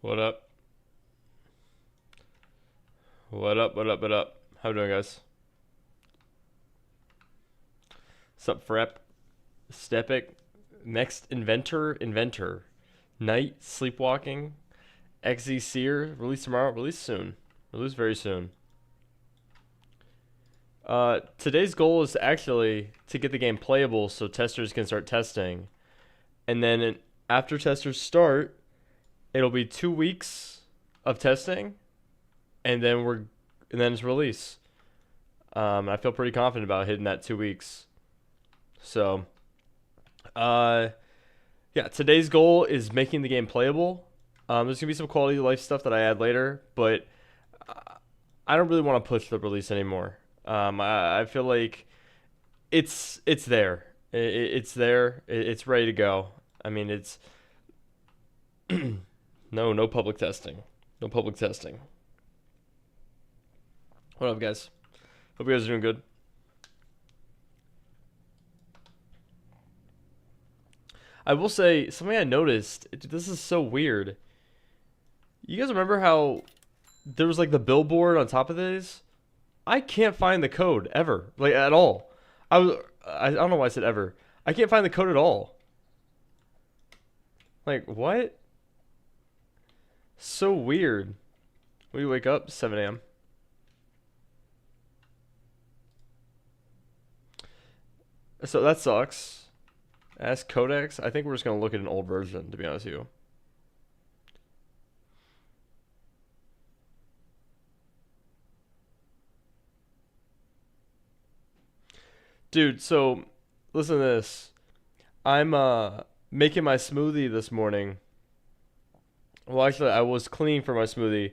What up? What up? What up? What up? How we doing, guys? What's up, Frep? Stepic? Next Inventor. Night, Sleepwalking. XZ Seer, release tomorrow, release soon. Release very soon. Today's goal is actually to get the game playable so testers can start testing. And then after testers start, it'll be 2 weeks of testing, and then it's release. I feel pretty confident about hitting that 2 weeks. So, yeah, today's goal is making the game playable. There's gonna be some quality of life stuff that I add later, but I don't really want to push the release anymore. I feel like it's there. It's there. It's ready to go. I mean, it's no public testing. No public testing. What up, guys? Hope you guys are doing good. I will say something I noticed. This is so weird. You guys remember how there was like the billboard on top of these? I can't find the code ever, like at all. I don't know why I said ever. I can't find the code at all. Like what? So weird. We wake up 7 a.m. So that sucks. Ask Codex. I think we're just gonna look at an old version, to be honest with you. Dude, so listen to this. I'm making my smoothie this morning. Well, actually, I was cleaning for my smoothie,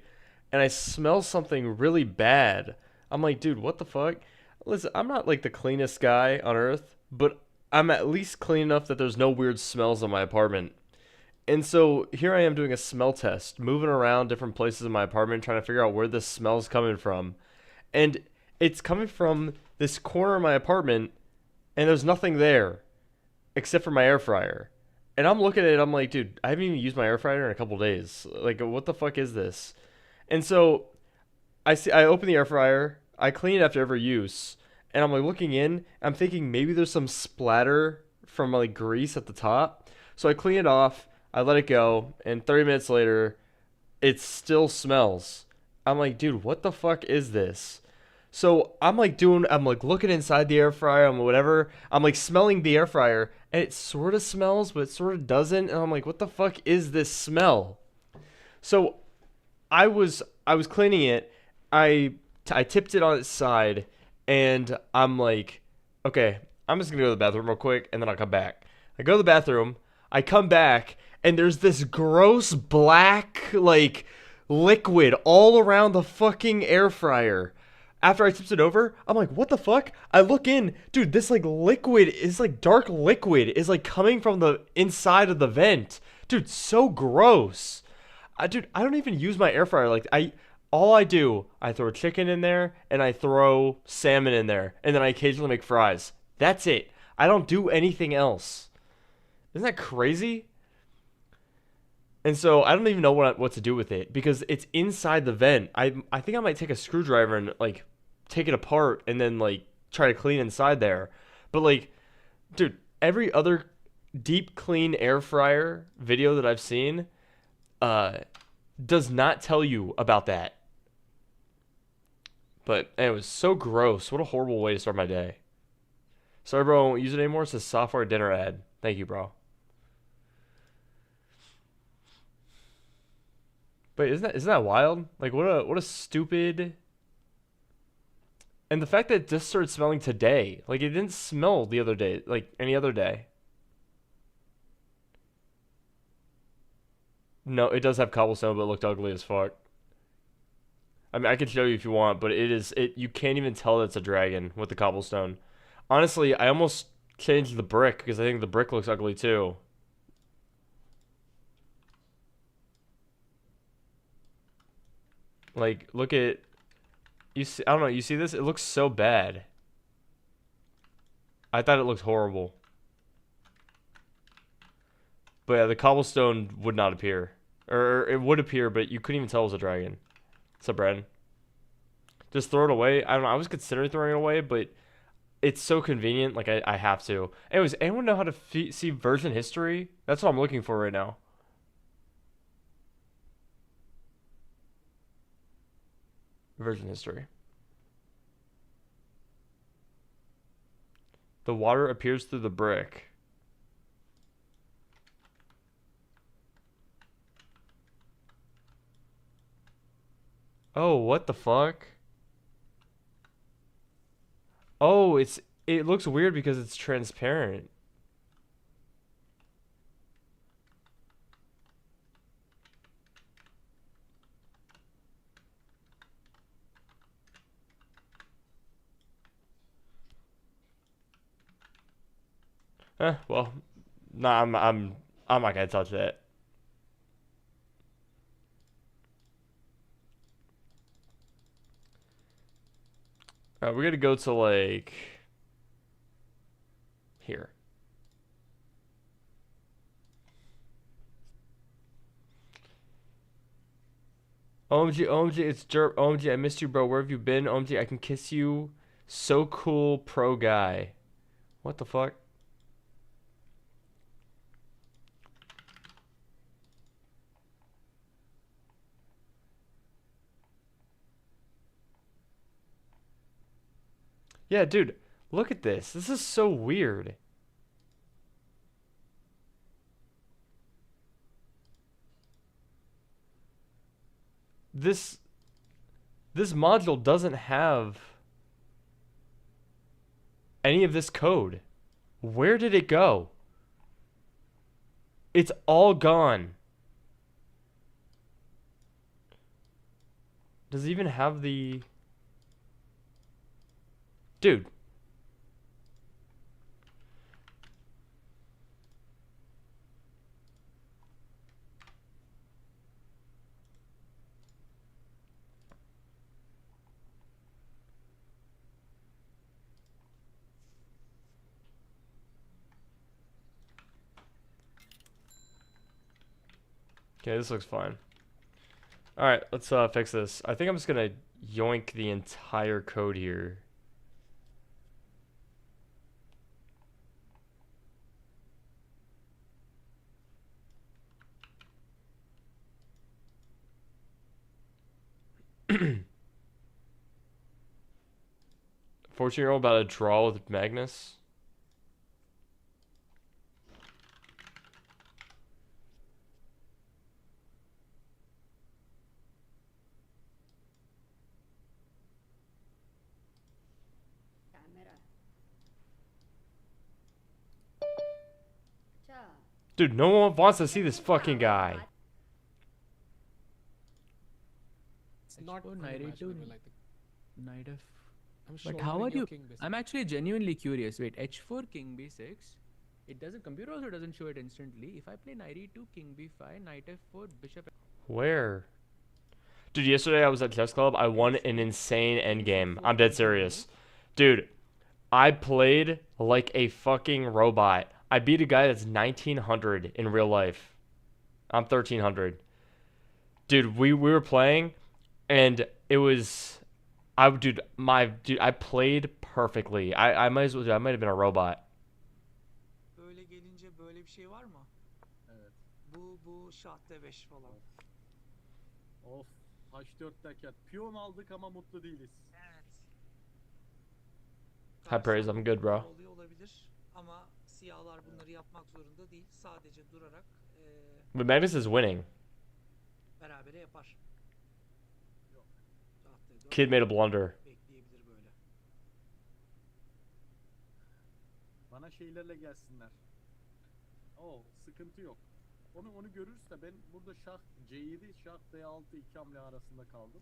and I smell something really bad. I'm like, dude, what the fuck? Listen, I'm not like the cleanest guy on earth, but I'm at least clean enough that there's no weird smells in my apartment. And so here I am doing a smell test, moving around different places in my apartment, trying to figure out where this smell's coming from. And it's coming from this corner of my apartment, and there's nothing there except for my air fryer. And I'm looking at it, I'm like, dude, I haven't even used my air fryer in a couple days. Like, what the fuck is this? And so I open the air fryer, I clean it after every use, and I'm like looking in, I'm thinking maybe there's some splatter from like grease at the top. So I clean it off, I let it go, and 30 minutes later, it still smells. I'm like, dude, what the fuck is this? So I'm like looking inside the air fryer, I'm whatever. I'm like smelling the air fryer, and it sort of smells, but it sort of doesn't. And I'm like, what the fuck is this smell? So I was cleaning it. I tipped it on its side, and I'm like, okay, I'm just gonna go to the bathroom real quick, and then I'll come back. I go to the bathroom. I come back, and there's this gross black like liquid all around the fucking air fryer. After I tipped it over, I'm like, what the fuck? I look in, dude, this like liquid is like dark liquid is like coming from the inside of the vent. Dude, so gross. Dude, I don't even use my air fryer. Like all I do, I throw chicken in there and I throw salmon in there, and then I occasionally make fries. That's it. I don't do anything else. Isn't that crazy? And so I don't even know what to do with it because it's inside the vent. I think I might take a screwdriver and like take it apart and then like try to clean inside there. But like, dude, every other deep clean air fryer video that I've seen uh does not tell you about that. But it was so gross. What a horrible way to start my day. Sorry, bro, I won't use it anymore. It's a software dinner ad. Thank you, bro. But isn't that wild? Like what a stupid. And the fact that it just started smelling today, like it didn't smell the other day, like any other day. No, it does have cobblestone, but it looked ugly as fuck. I mean, I can show you if you want, but it. You can't even tell that it's a dragon with the cobblestone. Honestly, I almost changed the brick because I think the brick looks ugly too. Like, look at you. See, I don't know. You see this? It looks so bad. I thought it looked horrible. But yeah, the cobblestone would not appear. Or it would appear, but you couldn't even tell it was a dragon. What's up, Brandon? Just throw it away. I don't know. I was considering throwing it away, but it's so convenient. Like I have to. Anyways, anyone know how to see version history? That's what I'm looking for right now. Version history. The water appears through the brick. Oh, what the fuck? Oh, it looks weird because it's transparent. Well, nah, I'm not gonna touch that. We're gonna go to like here. OMG, OMG, it's Jerp. OMG, I missed you, bro. Where have you been? OMG, I can kiss you. So cool, pro guy. What the fuck? Yeah, dude, look at this. This is so weird. This this module doesn't have any of this code. Where did it go? It's all gone. Does it even have the... Dude. Okay, this looks fine. Alright, let's fix this. I think I'm just gonna yoink the entire code here. Fourteen-year-old about to draw with Magnus. Dude, no one wants to see this fucking guy. It's not H4 like knight f. I'm But how are showing your you? king basically. I'm actually genuinely curious. Wait, h4 king b6. It doesn't. Computer also doesn't show it instantly. If I play knight e2, king b5, knight f4, bishop. Where? Dude, yesterday I was at chess club. I won an insane endgame. I'm dead serious. Dude, I played like a fucking robot. I beat a guy that's 1900 in real life. I'm 1300. Dude, we were playing and it was I played perfectly. I might as well I might have been a robot. Böyle gelince böyle bir şey var mı? Evet. Bu şah D5 falan. Of. H4 derken piyon aldık ama mutlu değiliz. Evet. High praise, I'm good, bro. Oluyor olabilir ama siyahlar bunları yapmak zorunda değil. Sadece durarak But Magnus is winning. berabere yapar. Yok. Şah D4 Kid made a blunder. bekleyebilir böyle. Bana şeylerle gelsinler. Oo, sıkıntı yok. Onu görürse ben burada şah C7, şah D6 iki hamle arasında kaldım.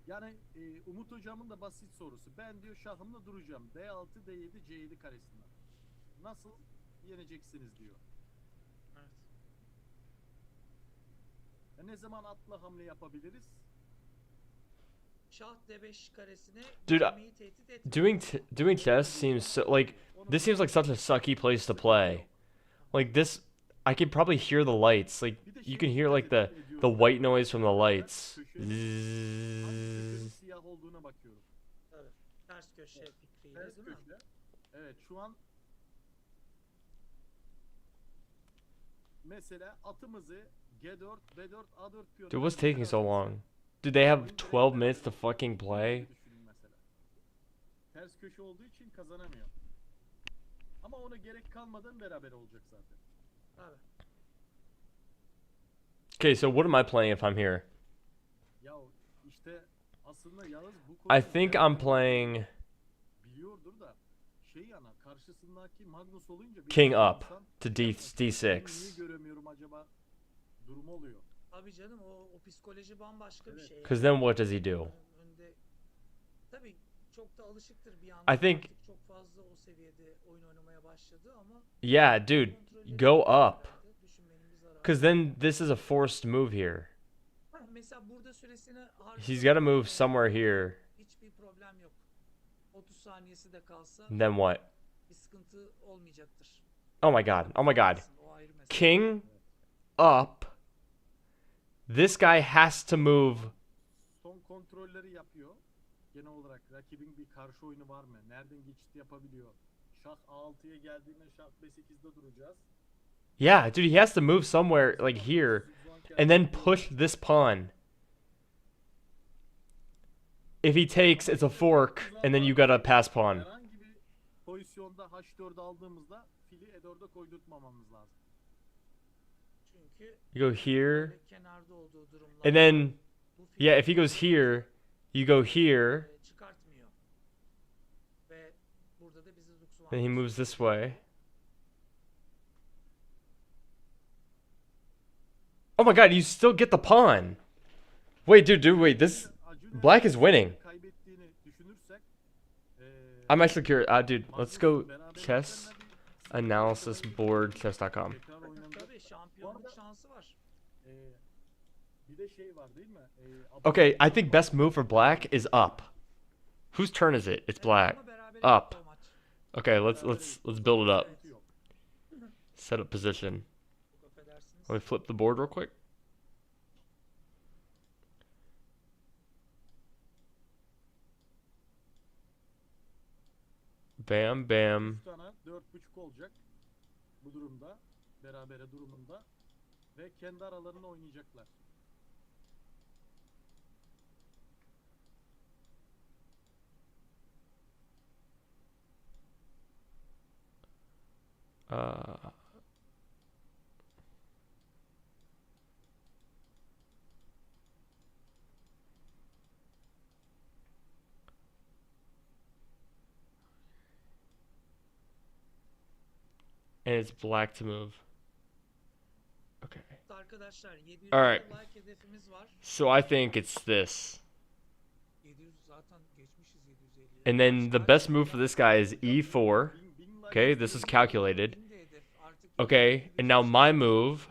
Yani Umut hocamın da basit sorusu. Ben diyor şahımla duracağım. D6, D7, C7 karesinden. Nasıl yeneceksiniz diyor. Evet. Ne zaman atla hamle yapabiliriz? Şah D5 karesine Dude, gelmeyi tehdit etmiyor. Doing chess seems so like this seems like such a sucky place to play. Like this, I could probably hear the lights. Like Bir de you şeye can hear dikkat like the ediyorum ben. white noise from the lights. Ters köşenin hangi köşenin Zzz. siyah olduğuna bakıyorum. Tabii. Ters köşe fikriyle Ters değil mi? köşe. Evet şu an mesela atımızı G4, B4, A4 piyonu. Dude, what's taking so long? Dude, they have 12 minutes to fucking play. Ters köşe olduğu için kazanamıyor. Ama ona gerek kalmadan beraber olacak zaten. Tabii. Okay, so what am I playing if I'm here? Ya işte aslında Yağız bu I konuyu think nereden I'm playing biliyordur da şey yana karşısındaki Magnus olunca King bir up insan to "Ya ben niye D6 göremiyorum acaba durumu oluyor. Tabii canım o psikoloji bambaşka bir Evet. şey. yani. because then what does he do? Önde tabii çok da alışıktır bir anda. I think- Artık çok fazla o seviyede oyun oynamaya başladı ama Yeah, dude, kontrolleri go up. herhalde düşünmenin bir zararı Because yok. then this is a forced move here. Mesela burada süresini He's got to move somewhere here. Hiçbir problem yok. 30 saniyesi de kalsa Then what? bir sıkıntı olmayacaktır. Oh my god. Oh my god. O ayrı mesele. King up. This guy has to move. Son kontrolleri yapıyor. Genel olarak rakibin bir karşı oyunu var mı? Nereden geçit yapabiliyor? Şah A6'ya geldiğinde şah B8'de duracağız. Yeah, dude, he has to move somewhere like here and then push this pawn. If he takes, it's a fork, and then you gotta pass pawn. Herhangi bir pozisyonda H4 aldığımızda fili E4'e koydurtmamamız lazım. Çünkü You go here, böyle kenarda olduğu durumlarda and then, bu fil yeah, if he goes here, you go here, çıkartmıyor. Ve burada da bizi luksu then he moves this way. Oh my god, you still get the pawn. Wait, dude, wait, this black is winning. Kaybettiğini düşünürsek I'm actually curious. Dude, let's go chess analysis board chess.com. tekrar oynandı. Tabii şampiyonluk şansı var. Bir de şey var değil mi? Okay, I think best move for black is up. Whose turn is it? It's black. Ama berabere Up. bitti o maç. Okay, let's build it up. Sıkıntı yok. Set up position. Çok affedersiniz. Let me flip the board real quick. Bam, bam. Sana 4.5 olacak bu durumda. Berabere durumunda. Ve kendi aralarında oynayacaklar. Uh, and it's black to move. Okay. Arkadaşlar 700 Alright. like hedefimiz var. So I think it's this. 700 zaten geçmişiz 750. And then the best move for this guy is e4. Okay, this is calculated. Okay, and now my move.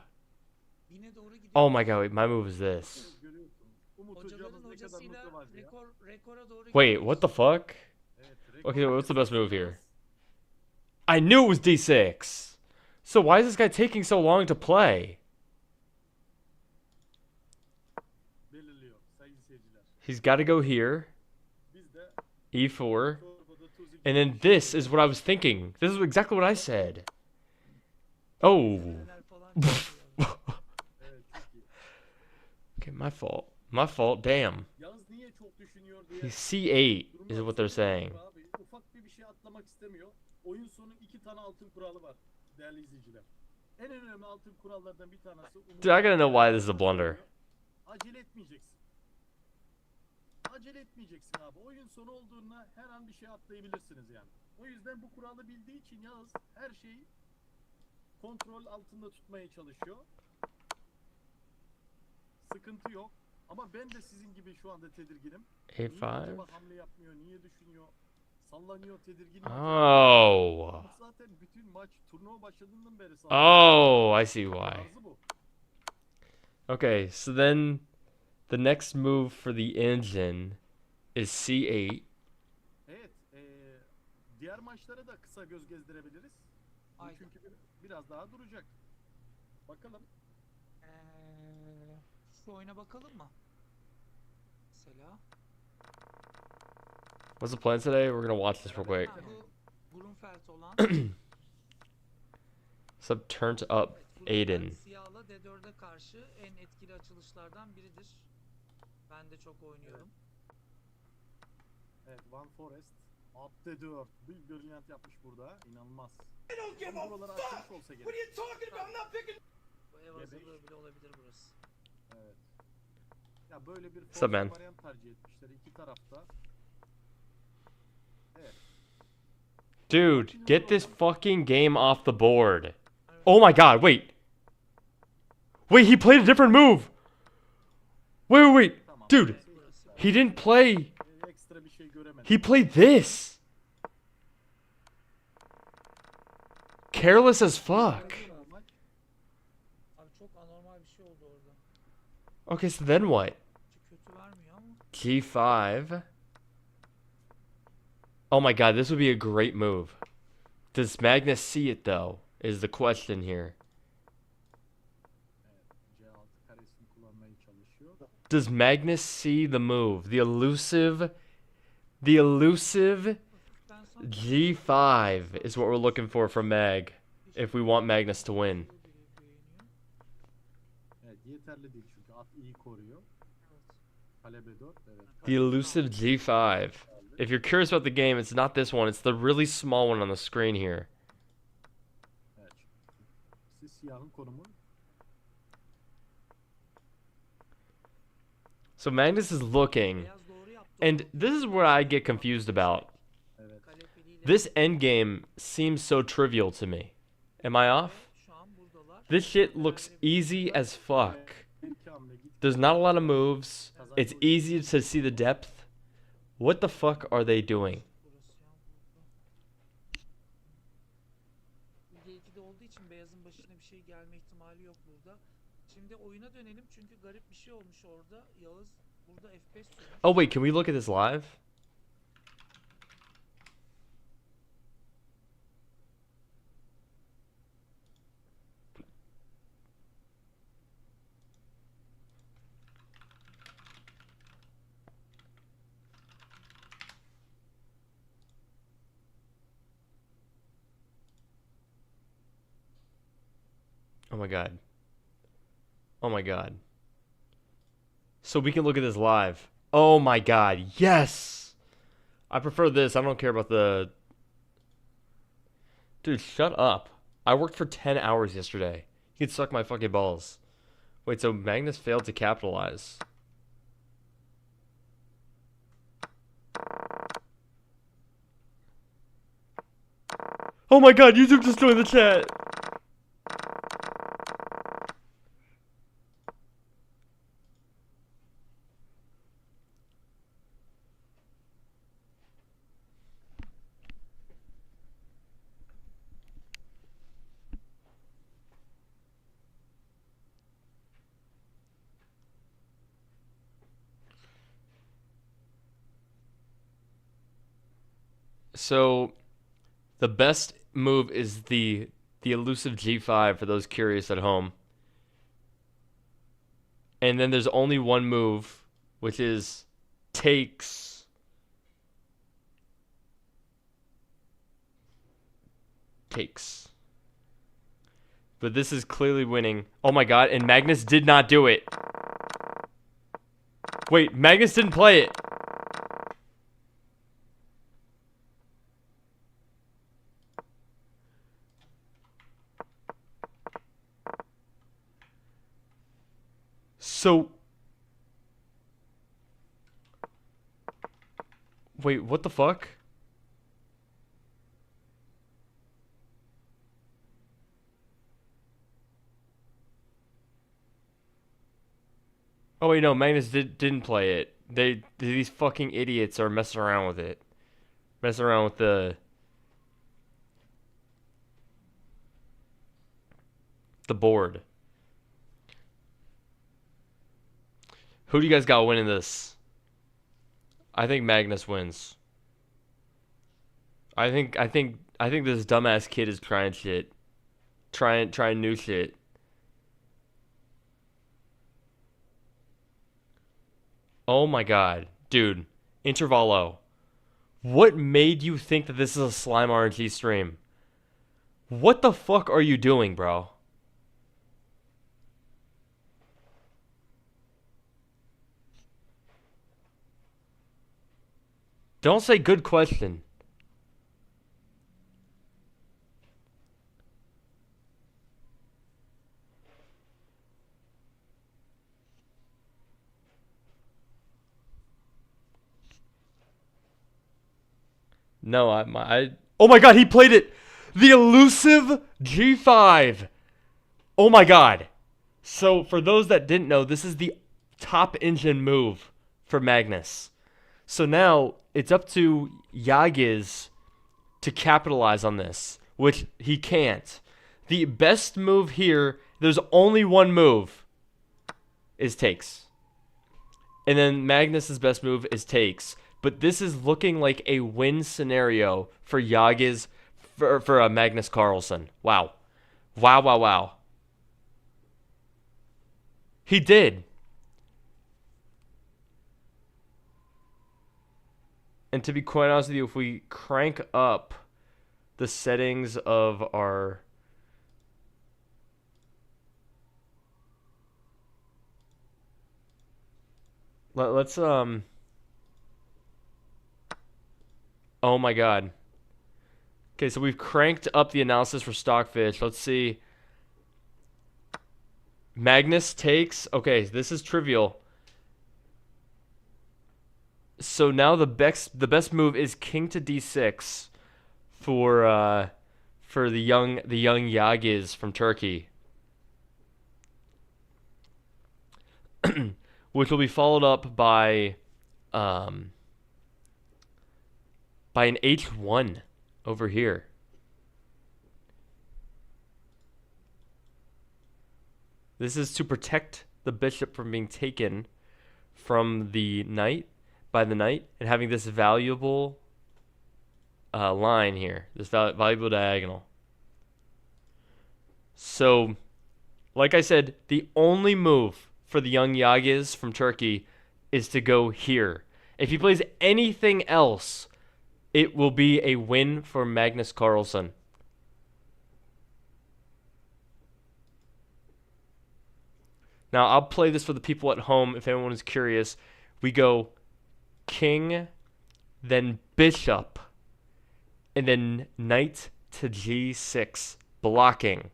Oh my god, wait, my move is this. Görüyorsun. Umut Hocaların hocamız ne kadar hocasıyla mutlu var ya. rekora doğru Wait, gidiyoruz. what the fuck? Evet, Okay, rekor what's the best move here? kazanacağız. I knew it was d6. So why is this guy taking so long to play? Belirliyor sayın seyirciler. He's got to go here, Biz de e4, torbada tuz and then this is what I was thinking. This is exactly what I said. Oh. Neler falan çıkıyor. Evet çok iyi. Okay, my fault. My fault. Damn. Yağız niye çok düşünüyor diye. He's c8 is what they're saying. Abi, ufak bir şey atlamak istemiyor. Oyun sonu 2 tane altın kuralı var değerli izleyiciler. En önemli altın kurallardan bir tanesi. Dude, I gotta know why this is a blunder. Acele etmeyeceksin. Acele etmeyeceksin abi. Oyun sonu olduğunda her an bir şey atlayabilirsiniz yani. O yüzden bu kuralı bildiği için Yağız her şeyi kontrol altında tutmaya çalışıyor. Sıkıntı yok. Ama ben de sizin gibi şu anda tedirginim. Niye a5. acaba hamle yapmıyor? Niye düşünüyor? Sallanıyor, tedirgin. Oh. Zaten bütün maç turnuva başladığından beri sallanıyor. Oh, I see why. Tarzı bu. Okay, so then the next move for the engine is c8. Evet, diğer maçlara da kısa göz gezdirebiliriz. Bu Aynen. çünkü biraz daha duracak. Bakalım. Şu oyuna bakalım mı? Mesela. What's the plan today? We're gonna watch this real quick. Ha, bu Grunfeld olan. Sub turned up Evet, Grunfeld Aiden. siyahla D4'e karşı en etkili açılışlardan biridir. Ben de çok oynuyorum. Evet, Van Forest. At D4. Bir brilliant yapmış burada. İnanılmaz. Tam buraları açılmış olsa gerek. Bu ev hazırlığı bile olabilir burası. Evet. Ya böyle bir What's up, man? force variant tercih etmişler iki tarafta. Evet. Dude, get this fucking game off the board. Oh my god, wait. Wait, he played a different move. Wait. Tamam. Dude, Burası. he didn't play. Ekstra bir şey göremedim. He played this. Careless as fuck. Normal. Abi çok anormal bir şey oldu orada. Okay, so then what? Hiç kötü vermiyor ama. G5. Oh my god, this would be a great move. Does Magnus see it though? Is the question here. Evet. C6 karesini kullanmaya çalışıyor. Does Magnus see the move? The elusive Ben sanki G5 is what we're looking for from Mag if we want Magnus to win. Evet, yeterli değil çünkü at iyi koruyor. Kale B4. Evet. The elusive G5. If you're curious about the game, it's not this one. It's the really small one on the screen here. Evet. Siz siyahın konumu. So Magnus is looking, Beyaz doğru yaptı. and this is what I get confused about. Evet. Kale filiyle This endgame seems so trivial to me. Am I off? şu an buradalar. This shit looks easy as fuck. İki hamle git. There's not a lot of moves. It's easy to see the depth. What the fuck are they doing? Burası ya burada. G2'de olduğu için beyazın başına bir şey gelme ihtimali yok burada. Şimdi oyuna dönelim çünkü garip bir şey olmuş orada. Yağız burada F5 sürmüş. Oh wait, can we look at this live? Oh my god. Oh my god. So we can look at this live. Oh my god. Yes. I prefer this. I don't care about the... Dude, shut up. I worked for 10 hours yesterday. You can suck my fucking balls. Wait, so Magnus failed to capitalize. Oh my god, YouTube just joined the chat. So, the best move is the elusive G5 for those curious at home. And then there's only one move, which is takes. Takes. But this is clearly winning. Oh my god, and Magnus did not do it. Wait, Magnus didn't play it. So, wait, what the fuck? Oh wait, no, Magnus didn't play it. These fucking idiots are messing around with it. Messing around with the board. Who do you guys got winning this? I think Magnus wins. I think this dumbass kid is trying shit. Trying new shit. Oh my god. Dude, Intervalo. What made you think that this is a slime RNG stream? What the fuck are you doing, bro? Don't say good question. No, oh my god, he played it! The elusive G5! Oh my god. So, for those that didn't know, this is the top engine move for Magnus. So now, it's up to Yagiz to capitalize on this, which he can't. The best move here, there's only one move, is takes. And then Magnus's best move is takes. But this is looking like a win scenario for Yagiz, for Magnus Carlsen. Wow. Wow, wow, wow. He did. And to be quite honest with you, if we crank up the settings of our... Let's, oh my god. Okay, so we've cranked up the analysis for Stockfish. Let's see. Magnus takes... Okay, this is trivial. So now the best move is king to d6 for the young Yagiz from Turkey. Which will be followed up by an h1 over here. This is to protect the bishop from being taken from the knight by the knight and having this valuable line here, this valuable diagonal. So, like I said, the only move for the young Yagiz from Turkey is to go here. If he plays anything else, it will be a win for Magnus Carlsen. Now, I'll play this for the people at home if anyone is curious. We go king, then bishop, and then knight to g6, blocking.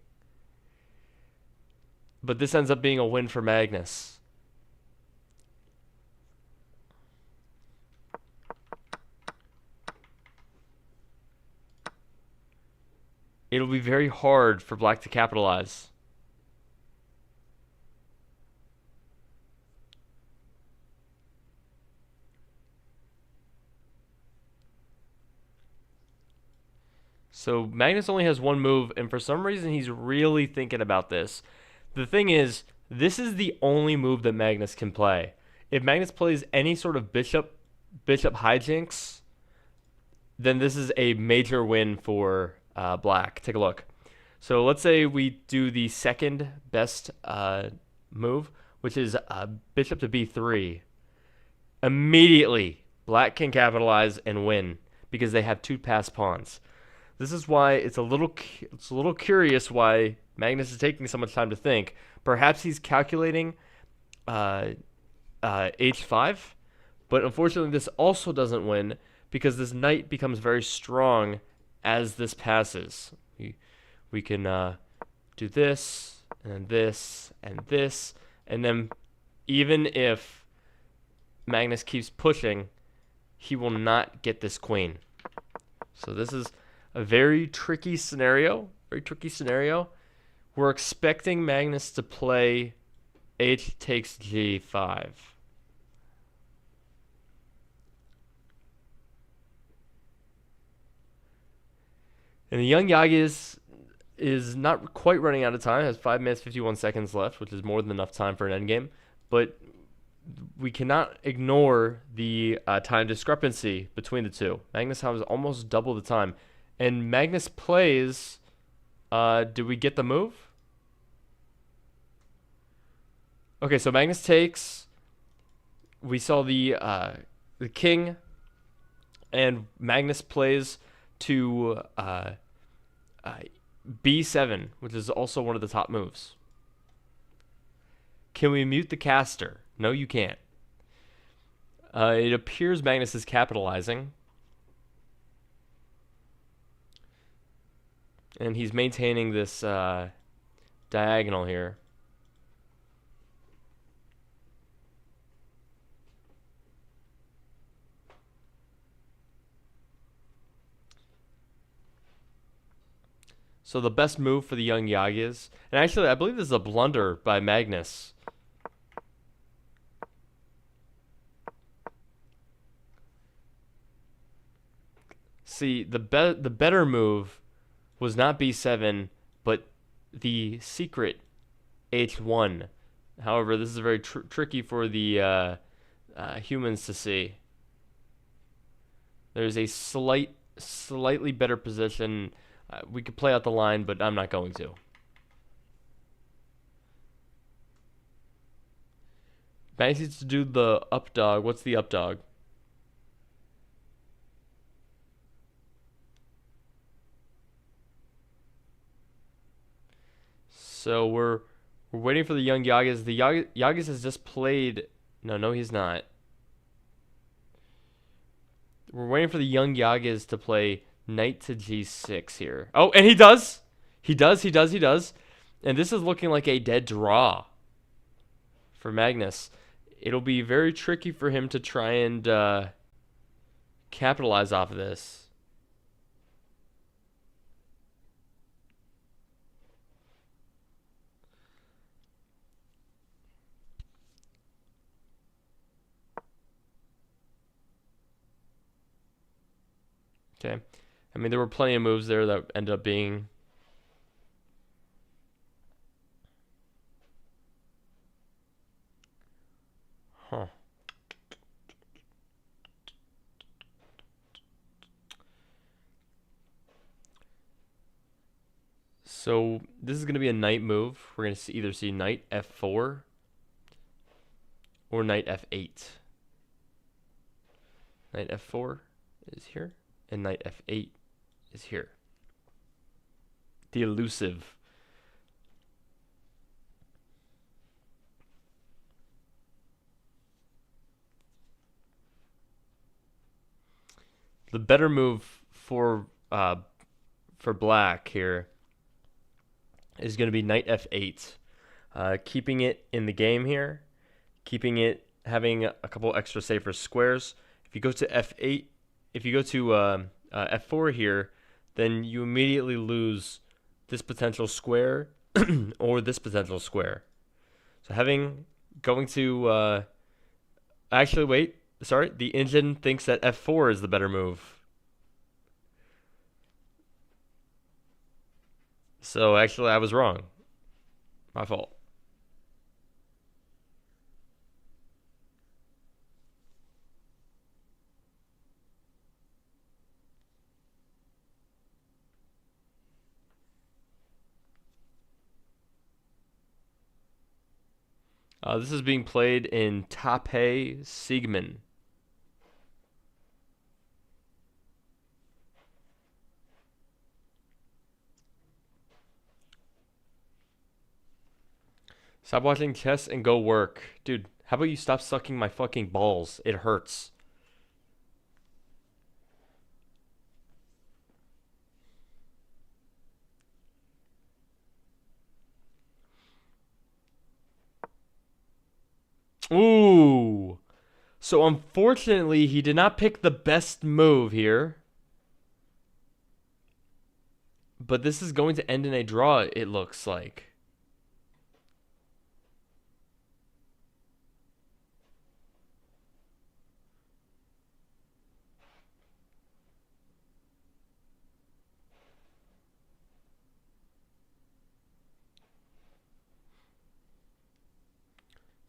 But this ends up being a win for Magnus. It'll be very hard for black to capitalize. So Magnus only has one move, and for some reason he's really thinking about this. The thing is, this is the only move that Magnus can play. If Magnus plays any sort of bishop hijinks, then this is a major win for black. Take a look. So let's say we do the second best move, which is bishop to b3. Immediately, black can capitalize and win because they have two passed pawns. This is why it's a little curious why Magnus is taking so much time to think. Perhaps he's calculating h5, but unfortunately this also doesn't win because this knight becomes very strong as this passes. We can do this, and this, and this, and then even if Magnus keeps pushing, he will not get this queen. So this is a very tricky scenario. We're expecting Magnus to play h takes g5. And the young Yagiz is not quite running out of time, has 5 minutes 51 seconds left, which is more than enough time for an endgame. But we cannot ignore the time discrepancy between the two. Magnus has almost double the time. And Magnus plays, do we get the move? Okay, so Magnus takes, we saw the king, and Magnus plays to b7, which is also one of the top moves. Can we mute the caster? No, you can't. It appears Magnus is capitalizing. And he's maintaining this diagonal here. So the best move for the young Yagis, and actually I believe this is a blunder by Magnus. See, the better move was not b7, but the secret h1. However, this is very tricky for the humans to see. There's a slightly better position. We could play out the line, but I'm not going to. Max needs to do the up dog. What's the up dog? So we're waiting for the young Yagas. The Yagas has just played. No, he's not. We're waiting for the young Yagas to play knight to g6 here. Oh, and he does. He does. And this is looking like a dead draw for Magnus. It'll be very tricky for him to try and capitalize off of this. Okay. I mean, there were plenty of moves there that ended up being... Huh. So, this is going to be a knight move. We're going to either see knight f4 or knight f8. Knight f4 is here, and knight f8 is here. The elusive. The better move for black here is going to be knight f8, keeping it in the game here, keeping it having a couple extra safer squares. If you go to f8, if you go to f4 here, then you immediately lose this potential square or this potential square. So going to actually wait, sorry, the engine thinks that f4 is the better move. So actually I was wrong. My fault. This is being played in Taipei Sigmund. Stop watching chess and go work. Dude, how about you stop sucking my fucking balls? It hurts. Ooh. So unfortunately, he did not pick the best move here. But this is going to end in a draw, it looks like.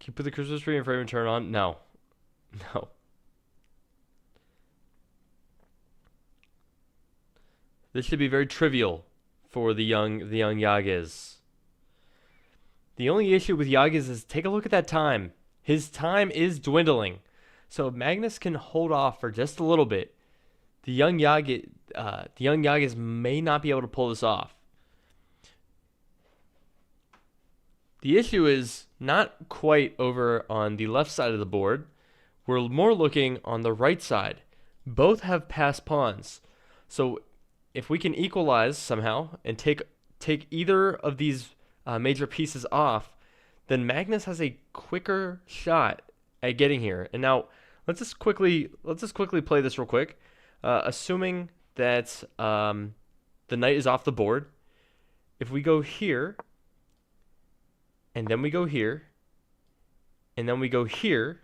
Can you put the Christmas tree in frame and turn on? No. No. This should be very trivial for the young Yagas. The only issue with Yagas is take a look at that time. His time is dwindling. So if Magnus can hold off for just a little bit, the young Yagas may not be able to pull this off. The issue is not quite over on the left side of the board. We're more looking on the right side. Both have passed pawns. So if we can equalize somehow and take either of these major pieces off, then Magnus has a quicker shot at getting here. And now let's just quickly play this real quick. Assuming that the knight is off the board, if we go here, and then we go here, and then we go here,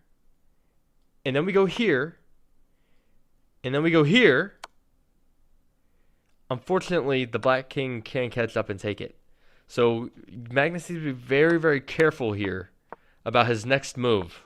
and then we go here, and then we go here, unfortunately, the black king can catch up and take it. So Magnus needs to be very, very careful here about his next move.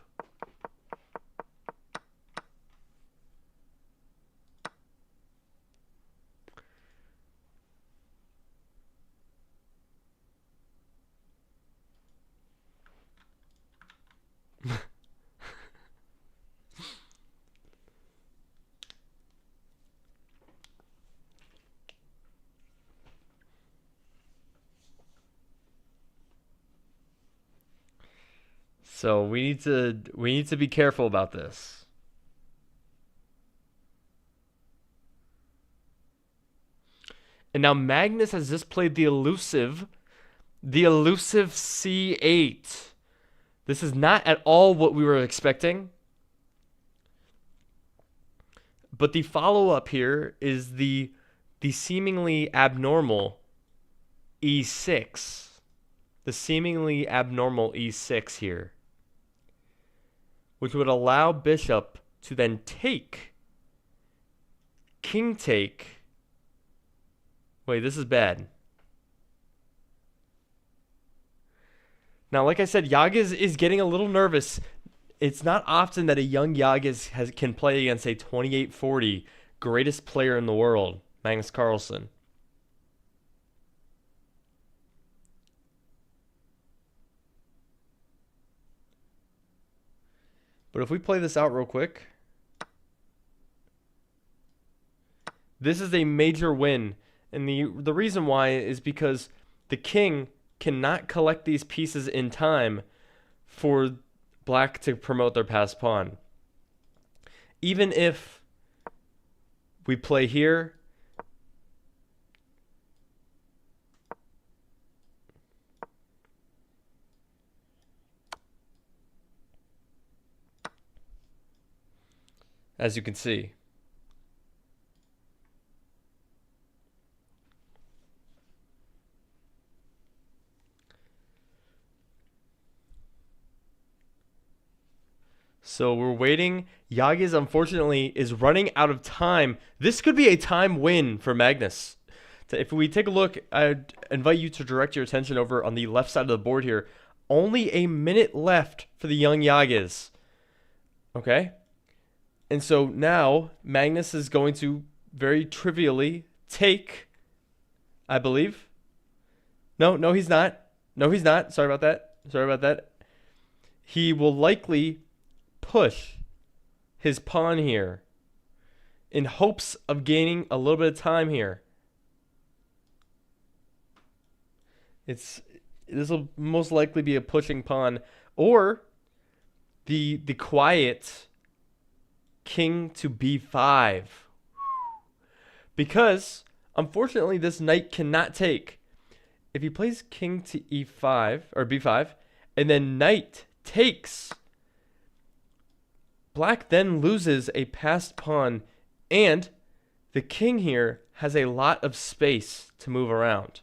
So we need to be careful about this. And now Magnus has just played the elusive C8. This is not at all what we were expecting. But the follow-up here is the seemingly abnormal E6. The seemingly abnormal E6 here, which would allow bishop to then take, king take. Wait, this is bad. Now, like I said, Yagas is getting a little nervous. It's not often that a young Yagas can play against a 2840 greatest player in the world, Magnus Carlsen. But if we play this out real quick, this is a major win. And the reason why is because the king cannot collect these pieces in time for black to promote their passed pawn. Even if we play here, as you can see. So we're waiting. Yagas, unfortunately, is running out of time. This could be a time win for Magnus. If we take a look, I'd invite you to direct your attention over on the left side of the board here. Only a minute left for the young Yagas. Okay? And so now Magnus is going to very trivially take, I believe. No, he's not. No, he's not. Sorry about that. He will likely push his pawn here in hopes of gaining a little bit of time here. This will most likely be a pushing pawn, or the quiet king to b5, because unfortunately this knight cannot take. If he plays king to e5 or b5 and then knight takes, black then loses a passed pawn, and the king here has a lot of space to move around.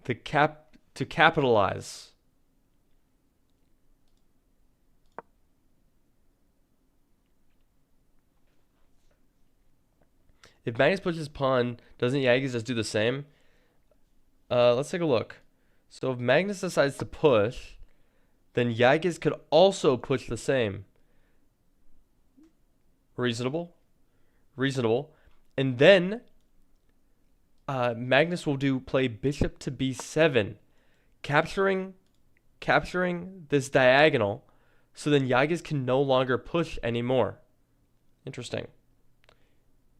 To capitalize. If Magnus pushes pawn, doesn't Yagas just do the same? Let's take a look. So if Magnus decides to push, then Yagas could also push the same. Reasonable. And then Magnus will play bishop to b7, capturing this diagonal, so then Jagex can no longer push anymore. Interesting.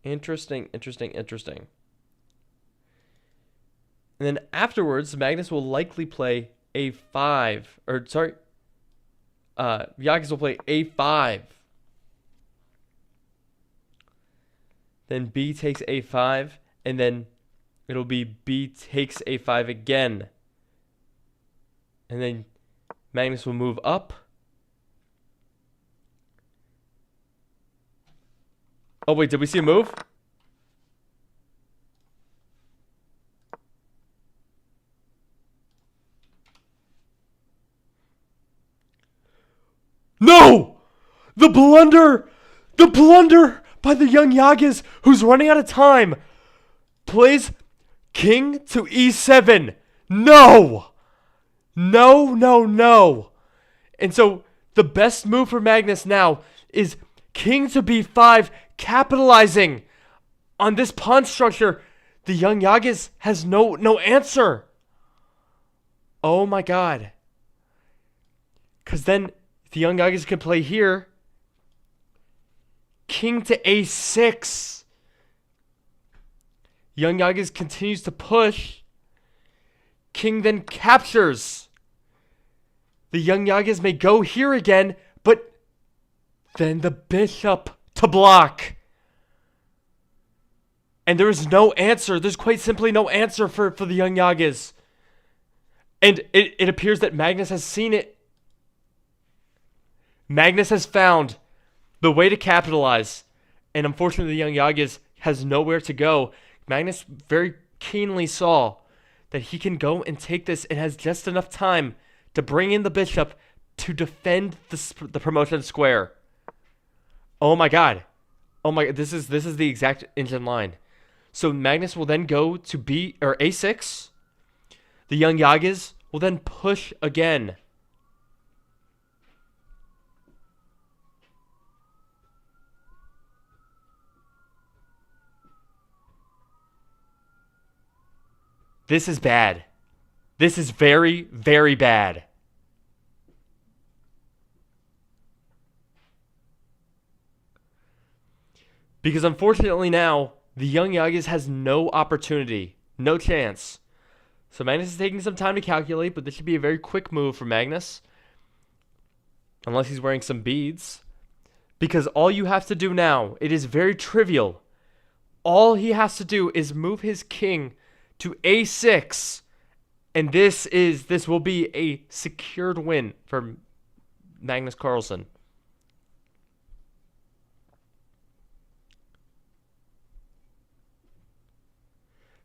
Interesting. And then afterwards, Magnus will likely play a5, or sorry, Jagex will play a5. Then b takes a5, and then it'll be b takes a5 again. And then Magnus will move up. Oh, wait, did we see a move? No! The blunder by the young Jagex, who's running out of time, plays king to e7. No! No. And so the best move for Magnus now is king to b5, capitalizing on this pawn structure. The young Jagex has no answer. Oh my god. Because then the young Jagex can play here. King to a6. Young Jagex continues to push. King then captures. The young Jagex may go here again, but then the bishop to block. And there is no answer. There's quite simply no answer for the young Jagex. And it appears that Magnus has seen it. Magnus has found the way to capitalize. And unfortunately, the young Jagex has nowhere to go. Magnus very keenly saw that he can go and take this and has just enough time to bring in the bishop to defend the promotion square. Oh my god. This is the exact engine line. So Magnus will then go to a6. The young Jagex will then push again. This is bad. This is very, very bad. Because unfortunately now, the young Jagex has no opportunity. No chance. So Magnus is taking some time to calculate, but this should be a very quick move for Magnus. Unless he's wearing some beads. Because all you have to do now, it is very trivial. All he has to do is move his king to a6, and this will be a secured win for Magnus Carlsen.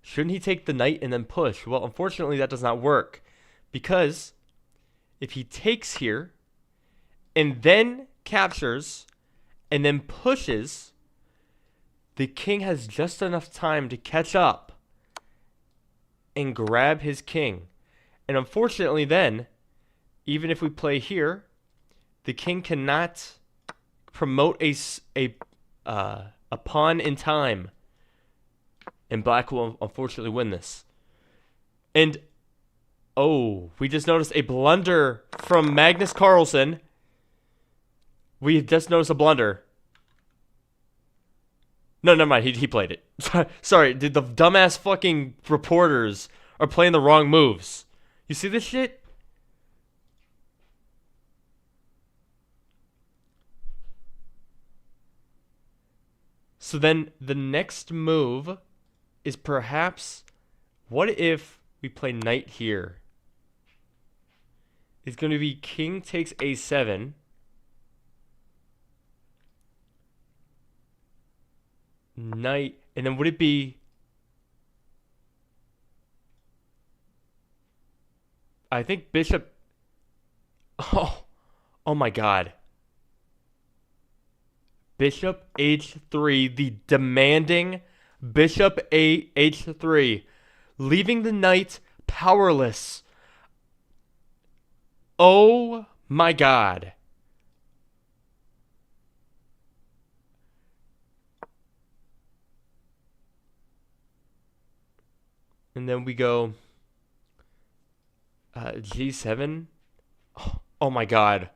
Shouldn't he take the knight and then push? Well, unfortunately, that does not work, because if he takes here and then captures and then pushes, the king has just enough time to catch up and grab his king. And unfortunately then, even if we play here, the king cannot promote a pawn in time. And black will unfortunately win this. And, oh, we just noticed a blunder from Magnus Carlsen. We just noticed a blunder. No, never mind. He played it. Sorry, the dumbass fucking reporters are playing the wrong moves. You see this shit? So then the next move is perhaps, what if we play knight here? It's going to be king takes a7. Knight, and then would it be, I think bishop, oh my god, bishop h3, the demanding bishop h3, leaving the knight powerless. Oh my god. And then we go G7. Oh my god.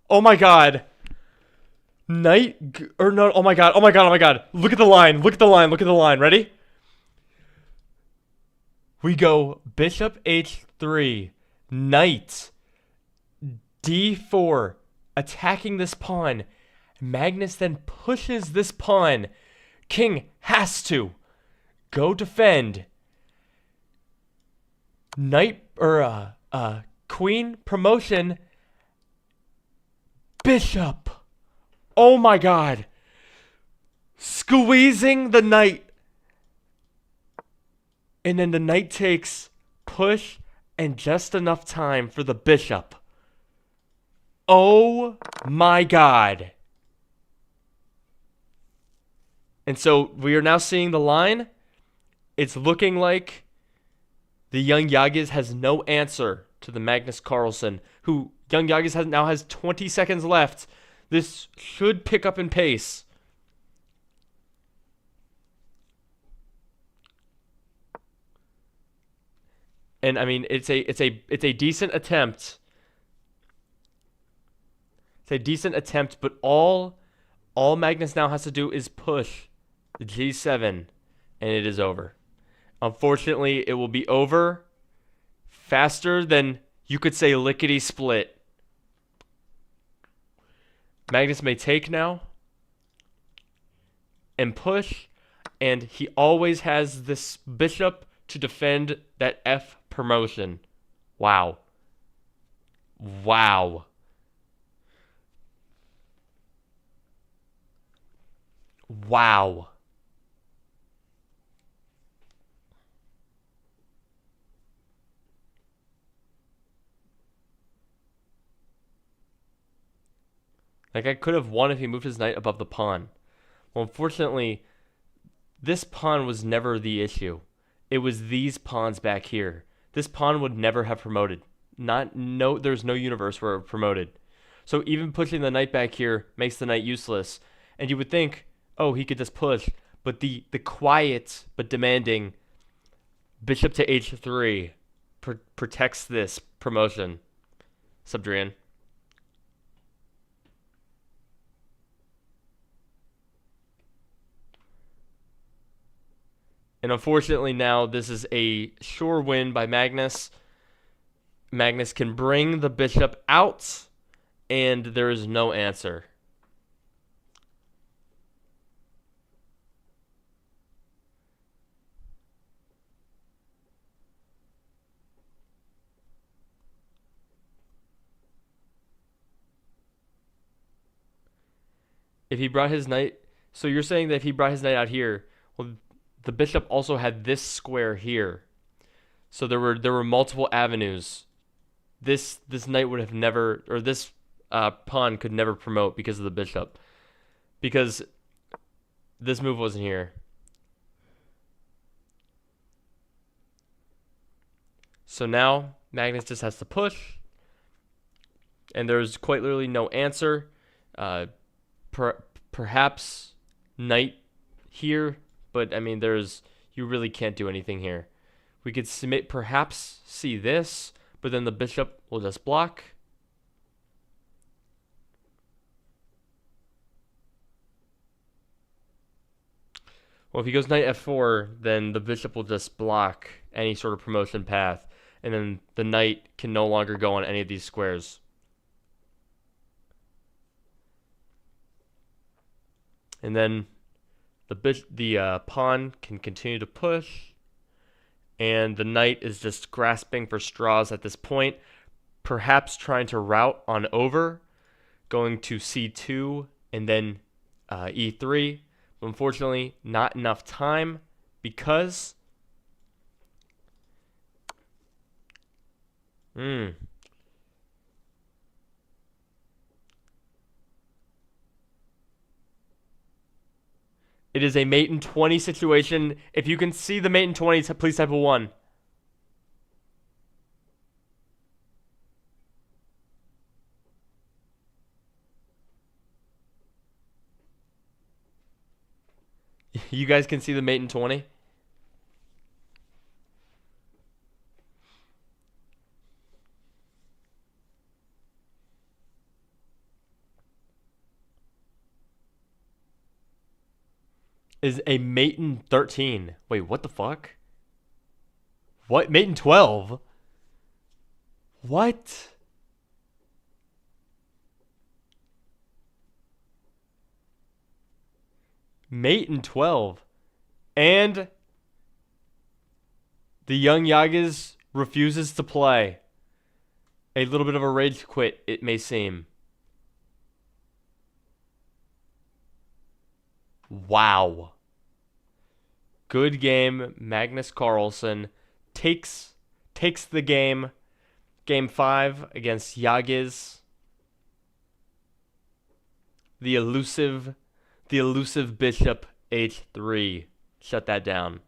Oh my god. Or no, oh my god. Oh my god. Oh my god. Look at the line. Look at the line. Look at the line. Ready? We go bishop h3, knight d4, attacking this pawn. Magnus then pushes this pawn. King has to go defend. Knight or queen promotion. Bishop. Oh my god. Squeezing the knight. And then the knight takes push and just enough time for the bishop. Oh my god. And so we are now seeing the line. It's looking like the young Yagis has no answer to the Magnus Carlsen, who young Yagis now has 20 seconds left. This should pick up in pace. And I mean, it's a decent attempt. It's a decent attempt, but all Magnus now has to do is push the G7, and it is over. Unfortunately, it will be over faster than you could say lickety split. Magnus may take now and push, and he always has this bishop to defend that F promotion. Wow. Wow. Wow. Like, I could have won if he moved his knight above the pawn. Well, unfortunately, this pawn was never the issue. It was these pawns back here. This pawn would never have promoted. There's no universe where it promoted. So even pushing the knight back here makes the knight useless. And you would think, oh, he could just push. But the quiet but demanding bishop to h3 protects this promotion. Subdrian. And unfortunately now this is a sure win by Magnus. Magnus can bring the bishop out, and there is no answer. If he brought his knight, so you're saying that if he brought his knight out here, well, the bishop also had this square here. So there were multiple avenues. This knight would have never, or this pawn could never promote because of the bishop. Because this move wasn't here. So now Magnus just has to push. And there's quite literally no answer. Perhaps knight here, but I mean, you really can't do anything here. We could perhaps see this, but then the bishop will just block. Well, if he goes knight f4, then the bishop will just block any sort of promotion path, and then the knight can no longer go on any of these squares. And then the pawn can continue to push, and the knight is just grasping for straws at this point, perhaps trying to route on over, going to c2 and then e3. But unfortunately, not enough time because it is a mate in 20 situation. If you can see the mate in 20, please type a 1. You guys can see the mate in 20? is a mate in 13. Wait, what the fuck? What? Mate in 12? What? Mate in 12. And the young Yagas refuses to play. A little bit of a rage quit, it may seem. Wow. Good game. Magnus Carlsen takes the game. Game 5 against Yagiz. The elusive bishop h3. Shut that down.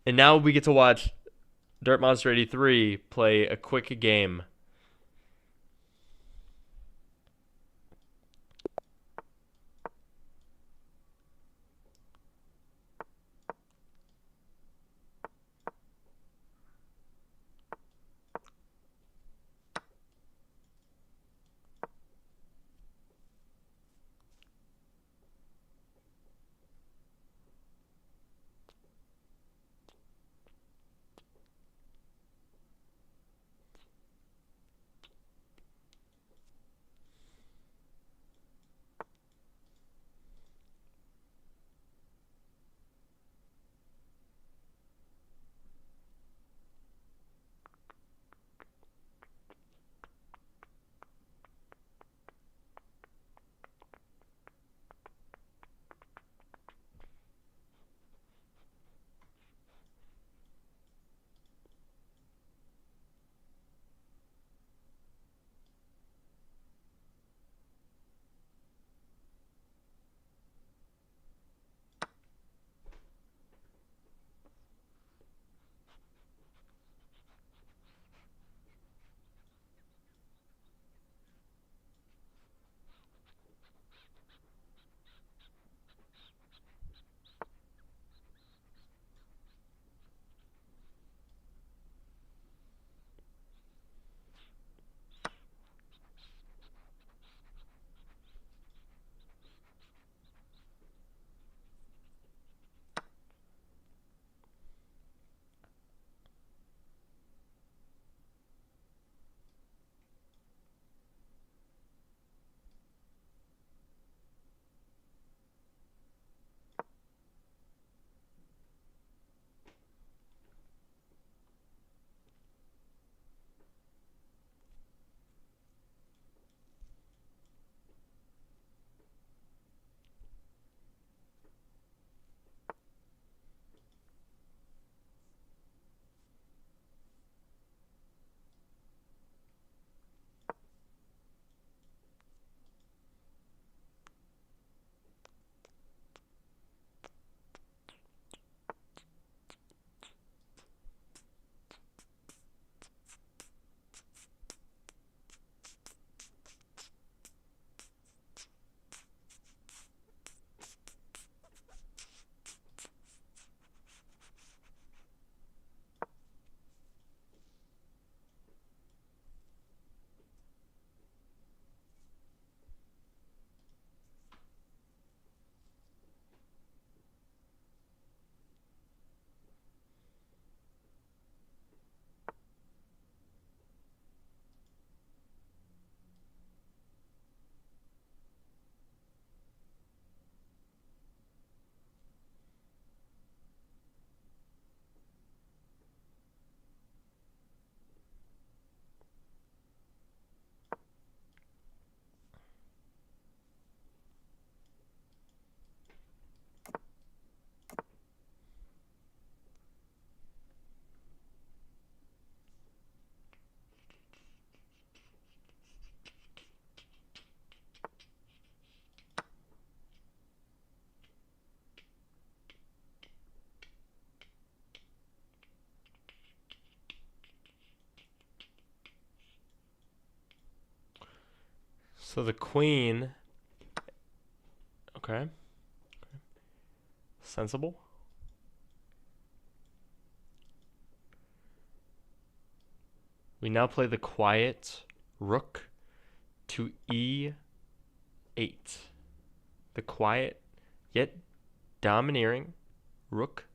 And now we get to watch Dirt Monster 83 play a quick game. So the queen. Okay. Sensible. We now play the quiet rook to e 8. The quiet yet domineering rook.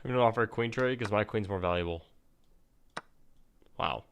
I'm going to offer a queen trade because my queen's more valuable. Wow.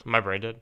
My brain dead.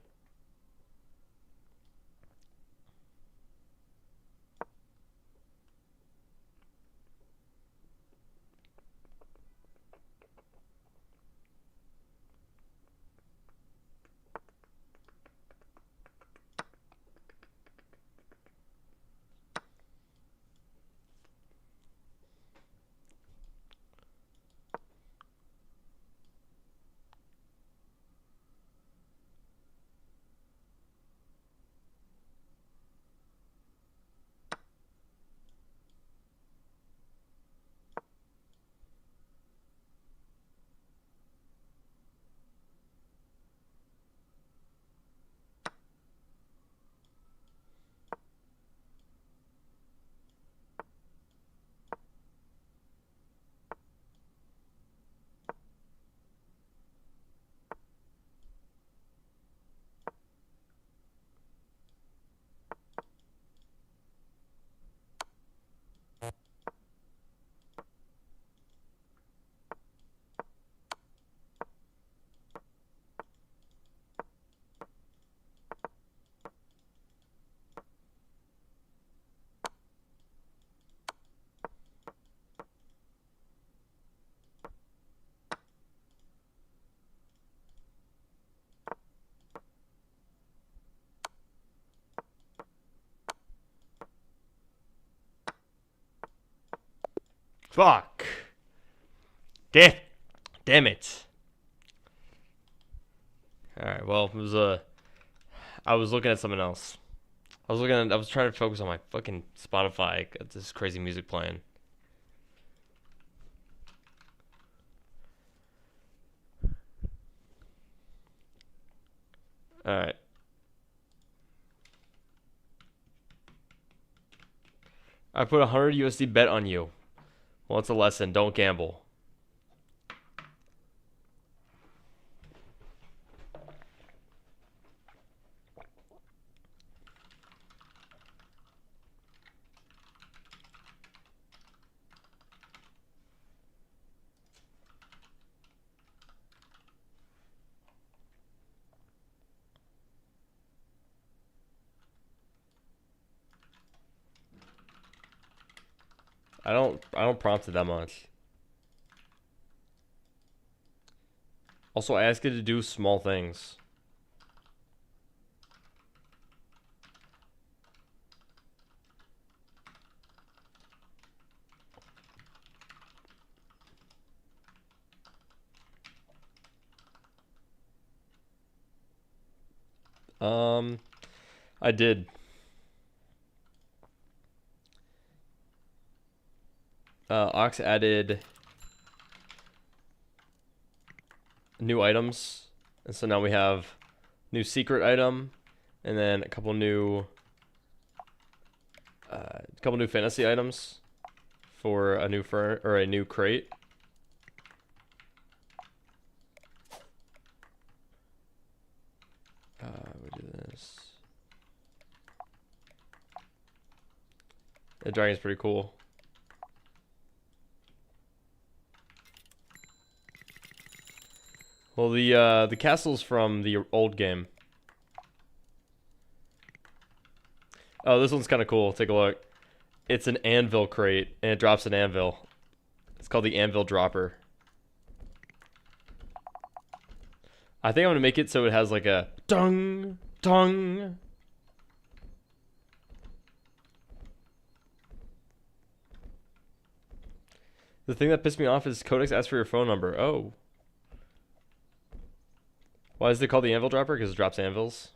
Fuck. Damn it. Alright, well, it was I was looking at something else. I was trying to focus on my fucking Spotify. Got this crazy music playing. Alright. I put 100 USD bet on you. Well, it's a lesson. Don't gamble. I don't prompt it that much. Also, I ask it to do small things. I did. Ox added new items, and so now we have new secret item, and then a couple new fantasy items for a new a new crate. We do this. The dragon's pretty cool. Well, the castle's from the old game. Oh, this one's kind of cool. Take a look. It's an anvil crate, and it drops an anvil. It's called the anvil dropper. I think I'm gonna make it so it has like a dung dung. The thing that pissed me off is Codex asked for your phone number. Oh. Why is it called the anvil dropper? Because it drops anvils.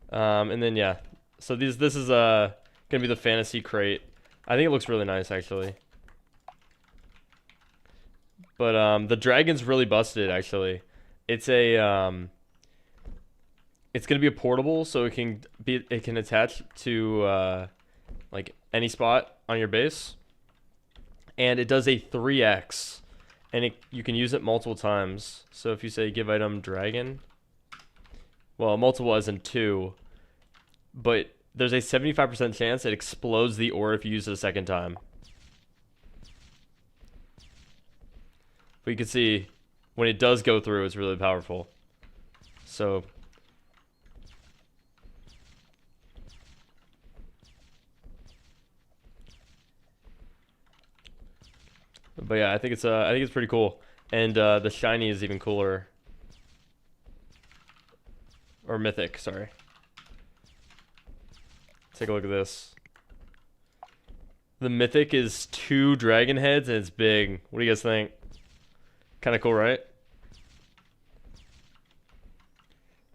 And then yeah. So this is gonna be the fantasy crate. I think it looks really nice actually. But the dragon's really busted actually. It's a it's gonna be a portable, so it can attach to like any spot on your base, and it does a 3x, and you can use it multiple times. So if you say give item dragon, well, multiple as in 2, but there's a 75% chance it explodes the ore if you use it a second time. But you can see when it does go through, it's really powerful. So but yeah, I think it's pretty cool. And the shiny is even cooler. Or mythic, sorry. Take a look at this. The mythic is 2 dragon heads and it's big. What do you guys think? Kind of cool, right?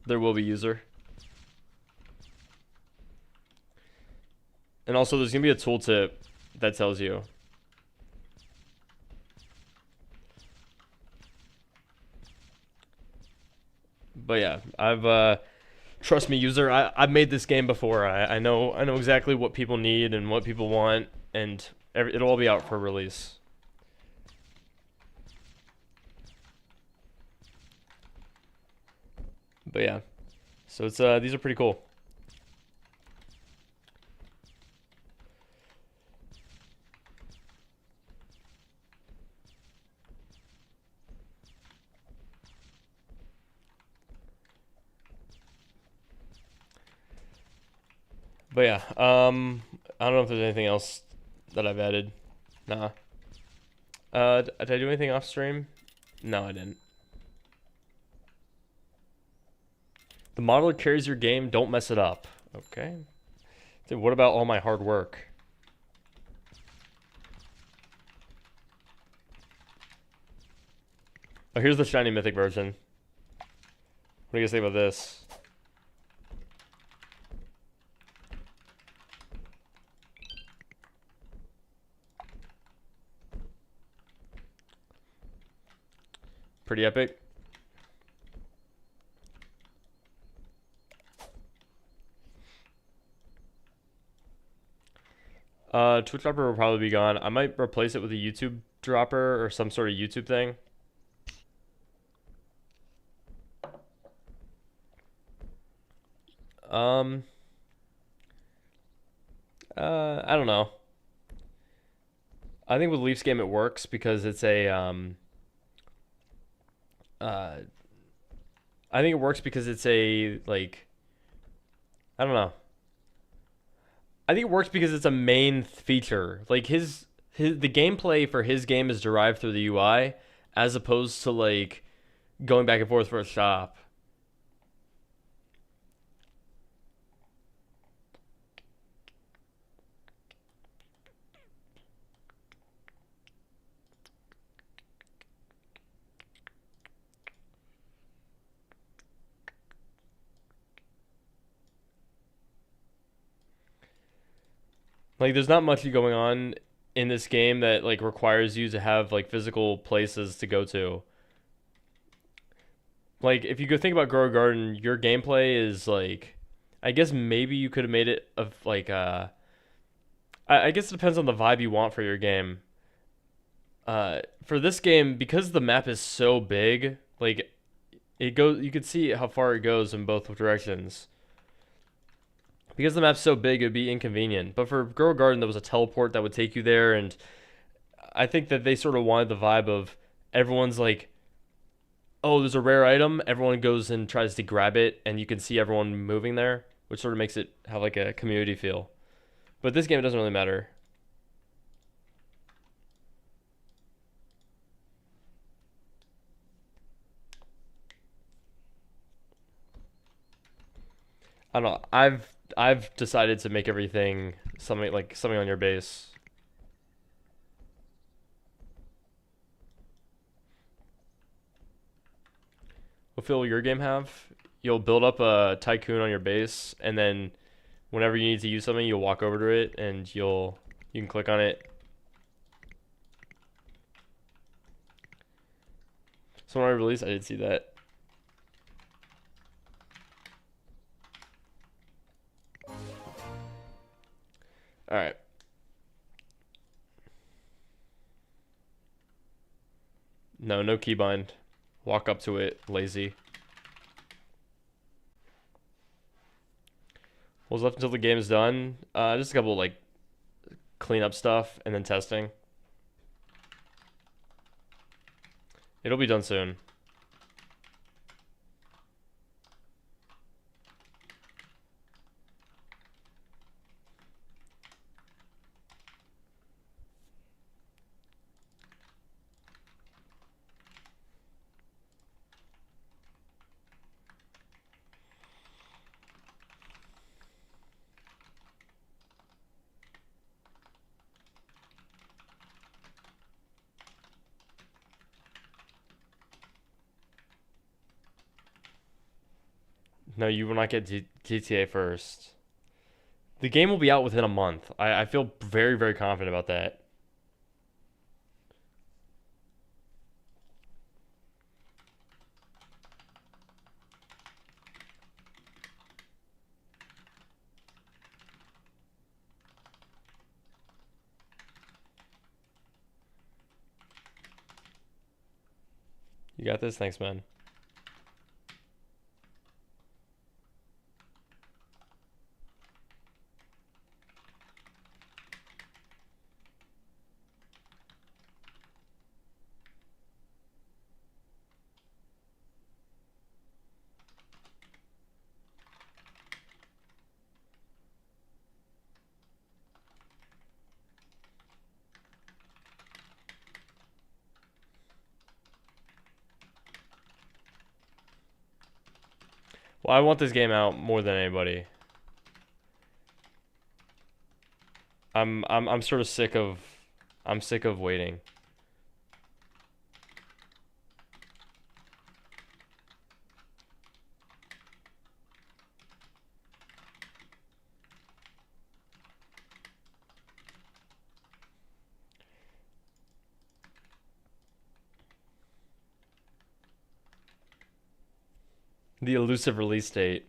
There will be user. And also there's going to be a tooltip that tells you. But yeah, trust me, user, I've made this game before. I know exactly what people need and what people want, and it'll all be out for release. But yeah, so it's these are pretty cool. But yeah, I don't know if there's anything else that I've added. Nah. Did I do anything off stream? No, I didn't. The modeler carries your game. Don't mess it up. Okay. Dude, what about all my hard work? Oh, here's the shiny mythic version. What do you guys think about this? Pretty epic. Twitch dropper will probably be gone. I might replace it with a YouTube dropper or some sort of YouTube thing. Um, I don't know. I think with Leafs game it works because it's a uh, I think it works because it's a like I don't know. I think it works because it's a main feature. Like his the gameplay for his game is derived through the UI as opposed to like going back and forth for a shop. Like there's not much going on in this game that like requires you to have like physical places to go to. Like if you go think about Grow a Garden, your gameplay is like I guess maybe you could have made it of like I guess it depends on the vibe you want for your game. For this game, because the map is so big, like it goes you could see how far it goes in both directions. Because the map's so big, it would be inconvenient. But for Grow a Garden, there was a teleport that would take you there, and I think that they sort of wanted the vibe of everyone's like, oh, there's a rare item. Everyone goes and tries to grab it, and you can see everyone moving there, which sort of makes it have like a community feel. But this game, it doesn't really matter. I don't know. I've decided to make everything something on your base. What feel will your game have? You'll build up a tycoon on your base, and then whenever you need to use something, you'll walk over to it, and you can click on it. So when I released, I did see that. All right. No keybind. Walk up to it, lazy. What's left until the game is done? Just a couple like cleanup stuff and then testing. It'll be done soon. No, you will not get GTA first. The game will be out within a month. I feel very, very confident about that. You got this? Thanks, man. Well, I want this game out more than anybody. I'm sort of I'm sick of waiting. The elusive release date.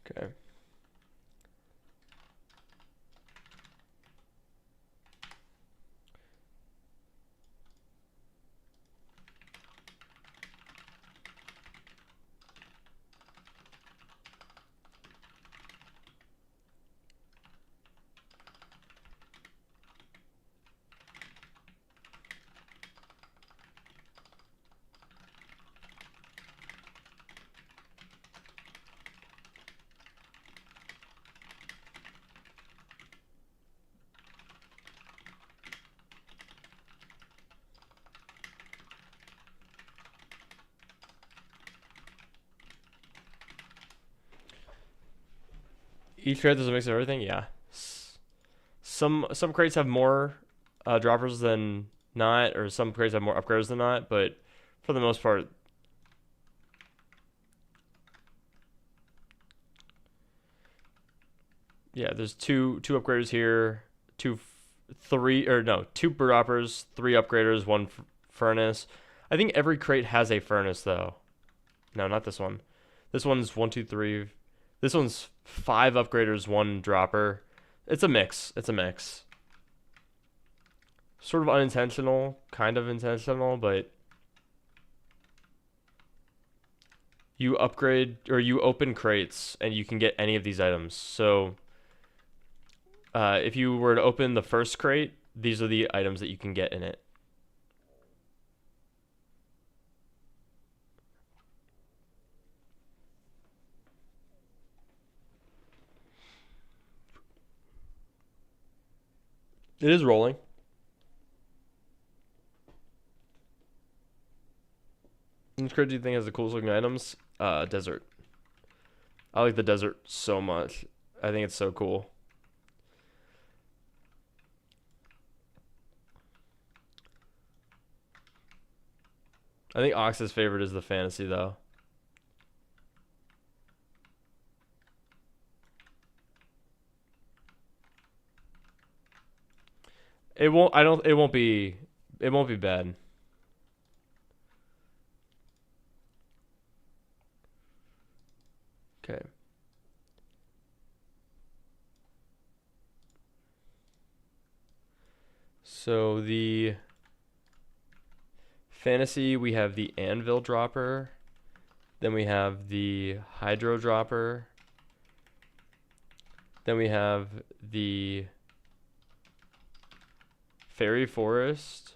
Okay. Each crate does a mix of everything. Yeah. Some crates have more droppers than not, or some crates have more upgraders than not. But for the most part, yeah. There's two upgraders here, two droppers, three upgraders, one furnace. I think every crate has a furnace though. No, not this one. This one's one, two, three. This one's five upgraders, one dropper. It's a mix. It's a mix. Sort of unintentional, kind of intentional, but you upgrade or you open crates and you can get any of these items. So if you were to open the first crate, these are the items that you can get in it. It is rolling. Which crate do you think has the coolest looking items? Desert. I like the desert so much. I think it's so cool. I think Ox's favorite is the fantasy though. It won't. I don't. It won't be. It won't be bad. Okay. So the fantasy, we have the anvil dropper. Then we have the hydro dropper. Then we have the fairy forest.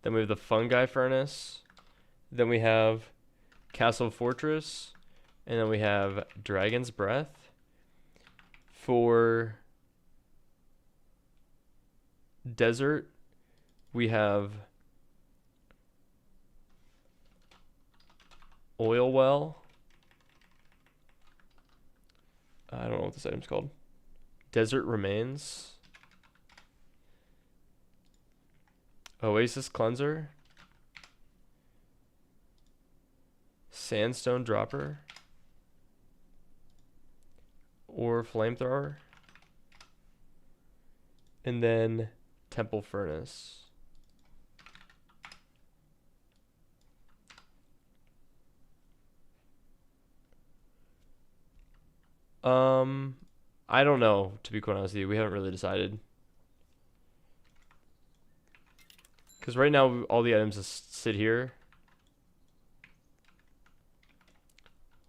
Then we have the fungi furnace. Then we have castle fortress. And then we have dragon's breath. For desert, we have oil well. I don't know what this item's called. Desert remains. Oasis cleanser. Sandstone dropper. Or flamethrower. And then temple furnace. I don't know, to be quite honest with you. We haven't really decided. Because right now, all the items just sit here.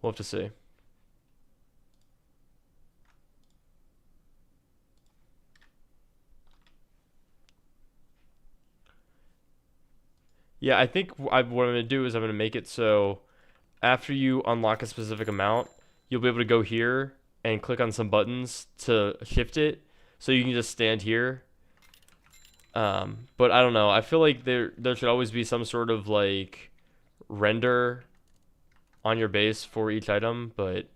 We'll have to see. Yeah, I think what I'm gonna do is I'm gonna make it so after you unlock a specific amount, you'll be able to go here and click on some buttons to shift it, so you can just stand here. But I don't know. I feel like there should always be some sort of like render on your base for each item, but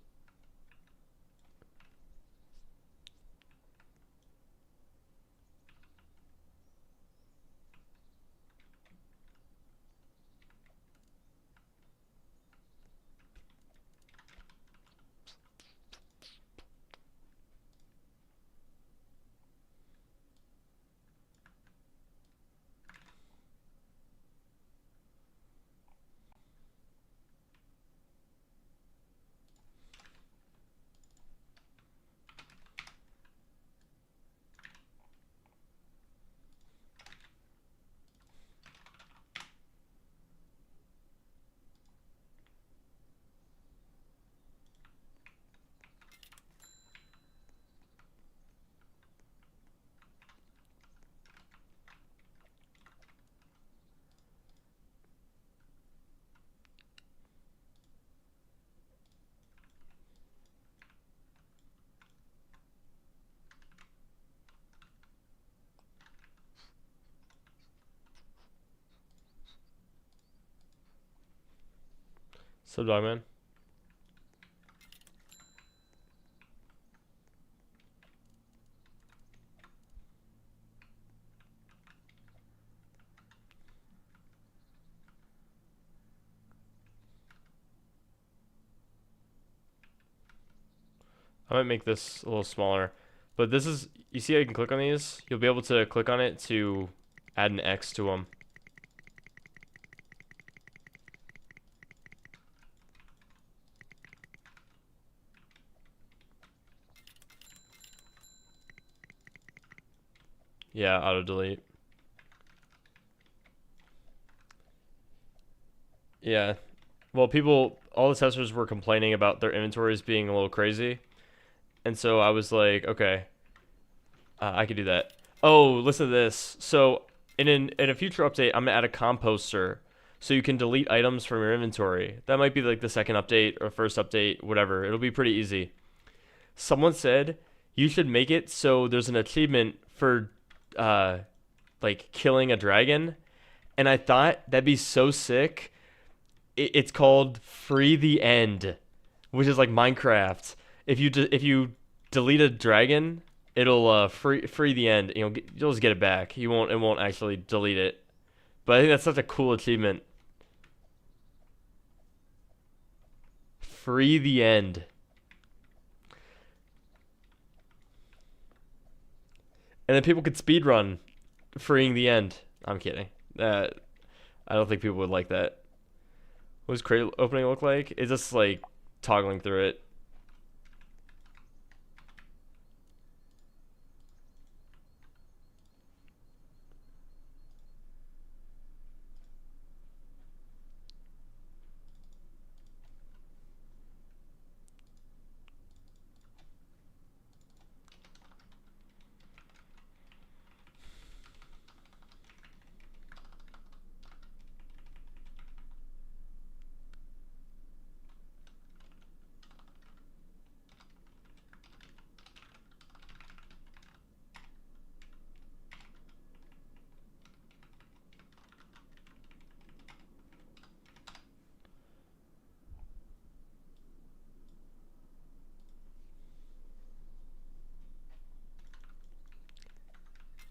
so Dogman. I might make this a little smaller, but this is, you see how you can click on these? You'll be able to click on it to add an X to them. Yeah, auto delete. Yeah. Well, all the testers were complaining about their inventories being a little crazy. And so I was like, okay, I could do that. Oh, listen to this. So in a future update, I'm gonna add a composter so you can delete items from your inventory. That might be like the second update or first update, whatever. It'll be pretty easy. Someone said you should make it so there's an achievement for uh like killing a dragon, and I thought that'd be so sick. It's called Free the End, which is like Minecraft. If you delete a dragon, it'll free the end. You'll just get it back. It won't actually delete it. But I think that's such a cool achievement. Free the end. And then people could speedrun freeing the end. I'm kidding. I don't think people would like that. What does crate opening look like? It's just like toggling through it.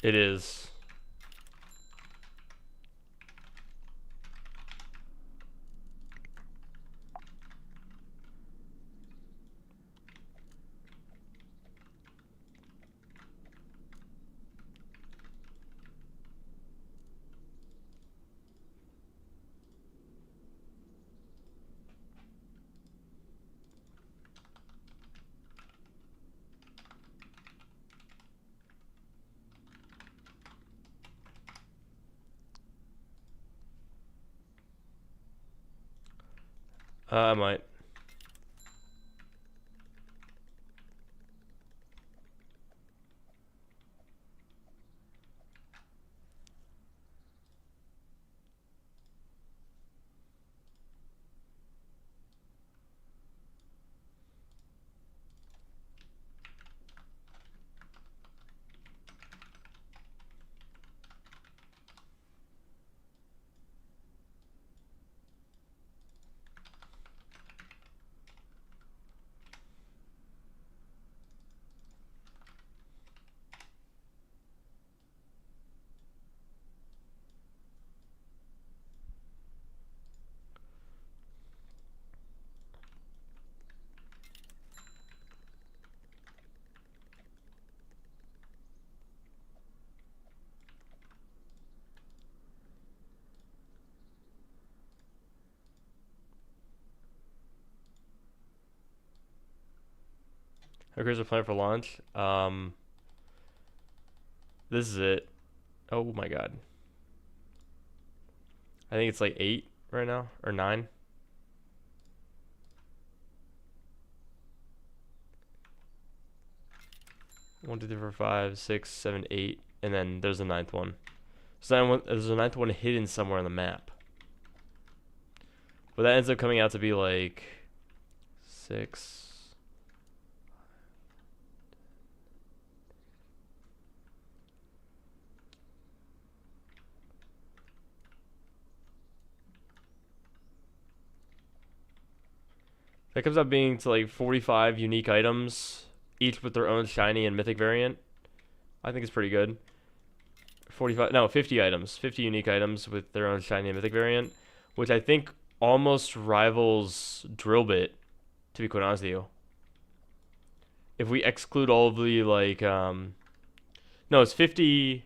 It is. I might. Here's a plan for launch. This is it. Oh my god. I think it's like 8 right now or 9. One, two, three, four, five, six, seven, 8, and then there's the ninth one. So then there's a ninth one hidden somewhere on the map. But that ends up coming out to be like 6. That comes out being to like 45 unique items, each with their own shiny and mythic variant. I think it's pretty good. 50 items. 50 unique items with their own shiny and mythic variant, which I think almost rivals Drillbit, to be quite honest with you. If we exclude all of the, like, no, it's 50...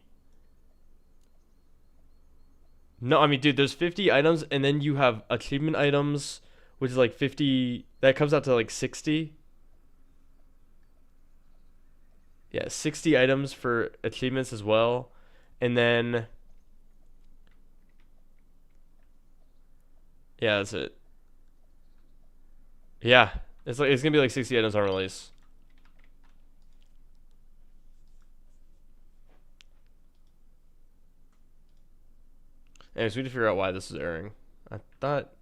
No, I mean, dude, there's 50 items, and then you have achievement items, which is like 50... That comes out to like 60. Yeah, 60 items for achievements as well. And then... Yeah, that's it. Yeah, it's gonna be like 60 items on release. Anyways, we need to figure out why this is erroring. I thought...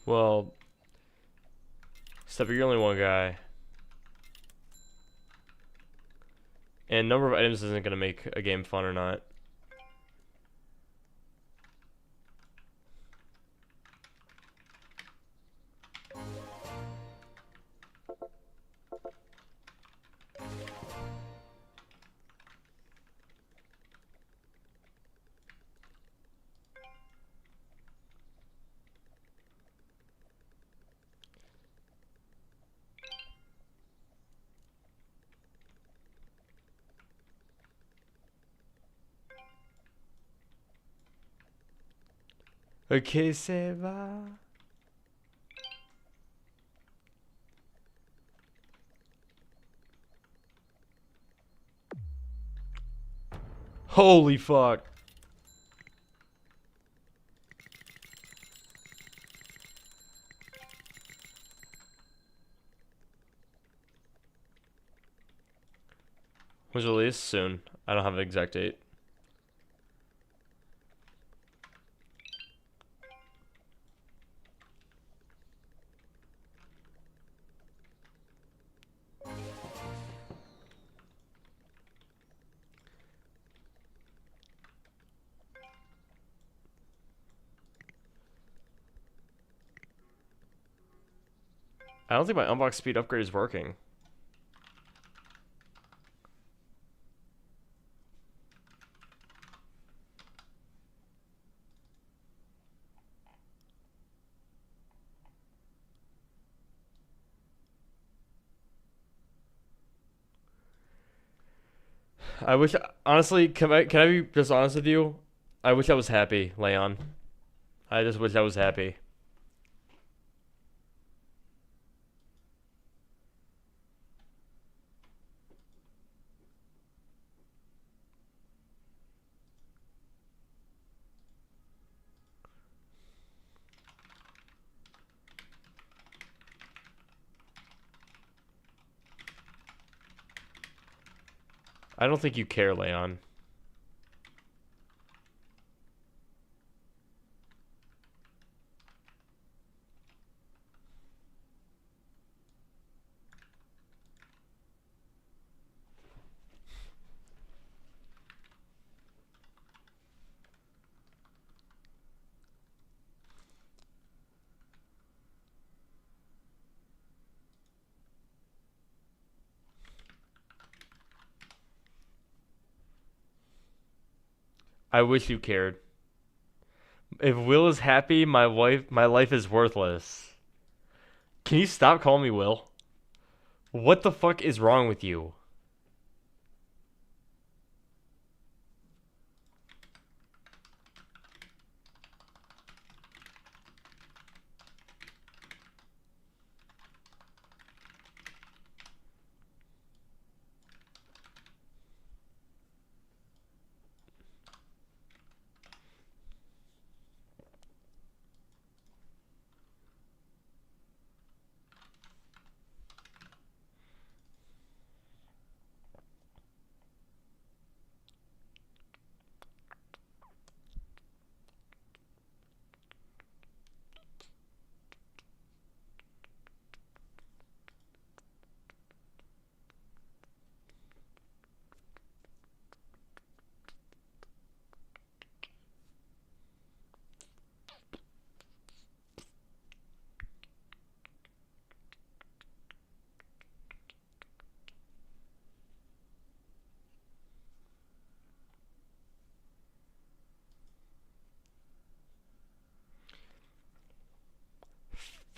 Well, Stepper, you're only one guy. And number of items isn't gonna make a game fun or not. Okay, ça va. Holy fuck. When's release? Soon. I don't have an exact date. I don't think my unbox speed upgrade is working. I wish, honestly, can I be just honest with you? I wish I was happy, Leon. I just wish I was happy. I don't think you care, Leon. I wish you cared. If Will is happy, my life is worthless. Can you stop calling me Will? What the fuck is wrong with you?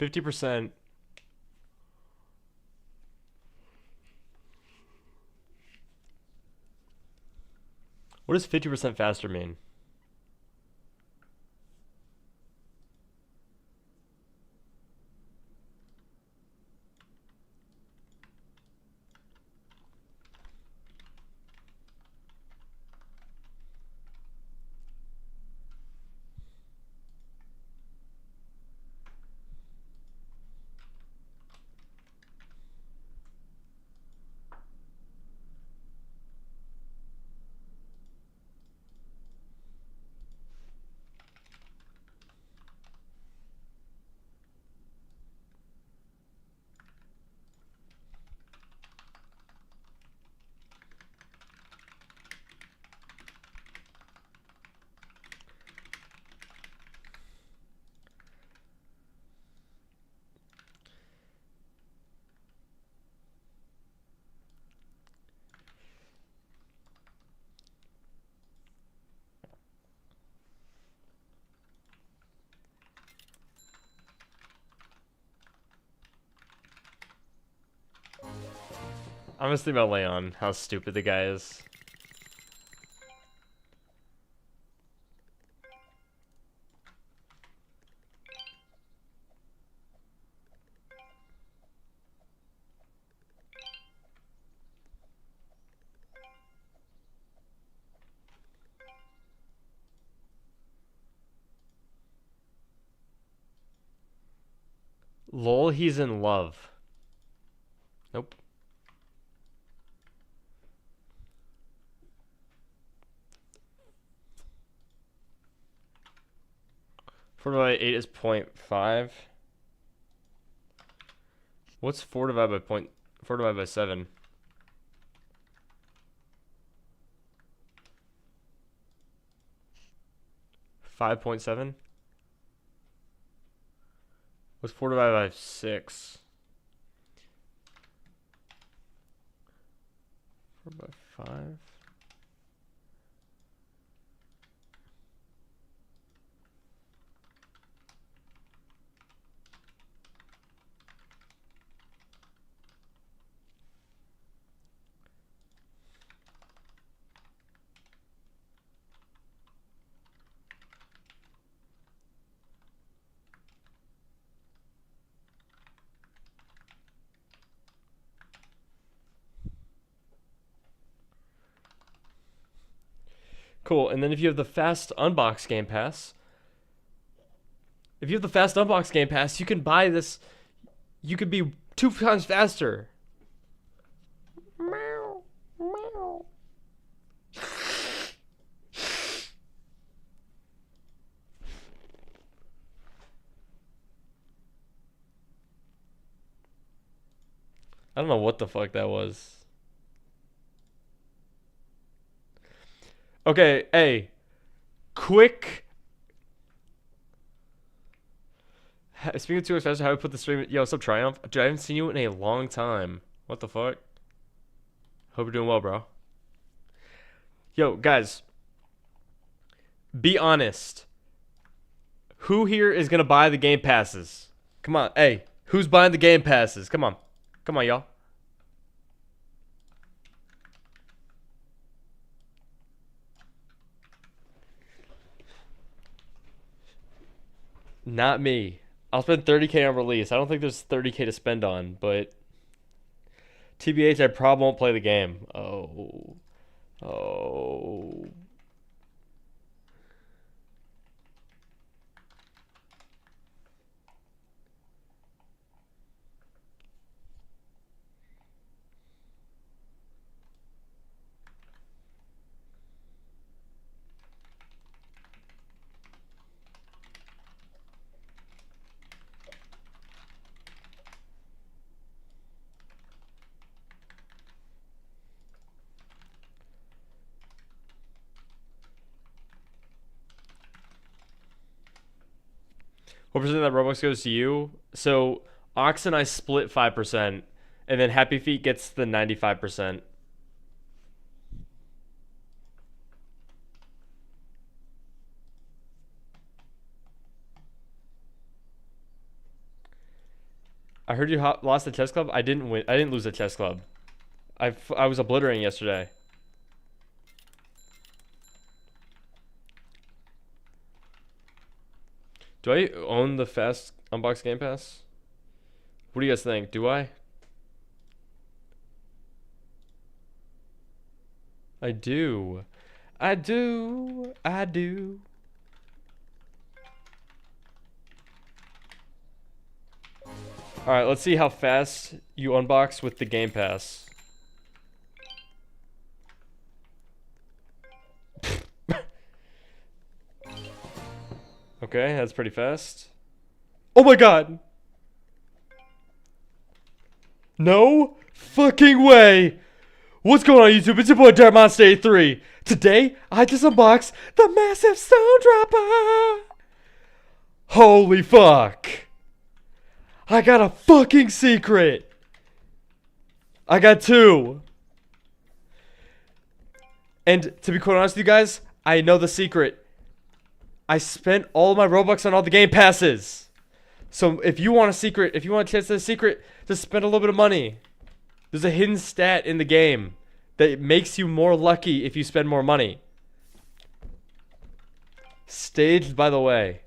%. What does 50% faster mean? I'm just thinking about Leon, how stupid the guy is. Lol, he's in love. Nope. Four divided by 8 is 0.5. What's 4 divided by 4 divided by 7? 5.7? What's 4 divided by 6? 4 by 5? Cool. And then if you have the fast unbox game pass, you can buy this. You could be 2 times faster. Meow, meow. I don't know what the fuck that was. Okay, hey. Quick. Speaking of 2 times faster, how do I put the stream? Yo, what's up, Triumph? Dude, I haven't seen you in a long time. What the fuck? Hope you're doing well, bro. Yo, guys. Be honest. Who here is gonna buy the game passes? Come on, hey, who's buying the game passes? Come on, y'all. Not me. I'll spend 30K on release. I don't think there's 30K to spend on, but TBH, I probably won't play the game. Oh. What percent of that Robux goes to you? So Ox and I split 5%, and then Happy Feet gets the 95%. I heard you lost the chess club. I didn't win. I didn't lose the chess club. I was obliterating yesterday. Do I own the Fast Unbox Game Pass? What do you guys think? Do I? I do. I do. I do. Alright, let's see how fast you unbox with the Game Pass. Okay, that's pretty fast. Oh my god! No fucking way! What's going on, YouTube? It's your boy DarkMonster83. Today, I just unboxed the massive Stone Dropper! Holy fuck! I got a fucking secret! I got 2. And to be quite honest with you guys, I know the secret. I spent all my Robux on all the game passes. So if you want a secret, if you want a chance at a secret, just spend a little bit of money. There's a hidden stat in the game that makes you more lucky if you spend more money. Staged, by the way.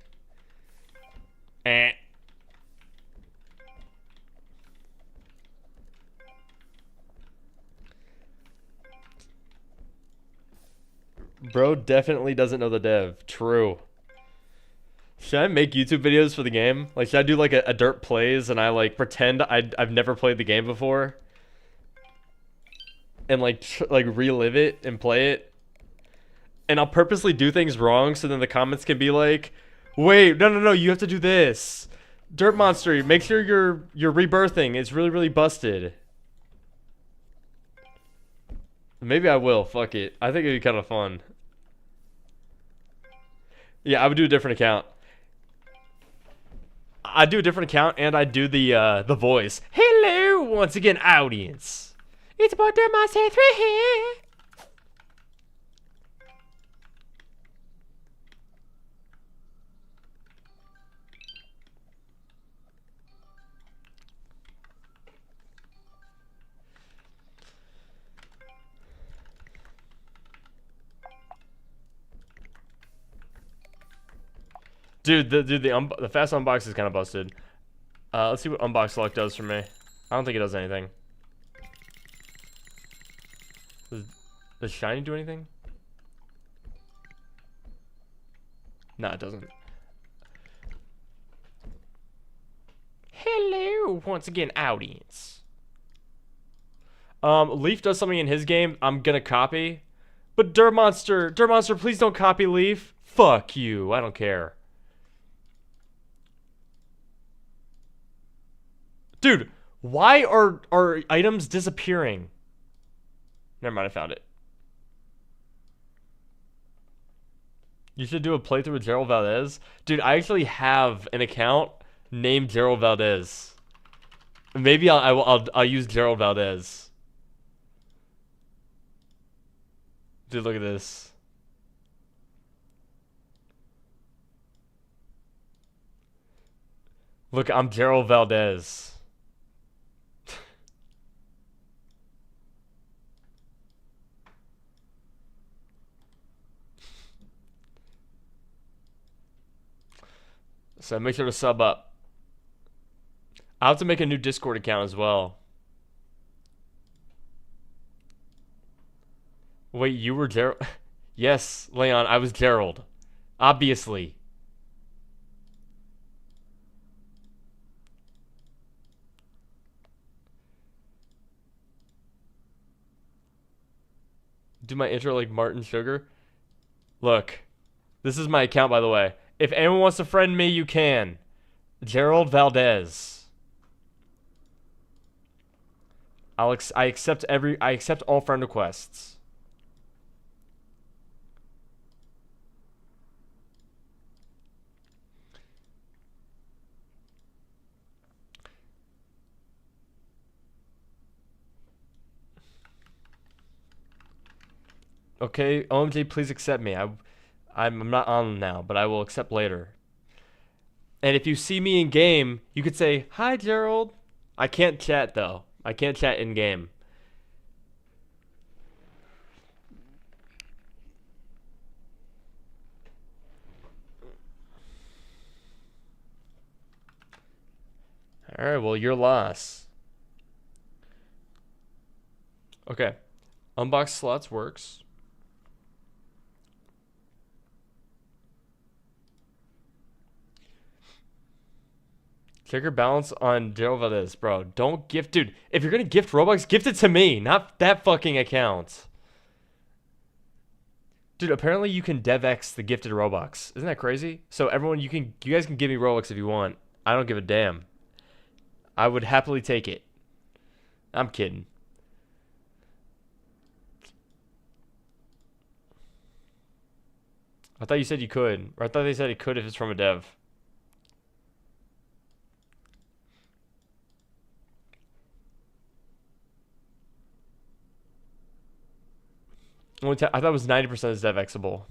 Bro definitely doesn't know the dev. True. Should I make YouTube videos for the game? Like, should I do like a dirt plays and I like pretend I've never played the game before? And like relive it and play it? And I'll purposely do things wrong so then the comments can be like, wait, no, you have to do this. Dirt Monster, make sure you're rebirthing. It's really busted. Maybe I will. Fuck it. I think it'd be kind of fun. Yeah, I would do a different account. I do a different account and I do the voice. Hello, once again, audience. It's about Dirt Monster 3 here. Dude, the fast unbox is kind of busted. Let's see what unbox luck does for me. I don't think it does anything. Does shiny do anything? No, it doesn't. Hello, once again, audience. Leaf does something in his game I'm gonna copy. But Dirt Monster, please don't copy Leaf. Fuck you, I don't care. Dude, why are items disappearing? Never mind, I found it. You should do a playthrough with Gerald Valdez. Dude, I actually have an account named Gerald Valdez. Maybe I'll use Gerald Valdez. Dude, look at this. Look, I'm Gerald Valdez. So make sure to sub up. I'll have to make a new Discord account as well. Wait, you were Gerald? Yes, Leon, I was Gerald. Obviously. Do my intro like Martin Sugar? Look, this is my account, by the way. If anyone wants to friend me, you can. Gerald Valdez. I accept all friend requests. Okay, OMG, please accept me. I'm not on now, but I will accept later. And if you see me in game, you could say, "Hi, Gerald." I can't chat though. I can't chat in game. All right, well, your loss. Okay. Unbox slots works. Check your balance on Gerald Valdez, bro. Don't gift, dude. If you're gonna gift Robux, gift it to me, not that fucking account. Dude, apparently you can DevX the gifted Robux. Isn't that crazy? So everyone, you guys can give me Robux if you want. I don't give a damn. I would happily take it. I'm kidding. I thought you said you could. Or I thought they said it could if it's from a dev. I thought it was 90% is DevXable.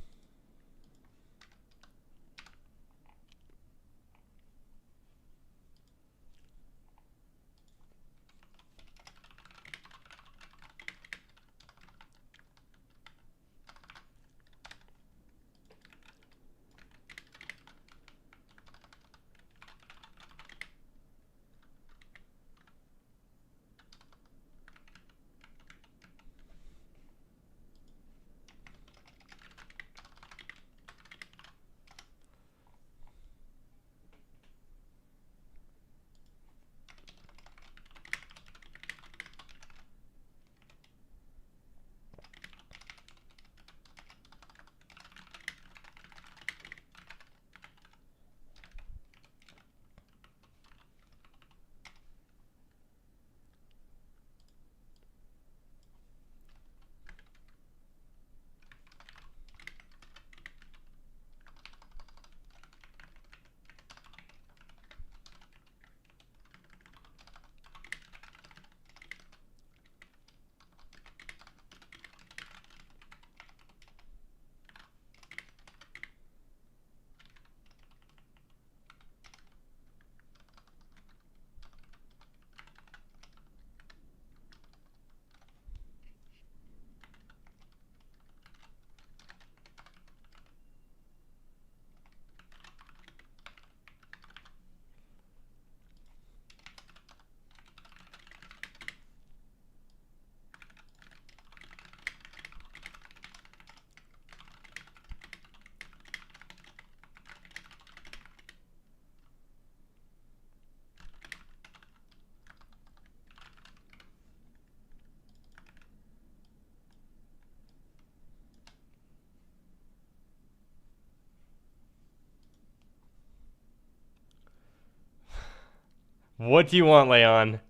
What do you want, Leon?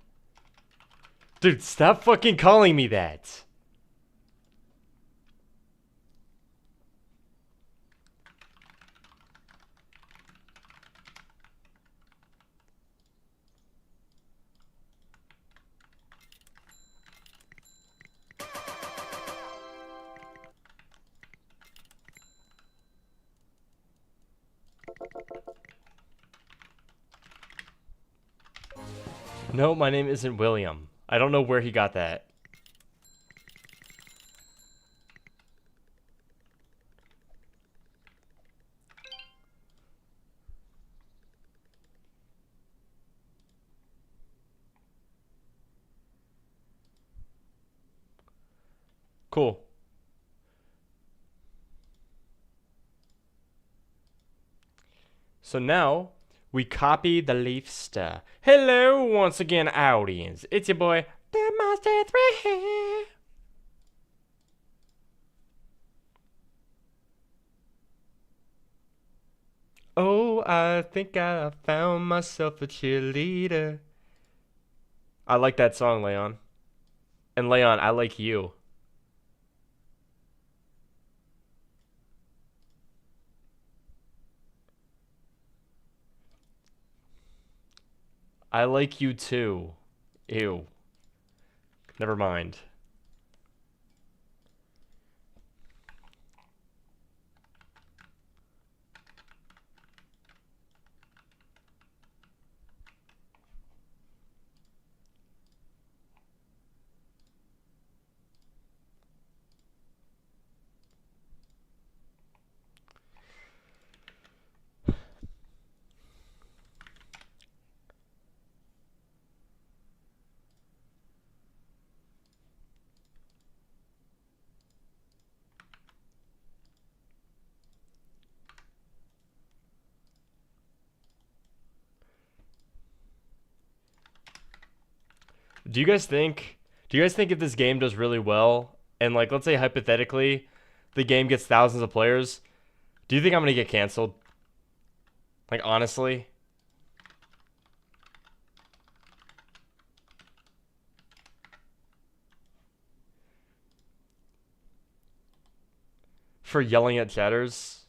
Dude, stop fucking calling me that. No, my name isn't William. I don't know where he got that. Cool. So now we copy the leaf star. Hello once again, audience. It's your boy, the Master 3. Oh, I think I found myself a cheerleader. I like that song, Leon. And Leon, I like you. I like you too. Ew. Never mind. Do you guys think if this game does really well and like let's say hypothetically the game gets thousands of players, do you think I'm going to get canceled? Like honestly? For yelling at chatters?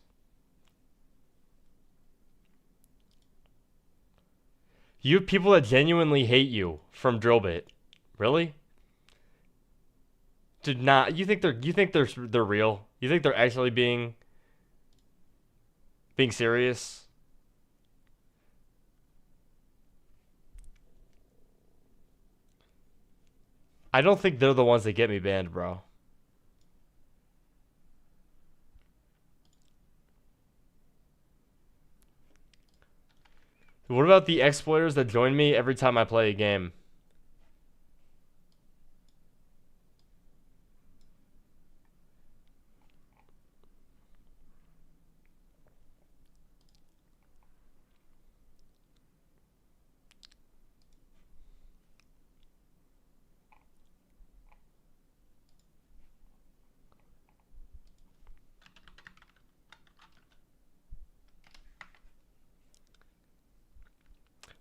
You have people that genuinely hate you from Drillbit. Really? Did not they're real? You think they're actually being serious? I don't think they're the ones that get me banned, bro. What about the exploiters that join me every time I play a game?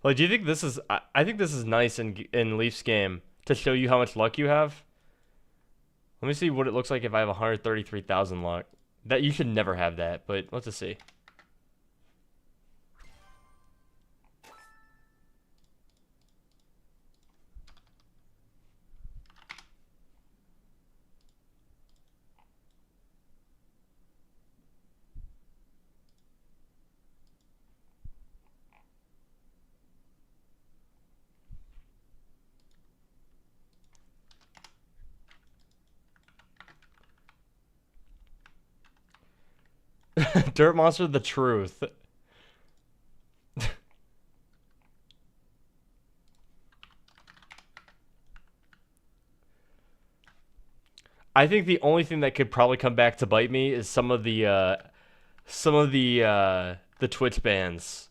Like, do you think this is? I think this is nice in Leafs game to show you how much luck you have. Let me see what it looks like if I have 133,000 luck. That you should never have that, but let's just see. Dirt Monster, the truth. I think the only thing that could probably come back to bite me is some of the Twitch bans,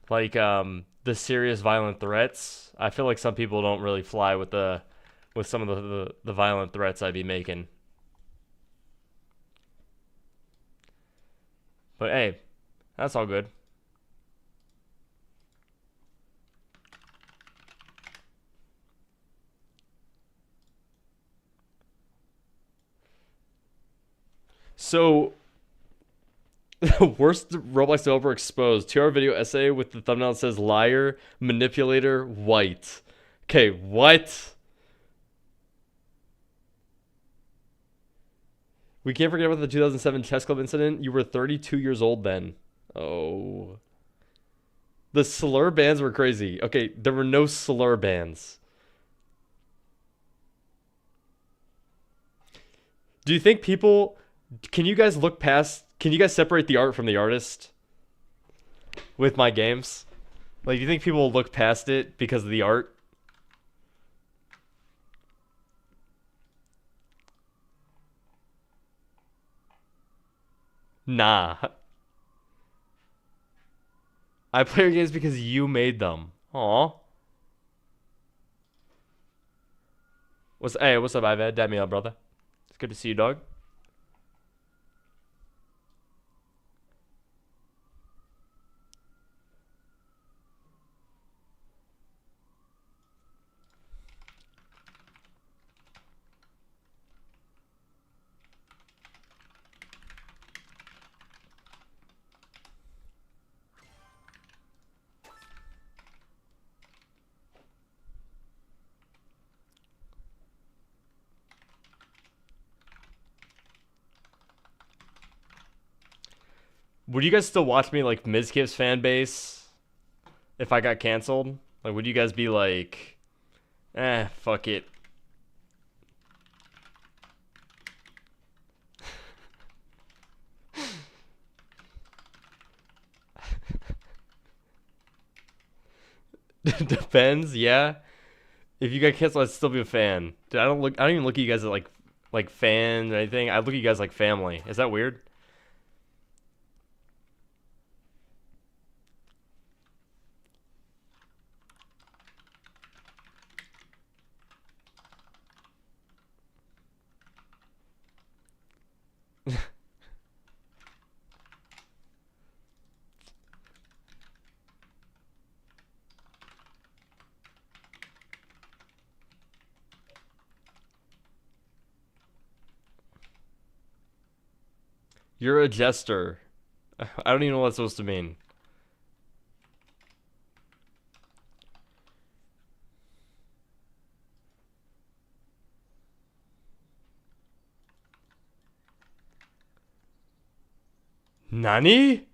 like the serious violent threats. I feel like some people don't really fly with some of the violent threats I'd be making. But hey, that's all good. So, worst Roblox developer exposed. 2-hour video essay with the thumbnail that says liar, manipulator, white. Okay, what? We can't forget about the 2007 chess club incident. You were 32 years old then. Oh. The slur bans were crazy. Okay, there were no slur bans. Do you think people can you guys look past can you guys separate the art from the artist with my games? Like do you think people will look past it because of the art? Nah. I play your games because you made them. Aw. What's up, Ivad? Dab me up, brother. It's good to see you, dog. Would you guys still watch me like Mizkif's fan base if I got canceled? Like, would you guys be like, fuck it? Depends, yeah. If you got canceled, I'd still be a fan. Dude, I don't even look at you guys as like fans or anything. I look at you guys like family. Is that weird? You're a jester. I don't even know what that's supposed to mean. Nani?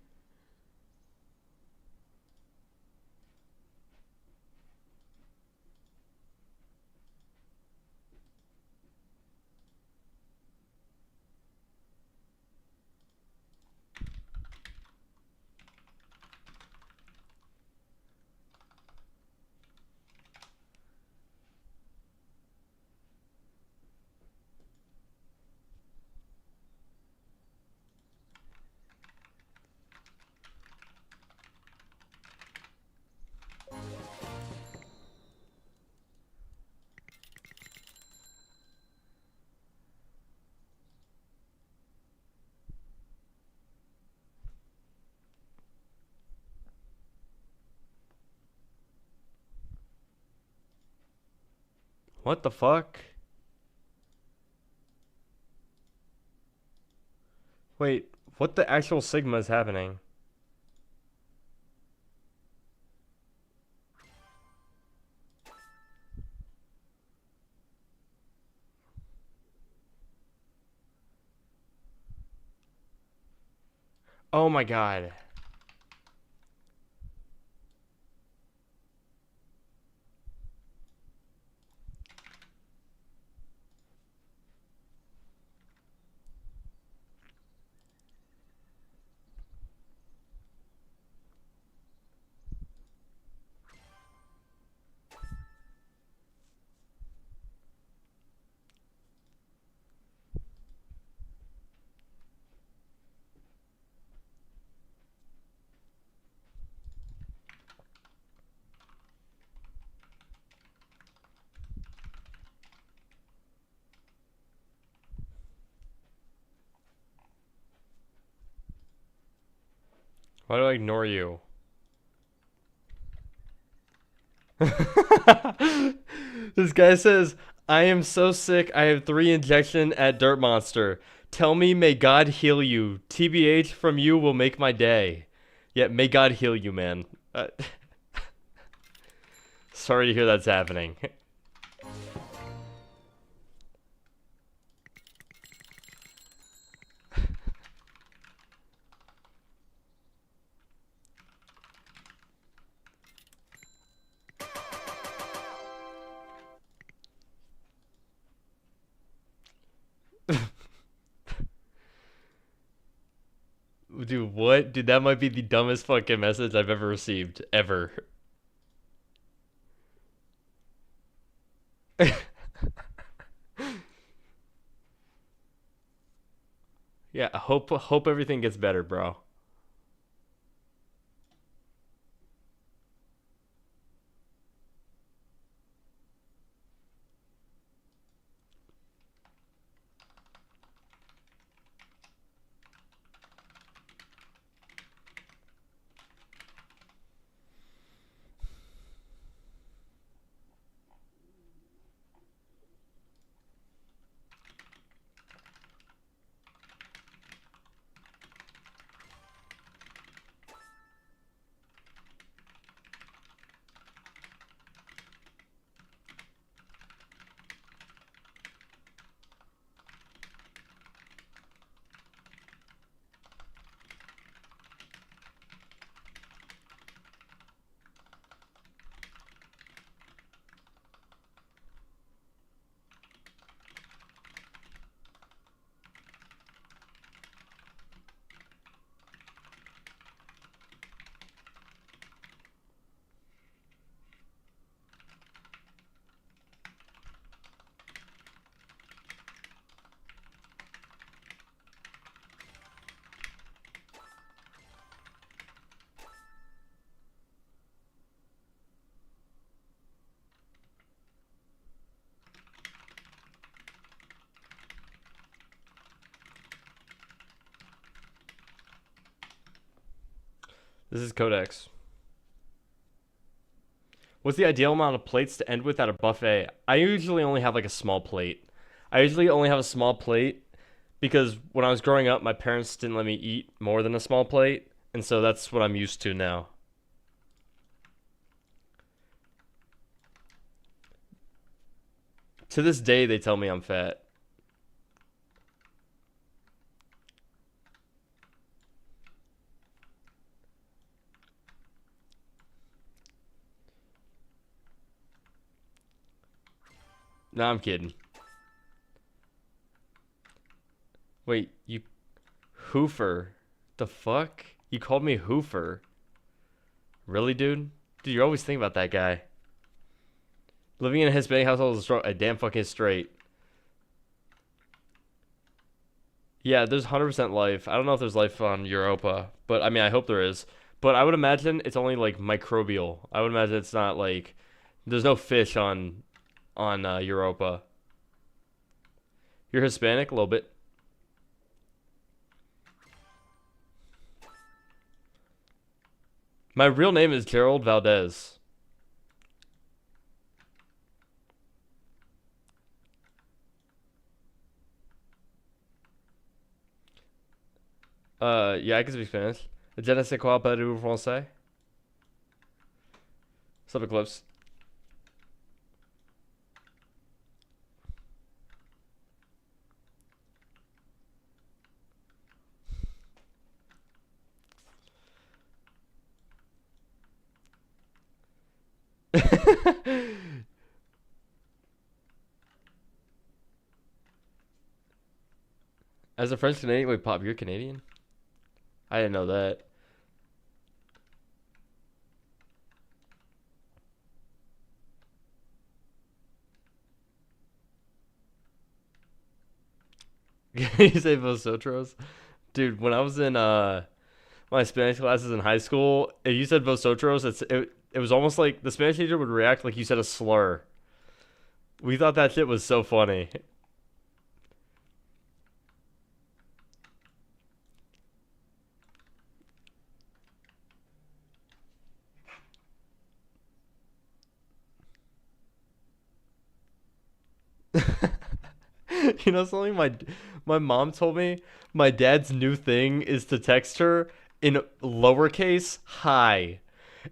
What the fuck? Wait, what the actual Sigma is happening? Oh my god. Why do I ignore you? This guy says, I am so sick. I have 3 injection at Dirt Monster. Tell me, may God heal you. TBH from you will make my day. Yeah, may God heal you, man. Sorry to hear that's happening. Dude, what? Dude, that might be the dumbest fucking message I've ever received. Ever. Yeah, hope everything gets better, bro. This is Codex. What's the ideal amount of plates to end with at a buffet? I usually only have like a small plate. I usually only have a small plate because when I was growing up, my parents didn't let me eat more than a small plate, and so that's what I'm used to now. To this day, they tell me I'm fat. No, I'm kidding. Wait, you Hoofer? The fuck? You called me Hoofer? Really, dude? Dude, you're always thinking about that guy. Living in a Hispanic household is a damn fucking straight. Yeah, there's 100% life. I don't know if there's life on Europa, but I mean, I hope there is. But I would imagine it's only like microbial. I would imagine it's not like there's no fish on Europa. You're Hispanic a little bit. My real name is Gerald Valdez. Yeah, I can speak Spanish. Je ne sais quoi parler français. What's up, Eclipse? As a French Canadian, wait, Pop, you're Canadian? I didn't know that. You say vosotros? Dude, when I was in my Spanish classes in high school, if you said vosotros, it was almost like the Spanish teacher would react like you said a slur. We thought that shit was so funny. You know something my mom told me? My dad's new thing is to text her in lowercase hi.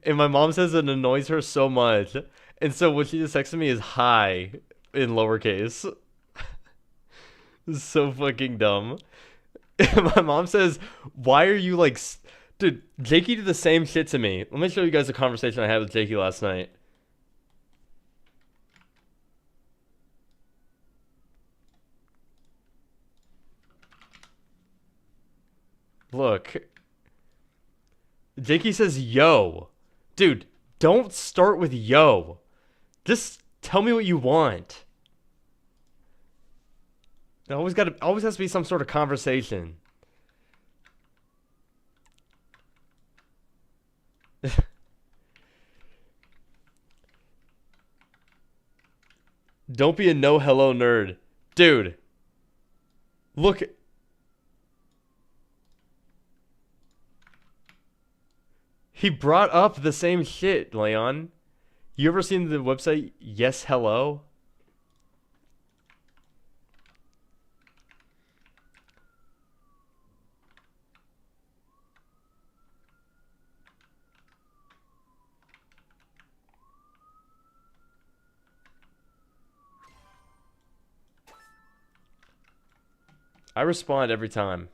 And my mom says it annoys her so much. And so what she just texted me is hi in lowercase. It's so fucking dumb. My mom says, "Why are you like, dude?" Jakey did the same shit to me. Let me show you guys a conversation I had with Jakey last night. Look, Jakey says yo. Dude, don't start with yo. Just tell me what you want. It always has to be some sort of conversation. Don't be a no hello nerd. Dude. Look. He brought up the same shit, Leon. You ever seen the website Yes Hello? I respond every time.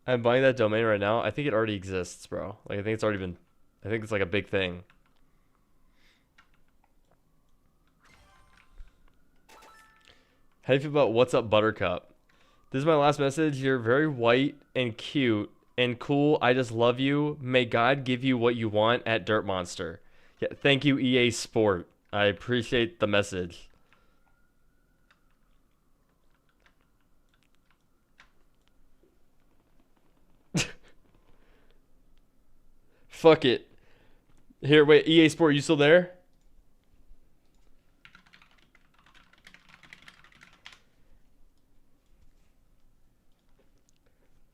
I'm buying that domain right now. I think it already exists, bro. Like, I think it's already been... I think it's like a big thing. How do you feel about What's Up Buttercup? This is my last message. You're very white and cute and cool. I just love you. May God give you what you want at Dirt Monster. Yeah, thank you, EA Sport. I appreciate the message. Fuck it. Here, wait, EA Sport, you still there?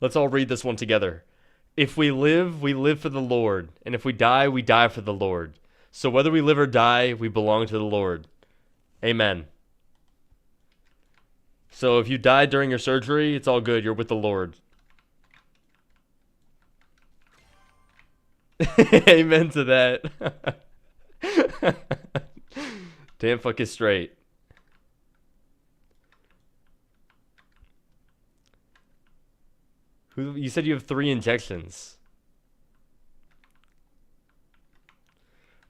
Let's all read this one together. If we live for the Lord. And if we die for the Lord. So whether we live or die, we belong to the Lord. Amen. So if you died during your surgery, it's all good. You're with the Lord. Amen to that. Damn fucking straight. You said you have 3 injections.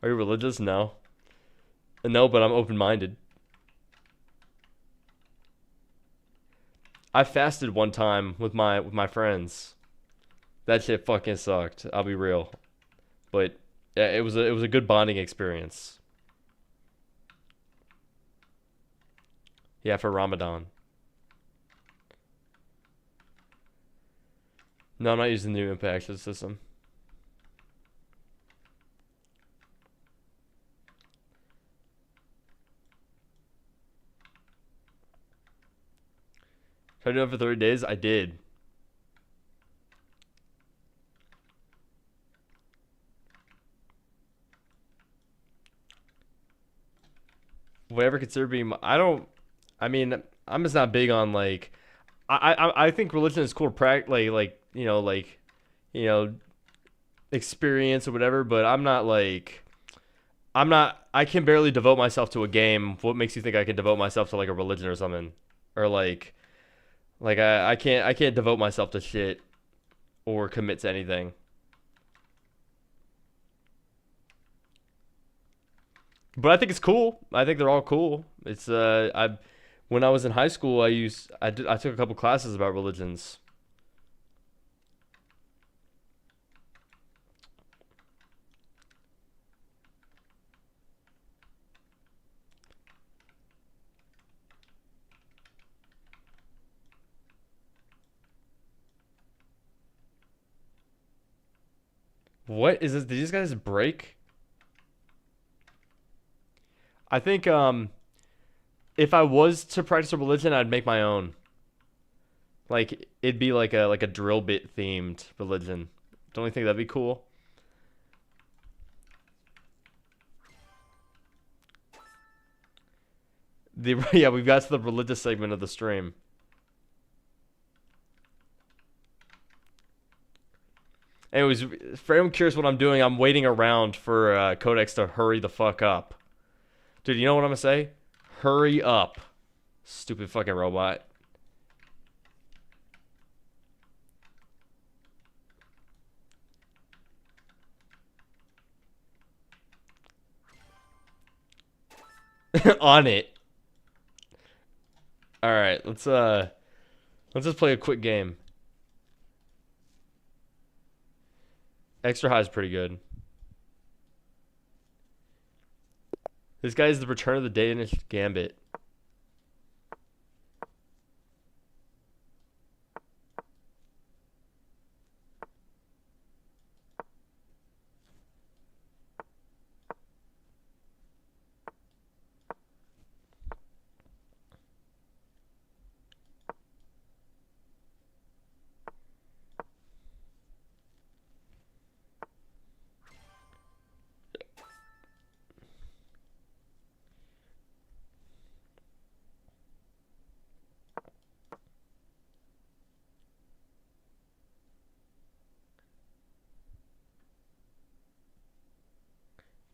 Are you religious? No. No, but I'm open-minded. I fasted one time with my friends. That shit fucking sucked. I'll be real. But yeah, it was a good bonding experience. Yeah, for Ramadan. No, I'm not using the new impact system. Tried to do it for 30 days? I did. Would I ever consider being... I mean, I'm just not big on, like... I think religion is cool to experience or whatever, but I'm not like... I can barely devote myself to a game. What makes you think I can devote myself to, like, a religion or something? Or, like I can't devote myself to shit or commit to anything. But I think it's cool. I think they're all cool. It's when I was in high school, I took a couple classes about religions. What is this? Did these guys break? I think if I was to practice a religion, I'd make my own. Like it'd be like a drill bit themed religion. Don't you think that'd be cool? Yeah, we've got to the religious segment of the stream. Anyways, for anyone curious what I'm doing, I'm waiting around for Codex to hurry the fuck up. Dude, you know what I'm gonna say? Hurry up. Stupid fucking robot. On it. Alright, let's Let's just play a quick game. Extra high is pretty good. This guy is the return of the Danish Gambit.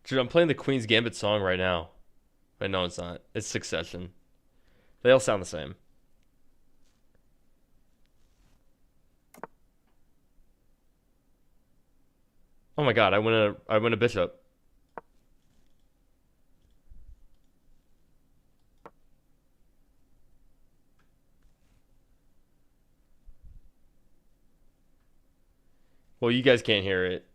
Dude, I'm playing the Queen's Gambit song right now. Wait, no, it's not. It's Succession. They all sound the same. Oh my god, I win a bishop. Well, you guys can't hear it.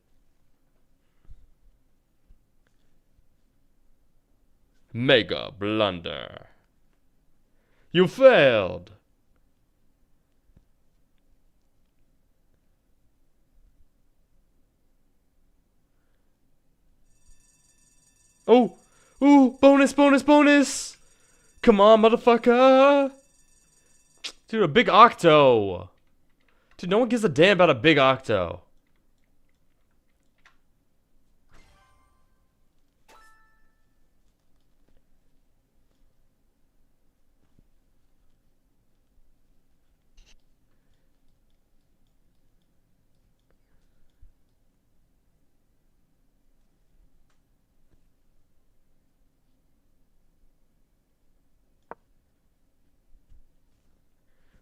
Mega blunder. You failed. Oh, ooh, bonus, bonus, bonus. Come on, motherfucker. Dude, a big octo. Dude, no one gives a damn about a big octo.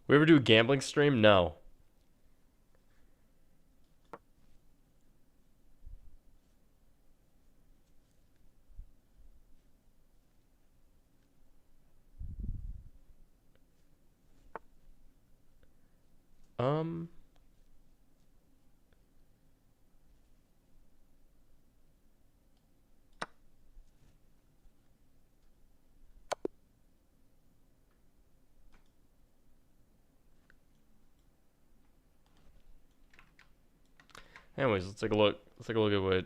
We ever do a gambling stream? No. Um. Anyways, let's take a look. Let's take a look at what.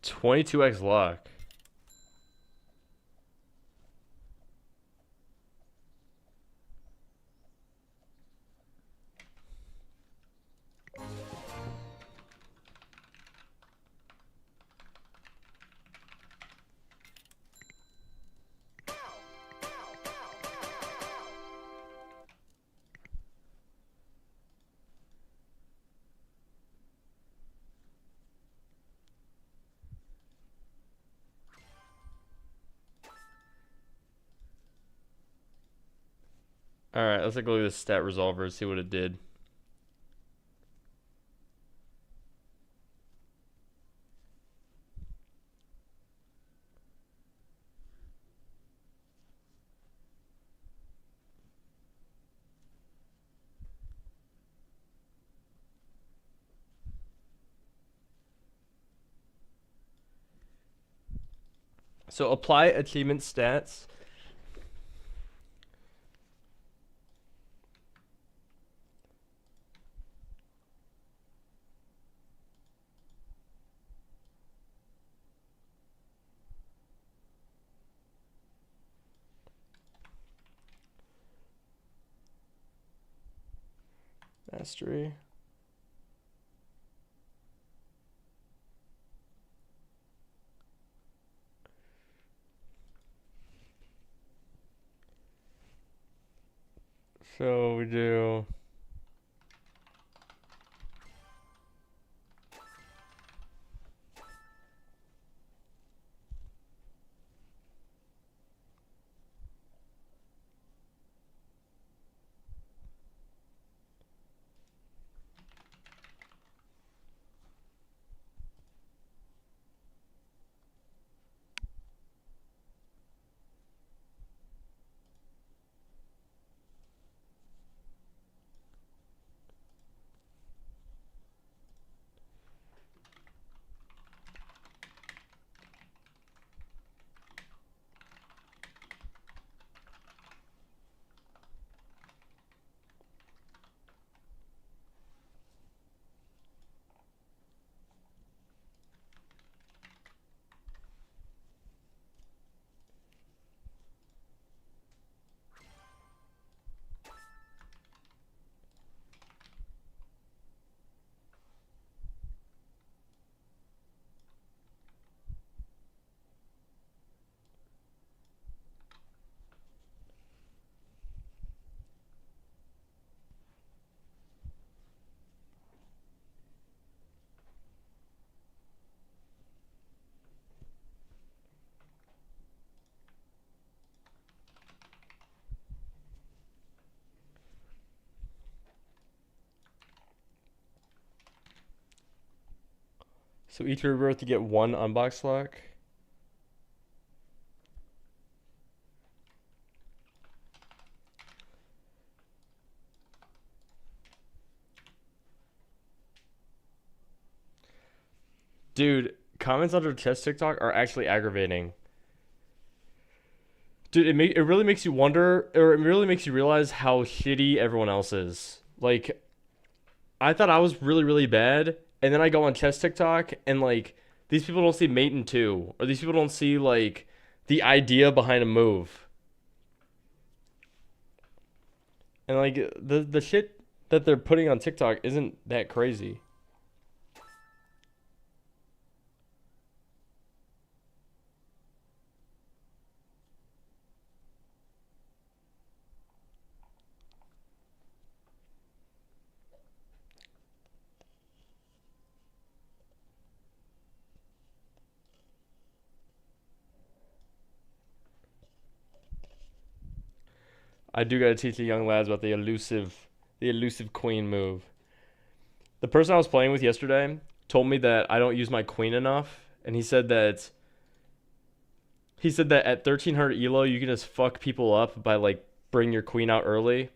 Twenty-two x luck. Alright, let's take a look at this stat resolver and see what it did. So apply achievement stats. Mastery. So we do. So each rebirth to get one unbox lock. Dude, comments under chess TikTok are actually aggravating. Dude, it really makes you wonder, or it really makes you realize how shitty everyone else is. Like, I thought I was really, really bad, and then I go on chess TikTok, and like, these people don't see mate in two, or these people don't see like the idea behind a move, and like the shit that they're putting on TikTok isn't that crazy. I do gotta teach the young lads about the elusive queen move. The person I was playing with yesterday told me that I don't use my queen enough, and he said that at 1300 elo you can just fuck people up by like bring your queen out early,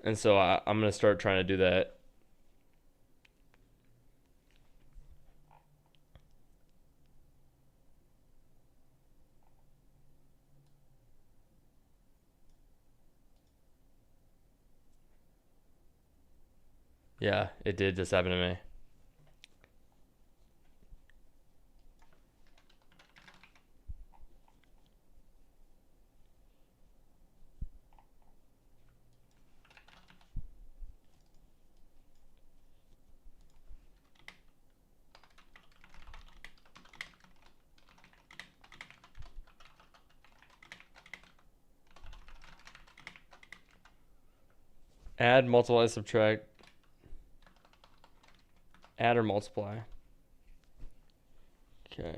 and so I'm gonna start trying to do that. Yeah, it did just happen to me. Add, multiply, subtract, add or multiply. Okay.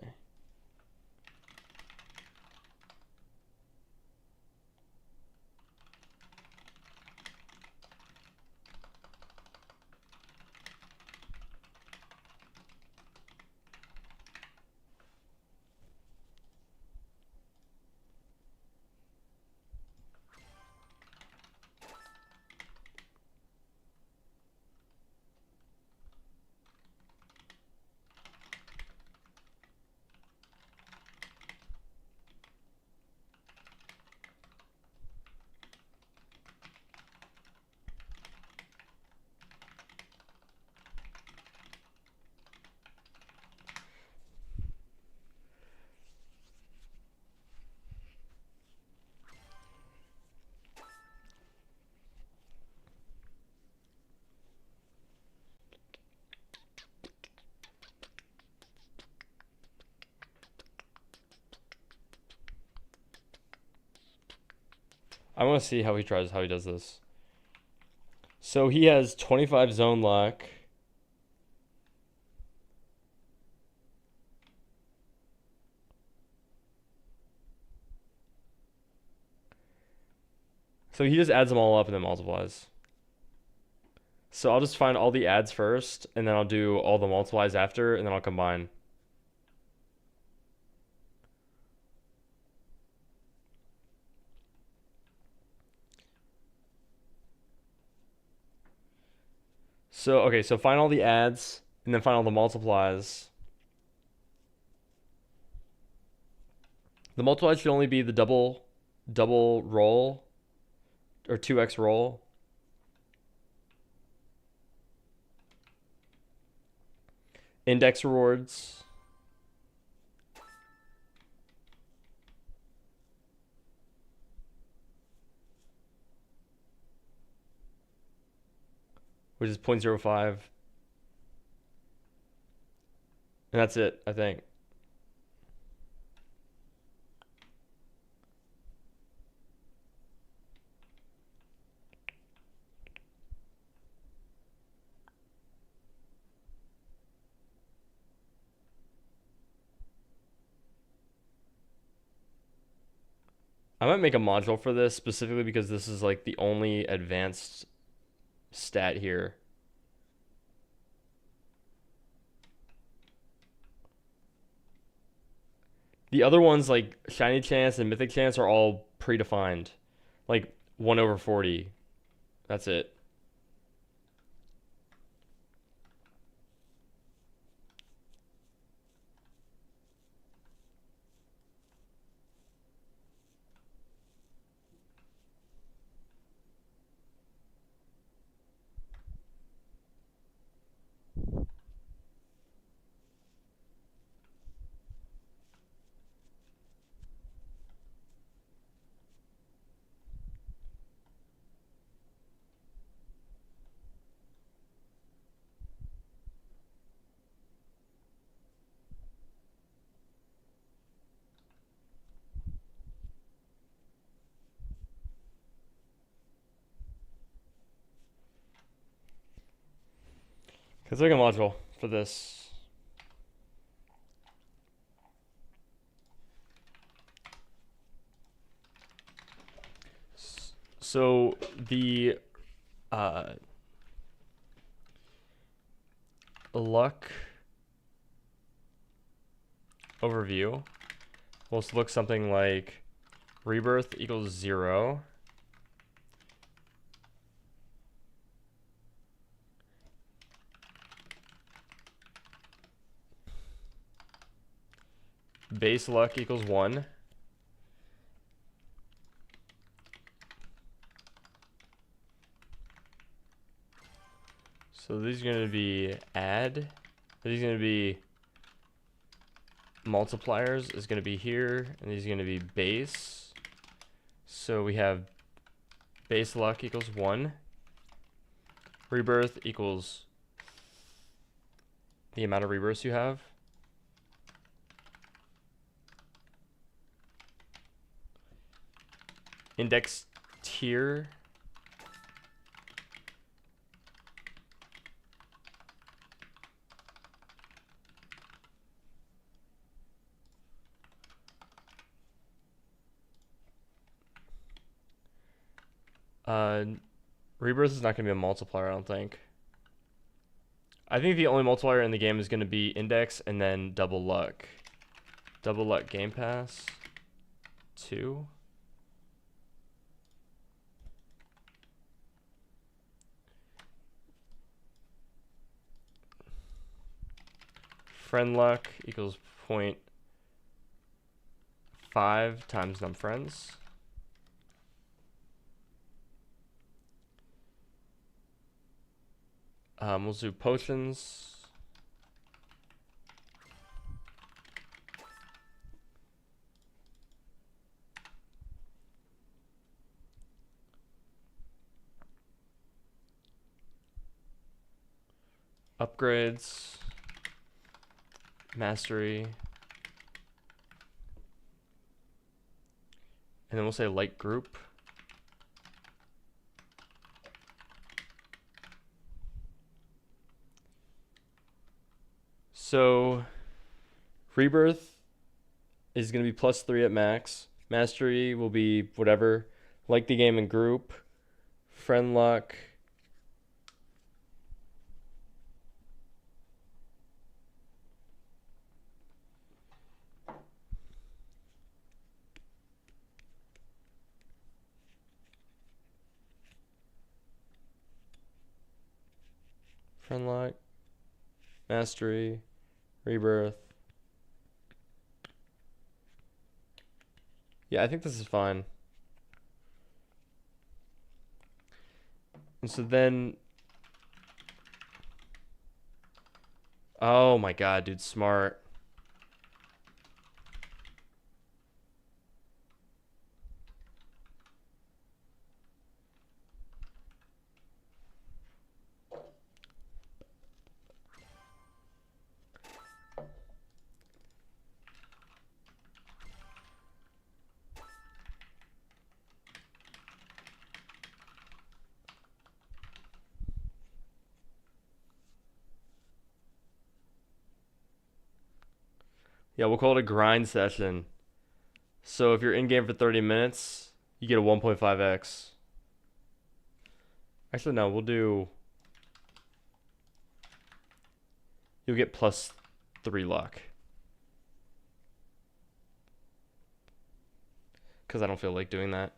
I want to see how he does this. So he has 25 zone lock. So he just adds them all up and then multiplies. So I'll just find all the adds first, and then I'll do all the multiplies after, and then I'll combine. So, okay, so find all the adds, and then find all the multiplies. The multiplies should only be the double roll, or 2x roll. Index rewards. Which is 0.05. And that's it, I think. I might make a module for this specifically because this is like the only advanced stat here. The other ones like shiny chance and mythic chance are all predefined. Like 1/40. That's it. It's like a module for this. So the luck overview will look something like rebirth equals 0. Base luck equals 1. So these are going to be add. These are going to be multipliers is going to be here, and these are going to be base. So we have base luck equals 1. Rebirth equals the amount of rebirths you have. Index tier rebirth is not going to be a multiplier, I don't think. I think the only multiplier in the game is going to be index and then double luck. Double luck game pass 2. Friend luck equals 0.5 times num friends. We'll do potions. Upgrades. Mastery. And then we'll say like group. So rebirth is going to be +3 at max. Mastery will be whatever. Like the game and group. Friend luck. Friend luck. Mastery. Rebirth. Yeah, I think this is fine. And so then, oh my god, dude, smart. Yeah, we'll call it a grind session. So if you're in game for 30 minutes, you get a 1.5x. Actually, no, you'll get +3 luck. because I don't feel like doing that.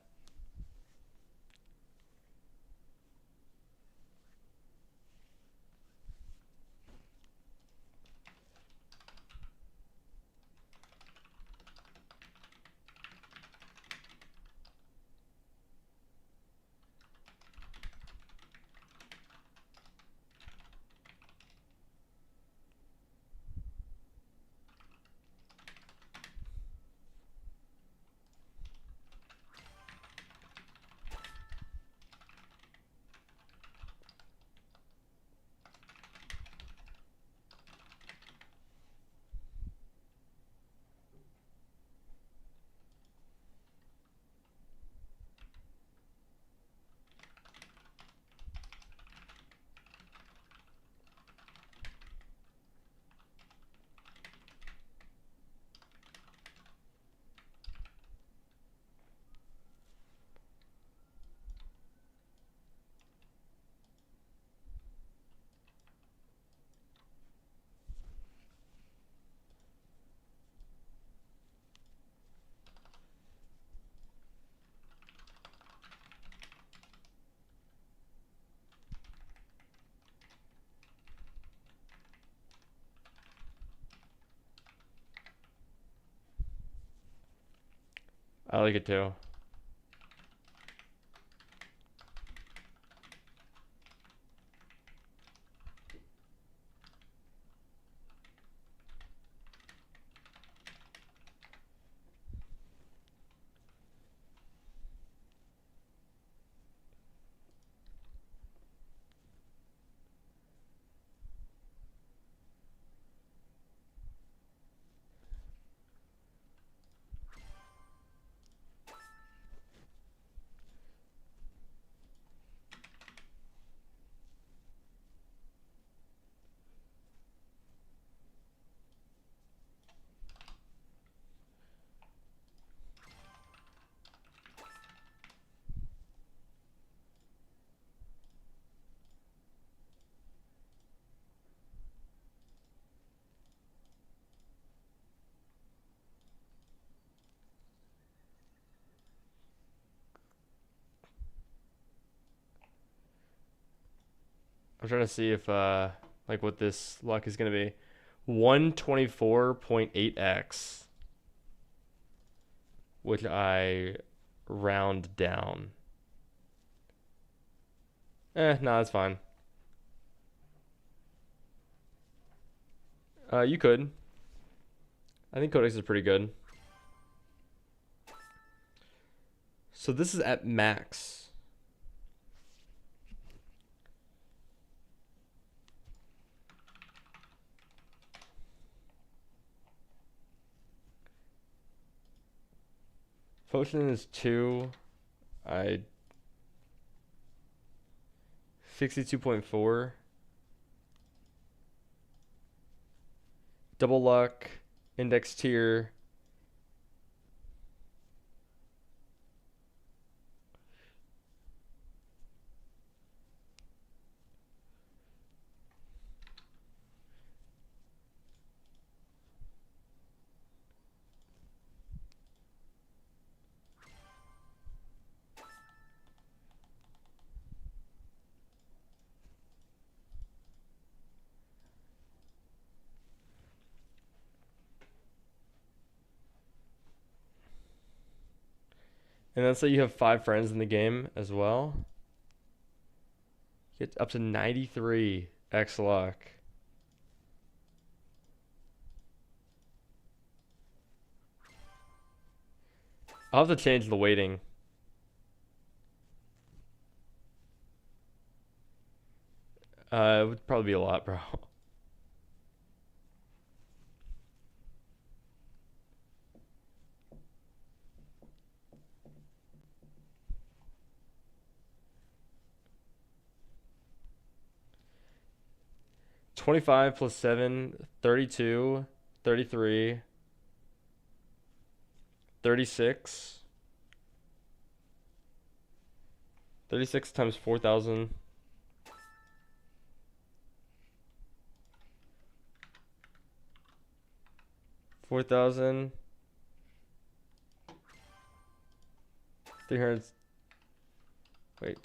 I like it too. I'm trying to see if like what this luck is gonna be. 124.8x, which I round down. No, that's fine. You could. I think Codex is pretty good. So this is at max. Potion is 2. I 62.4. Double luck, index tier. And let's say you have 5 friends in the game as well. Get up to 93x luck. I'll have to change the weighting. It would probably be a lot, bro. 25 plus 7, 32, 33, 36. 36 times 4,000. 4,000. 300. Wait.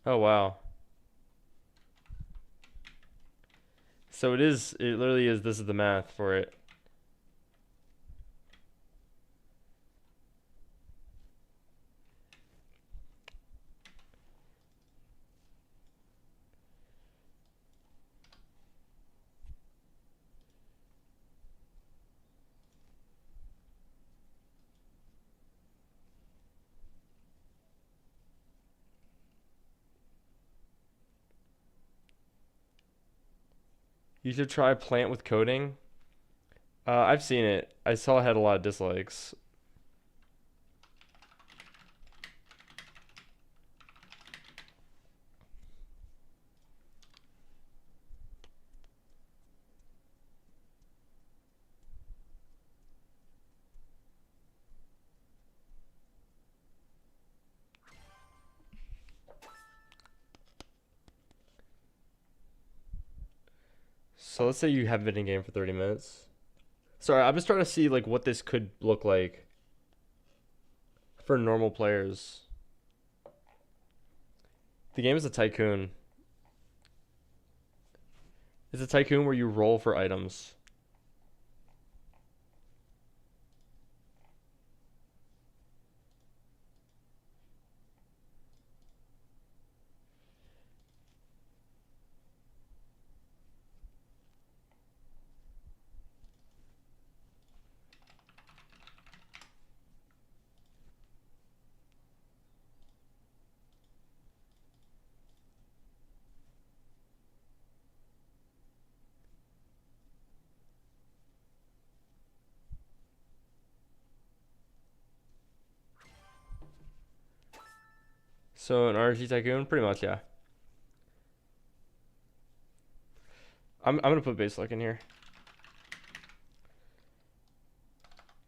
Oh wow. So it is. It literally is. This is the math for it. You should try plant with coding. I've seen it. I saw it had a lot of dislikes. So let's say you have been in game for 30 minutes. Sorry, I'm just trying to see like what this could look like for normal players. The game is a tycoon. It's a tycoon where you roll for items. So an RNG tycoon, pretty much, yeah. I'm gonna put base luck in here.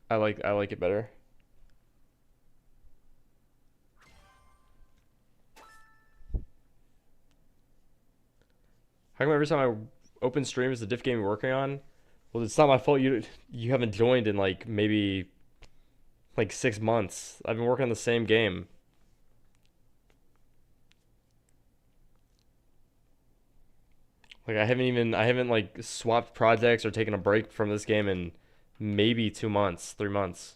I like it better. How come every time I open stream is the diff game you're working on? Well, it's not my fault you haven't joined in like maybe like 6 months. I've been working on the same game. Like I haven't like swapped projects or taken a break from this game in maybe 2 months, 3 months.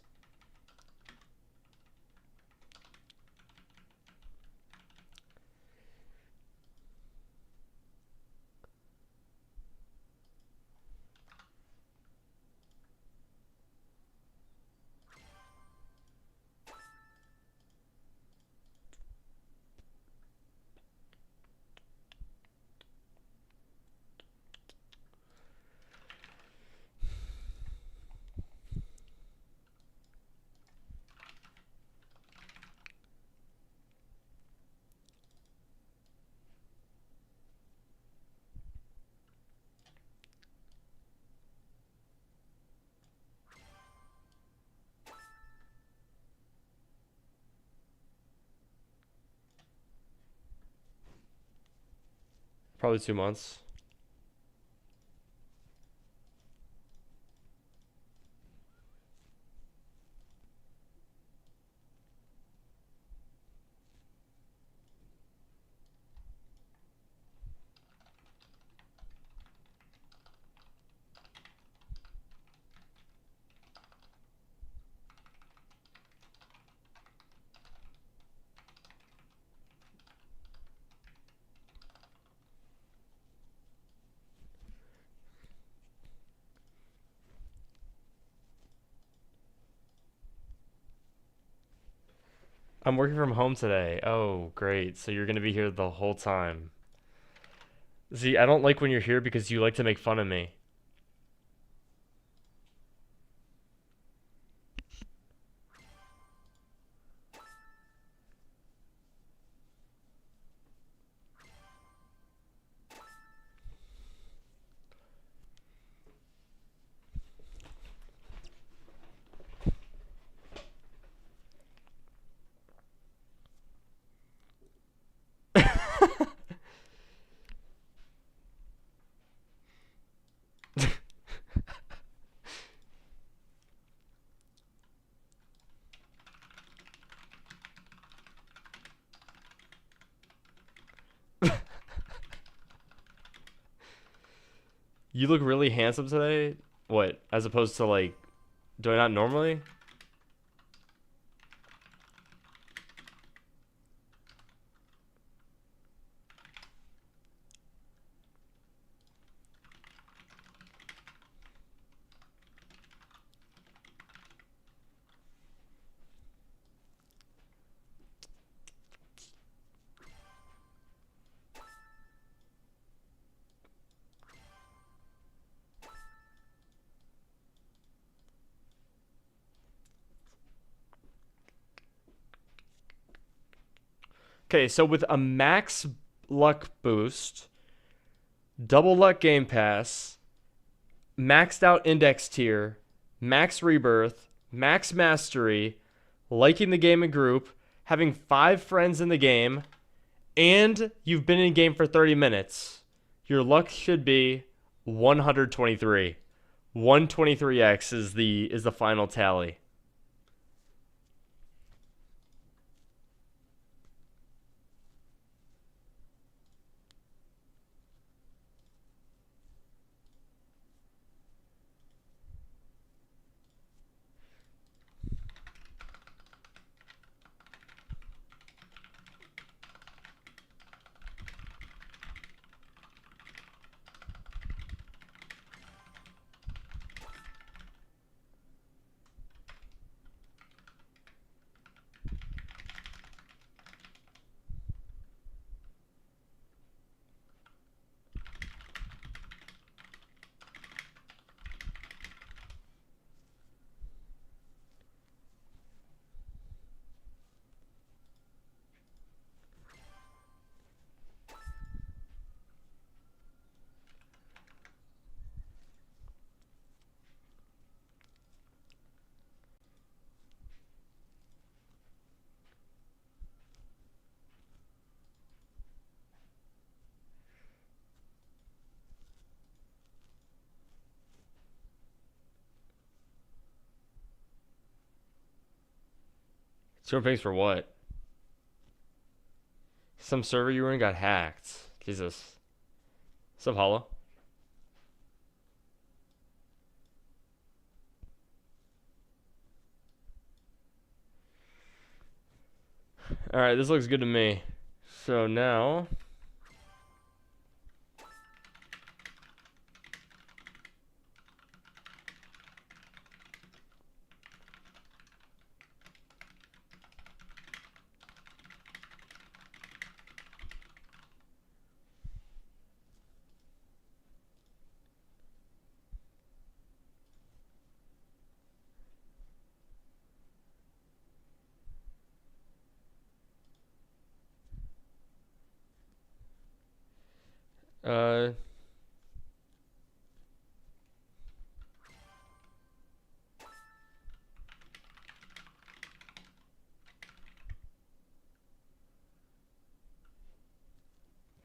Probably 2 months. I'm working from home today. Oh, great. So you're gonna be here the whole time. See, I don't like when you're here because you like to make fun of me. You look really handsome today. What? As opposed to like, do I not normally? Okay, so with a max luck boost, double luck game pass, maxed out index tier, max rebirth, max mastery, liking the game in group, having 5 friends in the game, and you've been in game for 30 minutes, your luck should be 123. 123x is the final tally. So thanks for what? Some server you were in got hacked. Jesus. What's up, Hollow? Alright, this looks good to me. So now... Uh...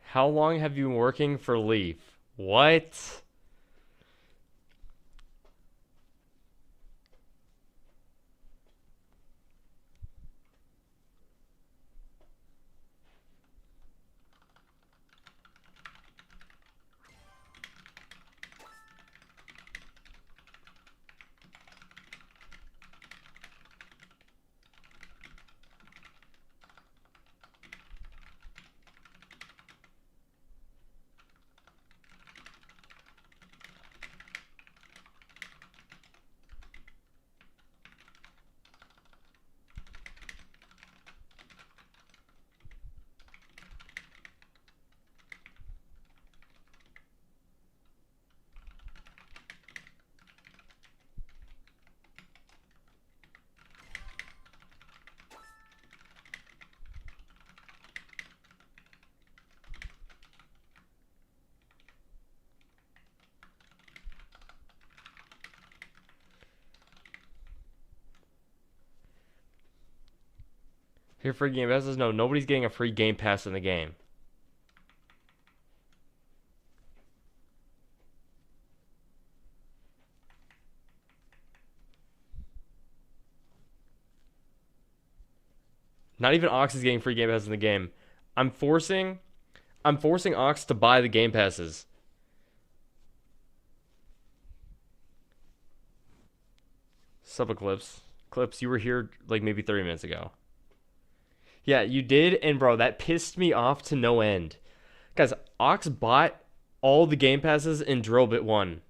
How long have you been working for Leaf? What? Here, free game passes? No, nobody's getting a free game pass in the game. Not even Ox is getting free game passes in the game. I'm forcing Ox to buy the game passes. Sup, Eclipse? Eclipse, you were here like maybe 30 minutes ago. Yeah, you did, and bro, that pissed me off to no end. Guys, Ox bought all the game passes in Drillbit 1.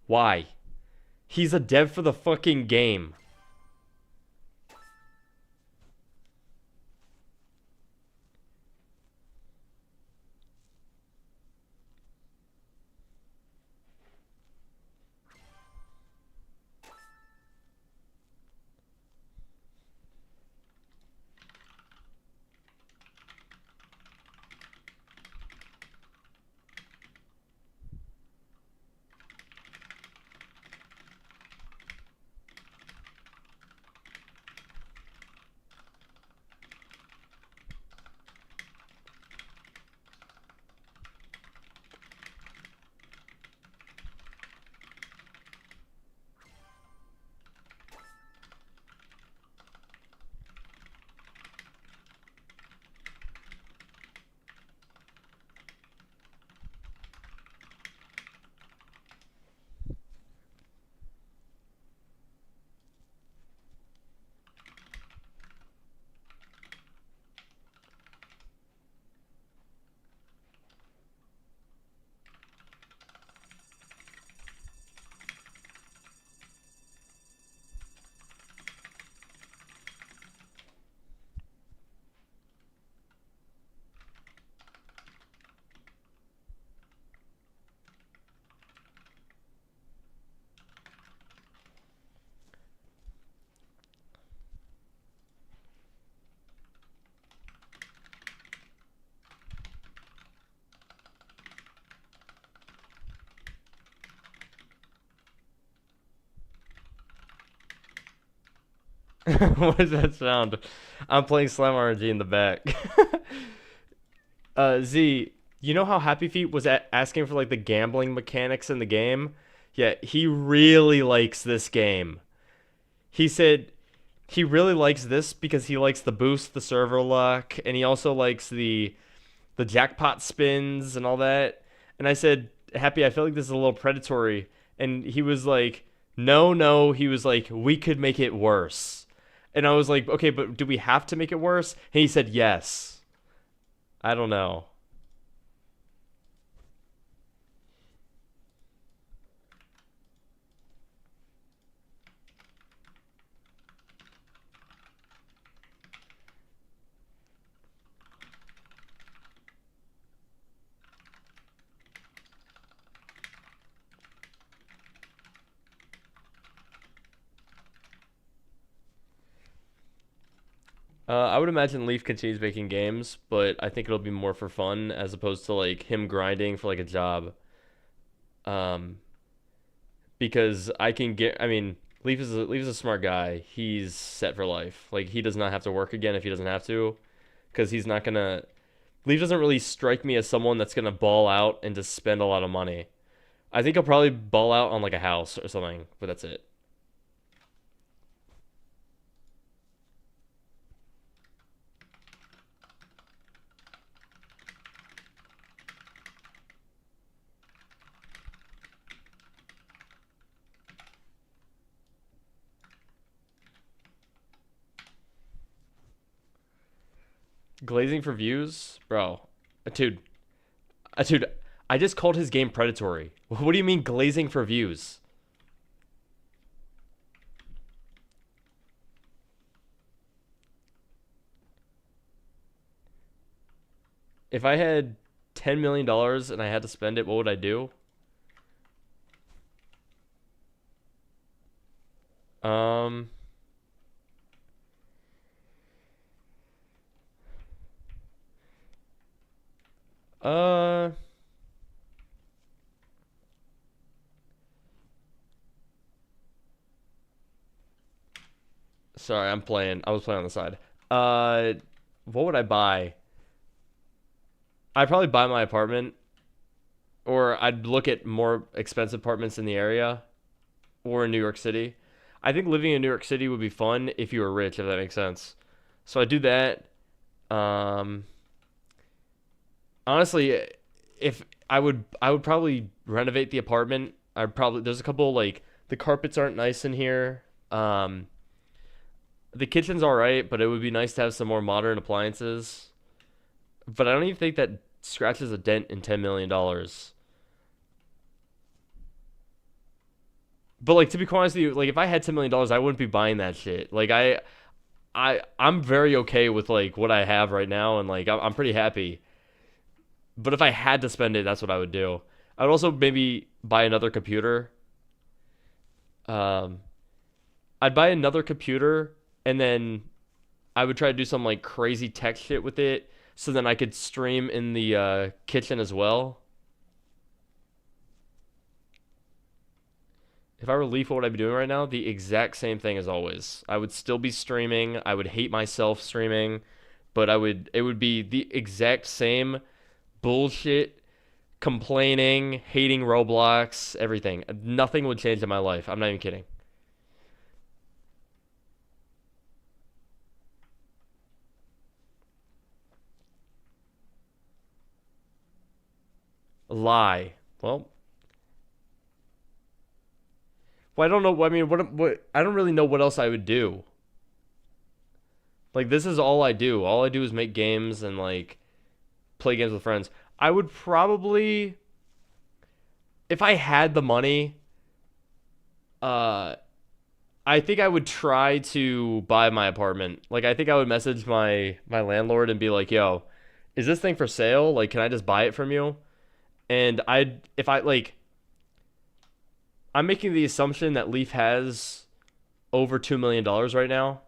Why? He's a dev for the fucking game. What does that sound? I'm playing Slam RNG in the back. Z, you know how Happy Feet was asking for like the gambling mechanics in the game? Yeah, he really likes this game. He said he really likes this because he likes the boost, the server luck, and he also likes the jackpot spins and all that. And I said, Happy, I feel like this is a little predatory. And he was like, no, no. He was like, we could make it worse. And I was like, okay, but do we have to make it worse? And he said, yes. I don't know. I would imagine Leaf continues making games, but I think it'll be more for fun as opposed to like him grinding for like a job. Um, because I can get. I mean, Leaf is a smart guy. He's set for life. Like he does not have to work again if he doesn't have to, because he's not gonna. Leaf doesn't really strike me as someone that's gonna ball out and just spend a lot of money. I think he'll probably ball out on like a house or something, but that's it. Glazing for views, bro. Dude, dude, I just called his game predatory. What do you mean glazing for views? If I had $10 million and I had to spend it, what would I do? Um, uh, sorry, I'm playing. I was playing on the side. What would I buy? I'd probably buy my apartment, or I'd look at more expensive apartments in the area, or in New York City. I think living in New York City would be fun if you were rich, if that makes sense. So I do that. Um, honestly, if I would probably renovate the apartment. I'd probably there's a couple like the carpets aren't nice in here. Um, the kitchen's all right, but it would be nice to have some more modern appliances. But I don't even think that scratches a dent in $10 million. But like to be quite honest with you, like if I had $10 million, I wouldn't be buying that shit. Like I'm very okay with like what I have right now, and like I'm pretty happy. But if I had to spend it, that's what I would do. I'd also maybe buy another computer. Um, I'd buy another computer, and then I would try to do some like crazy tech shit with it, so then I could stream in the kitchen as well. If I were Leaf, what would I be doing right now? The exact same thing as always. I would still be streaming. I would hate myself streaming, but it would be the exact same bullshit, complaining, hating Roblox, everything. Nothing would change in my life. I'm not even kidding. Lie. Well, I don't know. I mean, what? I don't really know what else I would do. Like, this is all I do. All I do is make games and like play games with friends. I would probably, if I had the money, uh, I think I would try to buy my apartment. Like, I think I would message my landlord and be like, "Yo, is this thing for sale? Like, can I just buy it from you?" And if I like, I'm making the assumption that Leaf has over $2 million right now.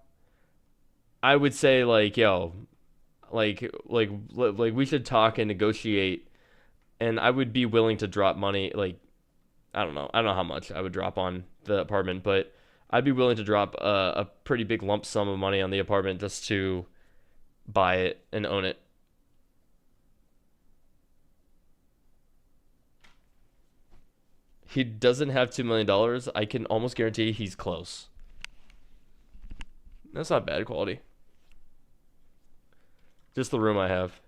I would say like, yo, like we should talk and negotiate, and I would be willing to drop money. Like, I don't know how much I would drop on the apartment, but I'd be willing to drop a pretty big lump sum of money on the apartment just to buy it and own it. He doesn't have $2 million. I can almost guarantee he's close. That's not bad quality. Just the room I have.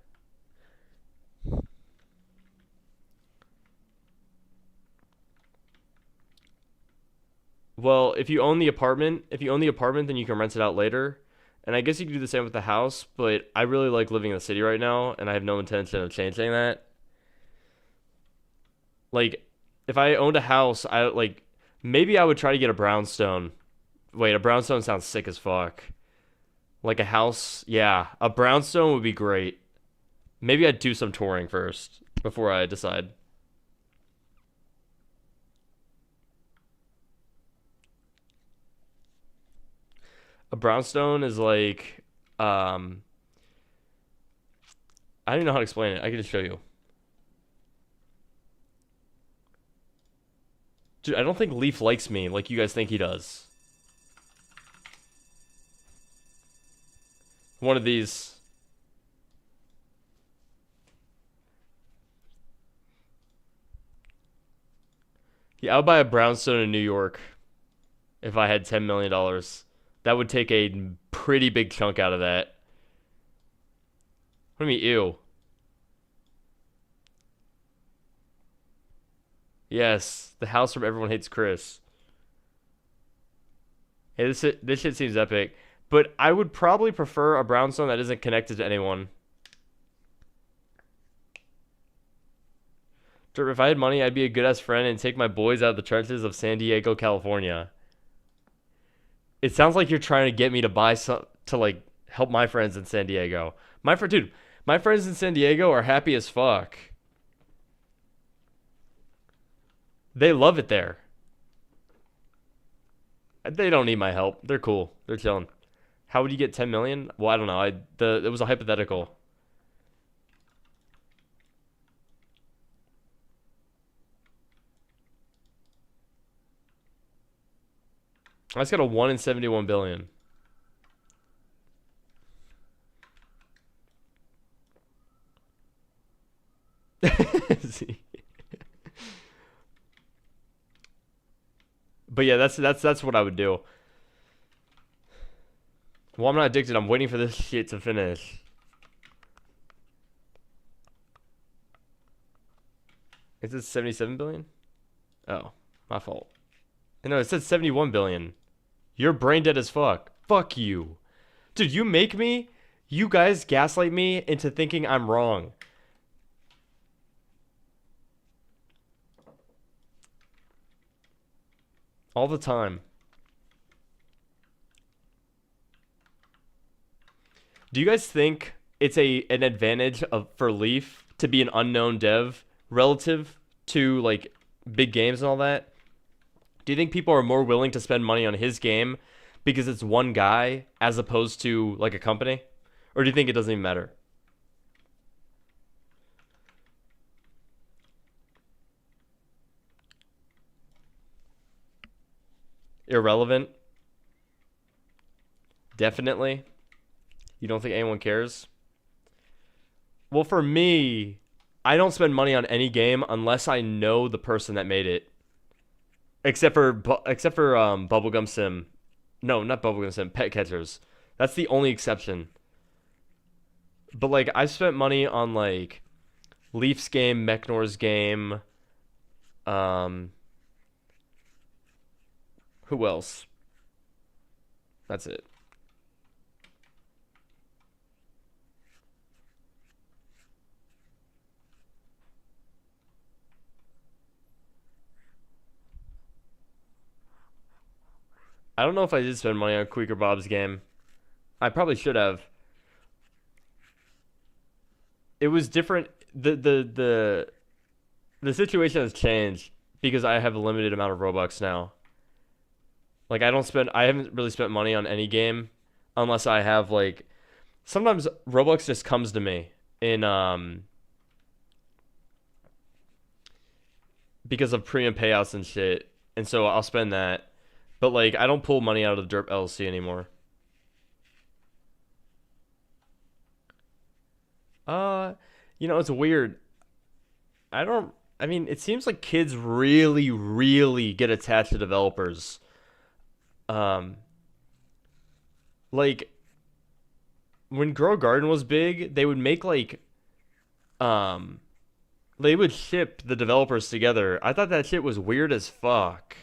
Well, if you own the apartment, then you can rent it out later. And I guess you could do the same with the house, but I really like living in the city right now, and I have no intention of changing that. Like, if I owned a house, I like maybe I would try to get a brownstone. Wait, a brownstone sounds sick as fuck. Like a house, yeah, a brownstone would be great. Maybe I'd do some touring first before I decide. A brownstone is like, I don't even know how to explain it. I can just show you. Dude, I don't think Leaf likes me like you guys think he does. One of these. Yeah, I would buy a brownstone in New York if I had $10 million. That would take a pretty big chunk out of that. What do you mean, ew? Yes, the house from Everyone Hates Chris. Hey, this shit seems epic. But I would probably prefer a brownstone that isn't connected to anyone. If I had money, I'd be a good ass friend and take my boys out of the trenches of San Diego, California. It sounds like you're trying to get me to buy some to like help my friends in San Diego. Dude, my friends in San Diego are happy as fuck. They love it there. They don't need my help. They're cool. They're chilling. How would you get 10 million? Well, I don't know. It was a hypothetical. I just got a 1 in 71 billion. See? But yeah, that's what I would do. Well, I'm not addicted. I'm waiting for this shit to finish. Is it 77 billion? Oh, my fault. No, it said 71 billion. You're brain dead as fuck. Fuck you. Dude, you guys gaslight me into thinking I'm wrong. All the time. Do you guys think it's an advantage for Leaf to be an unknown dev relative to like big games and all that? Do you think people are more willing to spend money on his game because it's one guy as opposed to like a company? Or do you think it doesn't even matter? Irrelevant? Definitely. You don't think anyone cares? Well, for me, I don't spend money on any game unless I know the person that made it. Except for Bubblegum Sim. No, not Bubblegum Sim, Pet Catchers. That's the only exception. But like I've spent money on like Leafs game, Mechnor's game, who else? That's it. I don't know if I did spend money on Quaker Bob's game. I probably should have. It was different. The situation has changed because I have a limited amount of Robux now. Like I haven't really spent money on any game unless I have like sometimes Robux just comes to me in because of premium payouts and shit. And so I'll spend that. But like I don't pull money out of the Derp LLC anymore. Uh, it's weird. I mean, it seems like kids really, really get attached to developers. Um, like when Grow Garden was big, they would make um, they would ship the developers together. I thought that shit was weird as fuck.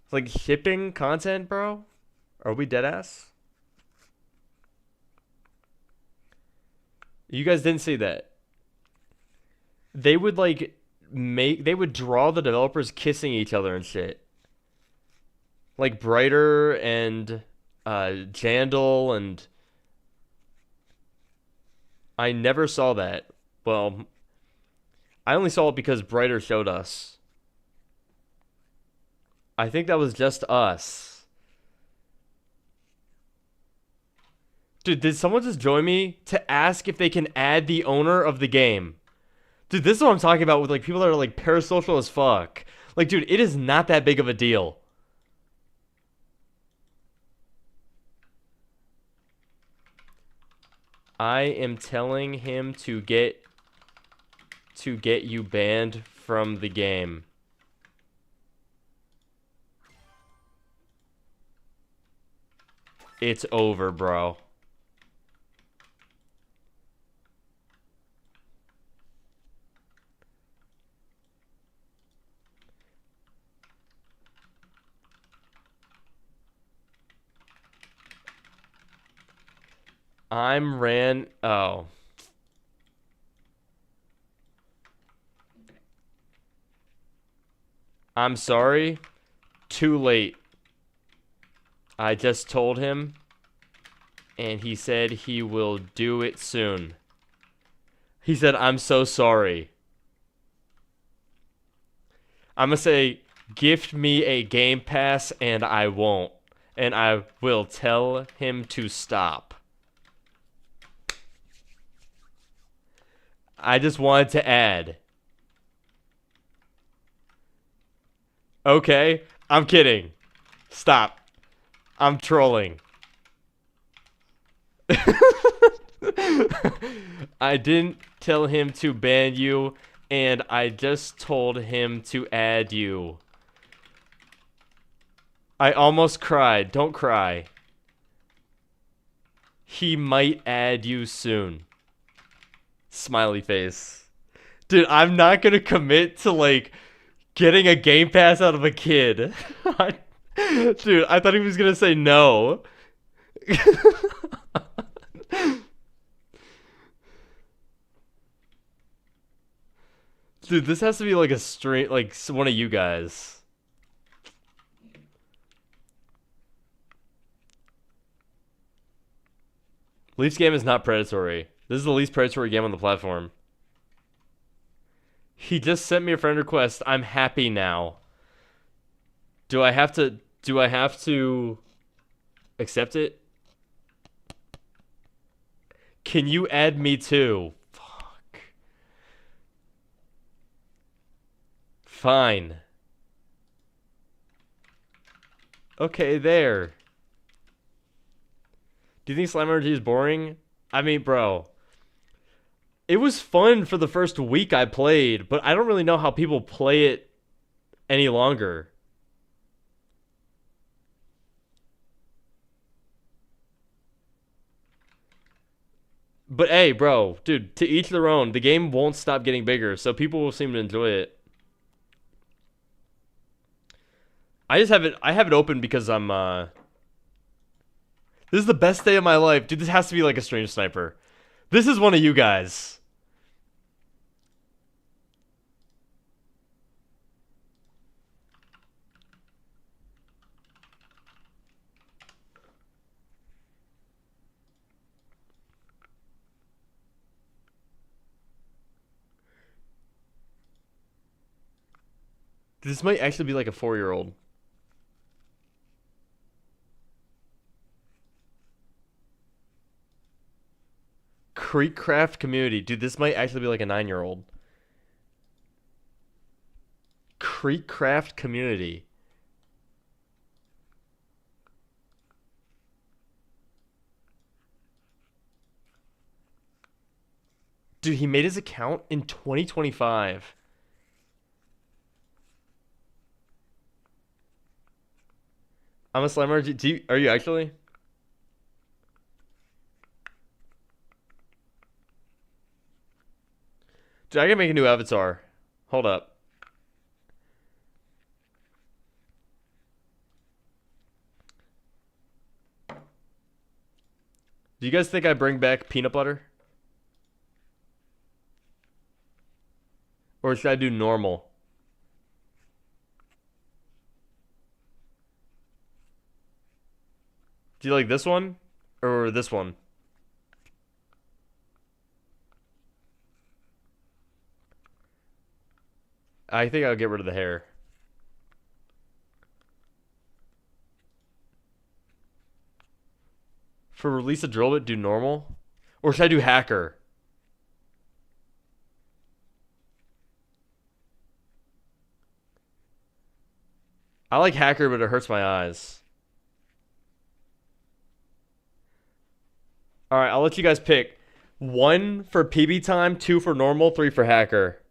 It's like shipping content, bro? Are we dead ass? You guys didn't see that. They would they would draw the developers kissing each other and shit. Like Brighter and Jandal and I never saw that. Well, I only saw it because Brighter showed us. I think that was just us. Dude, did someone just join me to ask if they can add the owner of the game? Dude, this is what I'm talking about with like people that are like parasocial as fuck. Like, dude, it is not that big of a deal. I am telling him to get you banned from the game. It's over, bro. Oh. I'm sorry. Too late. I just told him, and he said he will do it soon. He said, I'm so sorry. I'm gonna say, gift me a Game Pass, and I won't. And I will tell him to stop. I just wanted to add. Okay, I'm kidding. Stop. I'm trolling. I didn't tell him to ban you, and I just told him to add you. I almost cried. Don't cry. He might add you soon. Smiley face. Dude, I'm not gonna commit to like getting a Game Pass out of a kid. Dude, I thought he was gonna say no. Dude, this has to be like a straight, like one of you guys. Leafs game is not predatory. This is the least predatory game on the platform. He just sent me a friend request. I'm happy now. Do I have to accept it? Can you add me too? Fuck. Fine. Okay, there. Do you think Slime RG is boring? I mean, bro. It was fun for the first week I played, but I don't really know how people play it any longer. But hey, bro, dude, to each their own. The game won't stop getting bigger, so people will seem to enjoy it. I have it open because I'm this is the best day of my life. Dude, this has to be like a strange sniper. This is one of you guys. This might actually be like a 4-year-old. Creekcraft community. Dude, this might actually be like a 9-year-old. Creekcraft community. Dude, he made his account in 2025. I'm a slimer. Are you actually? Dude, I can make a new avatar. Hold up. Do you guys think I bring back peanut butter? Or should I do normal? Do you like this one? Or this one? I think I'll get rid of the hair. For release a drill bit, do normal? Or should I do hacker? I like hacker, but it hurts my eyes. Alright, I'll let you guys pick. 1 for PB time, 2 for normal, 3 for hacker.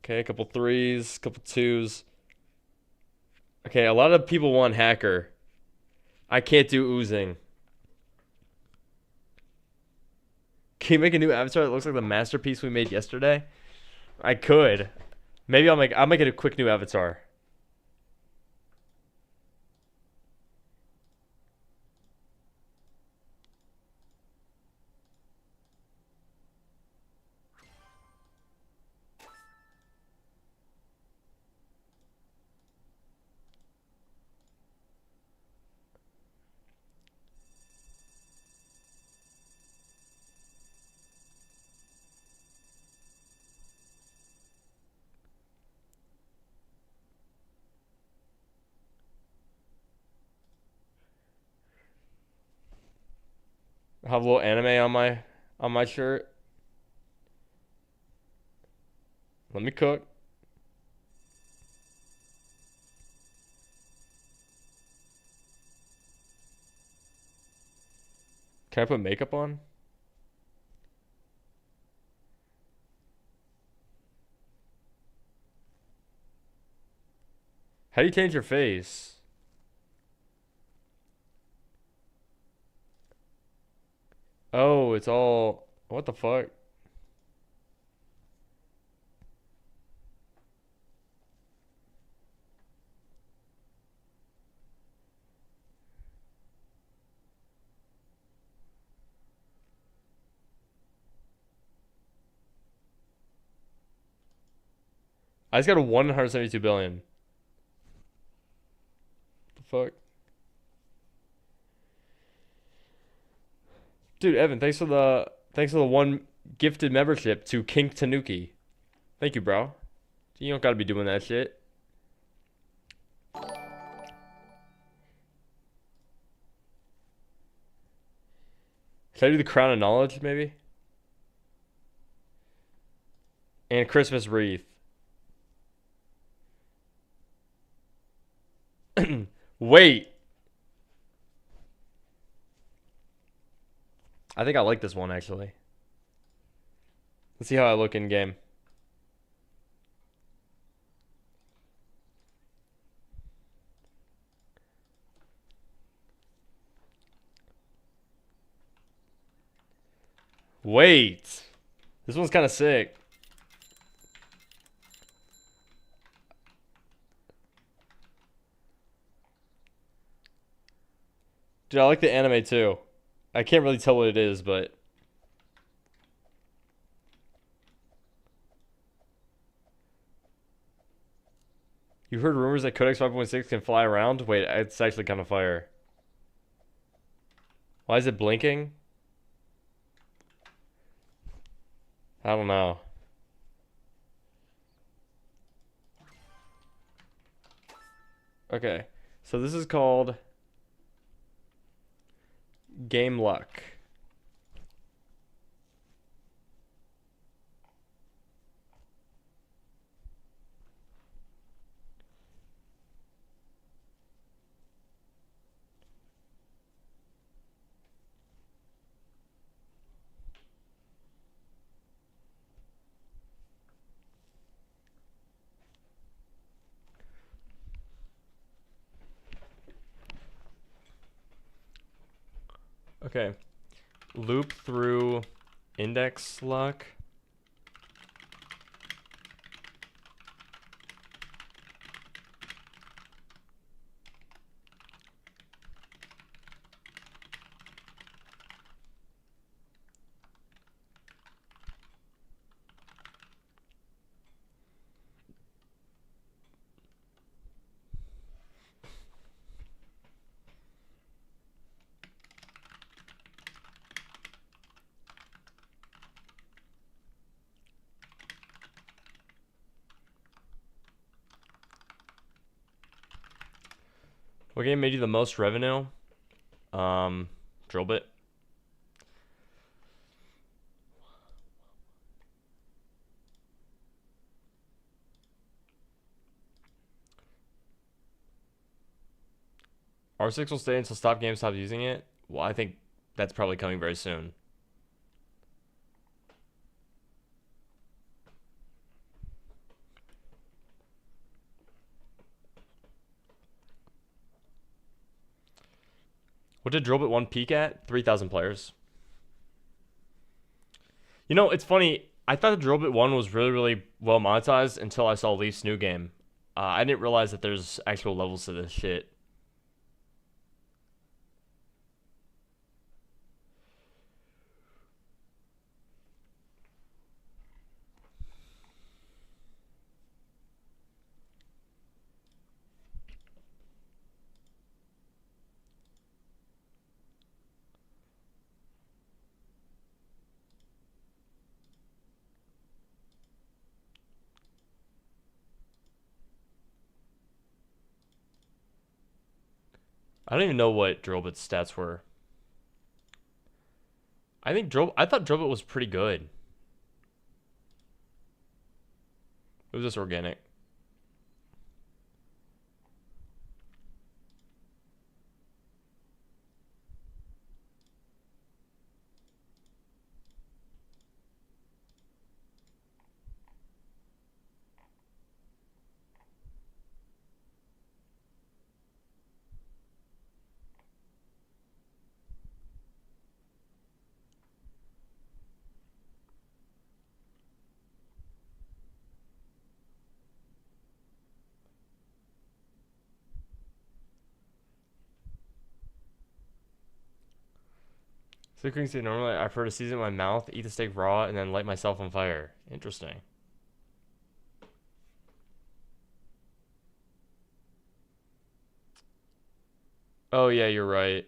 Okay, a couple 3s, couple 2s. Okay, a lot of people want hacker. I can't do oozing. Can you make a new avatar that looks like the masterpiece we made yesterday? I could. Maybe I'll make it a quick new avatar. I have a little anime on my shirt. Let me cook. Can I put makeup on? How do you change your face? Oh, it's all. What the fuck? I just got a 172 billion. The fuck? Dude, Evan, thanks for the one gifted membership to Kink Tanuki. Thank you, bro. You don't gotta be doing that shit. Should I do the crown of knowledge, maybe? And Christmas wreath. Wait. I think I like this one actually. Let's see how I look in game. Wait. This one's kind of sick. Dude, I like the anime too. I can't really tell what it is, but you heard rumors that Codex 5.6 can fly around? Wait, it's actually kind of fire. Why is it blinking? I don't know. Okay. So this is called Game Luck. Okay. Loop through index luck. What game made you the most revenue? Drillbit. R6 will stay until Stop Game stops using it. Well, I think that's probably coming very soon. What did Drillbit 1 peak at? 3,000 players. You know, it's funny. I thought the Drillbit 1 was really, really well monetized until I saw Leaf's new game. I didn't realize that there's actual levels to this shit. I don't even know what Drillbit's stats were. I thought Drillbit was pretty good. It was just organic. So cooking steak normally I prefer to season my mouth, eat the steak raw, and then light myself on fire. Interesting. Oh yeah, you're right.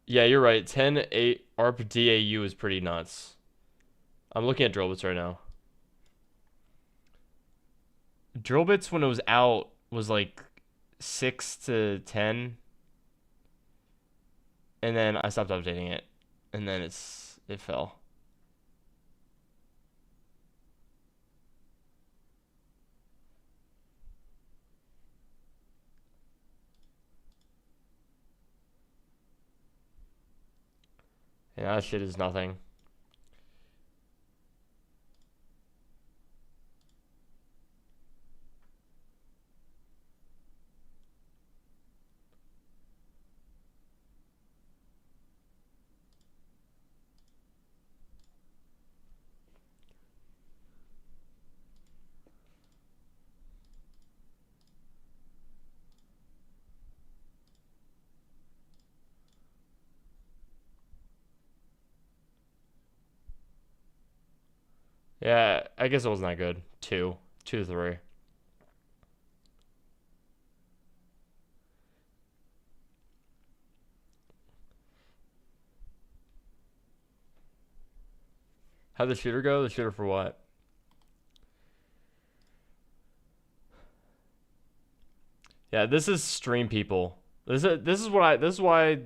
Yeah, you're right. 10 ARP DAU is pretty nuts. I'm looking at drill bits right now. Drill bits when it was out was like 6 to 10, and then I stopped updating it, and then it fell. And that shit is nothing. Yeah, I guess it wasn't that good. 2 to 3. How'd the shooter go? The shooter for what? Yeah, this is stream people. This is why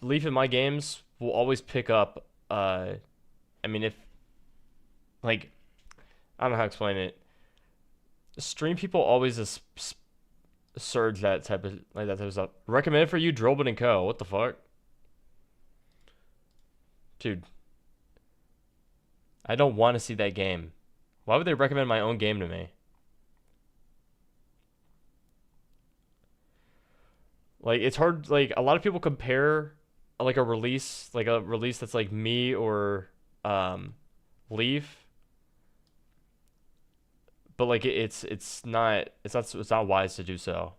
Leaf in my games will always pick up. I mean, if like I don't know how to explain it. Stream people always just surge that type of stuff. Recommended for you, Drillbit and Co. What the fuck, dude? I don't want to see that game. Why would they recommend my own game to me? Like it's hard. Like a lot of people compare like a release that's like me or Leaf, but like it's not wise to do so.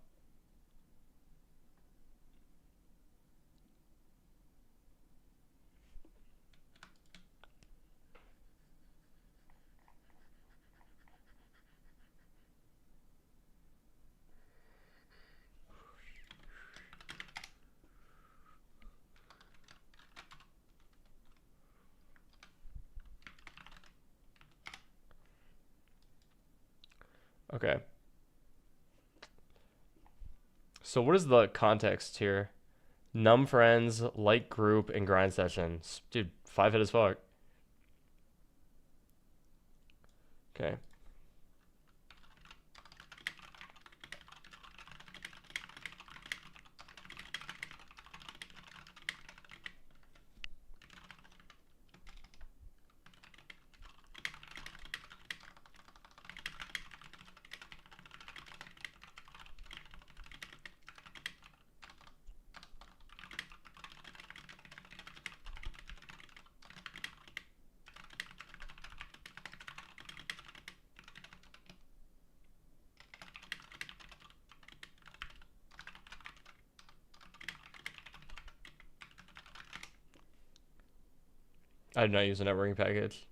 Okay. So what is the context here? Numb friends, like group, and grind sessions. Dude, 5 hit as fuck. Okay. I did not use a networking package.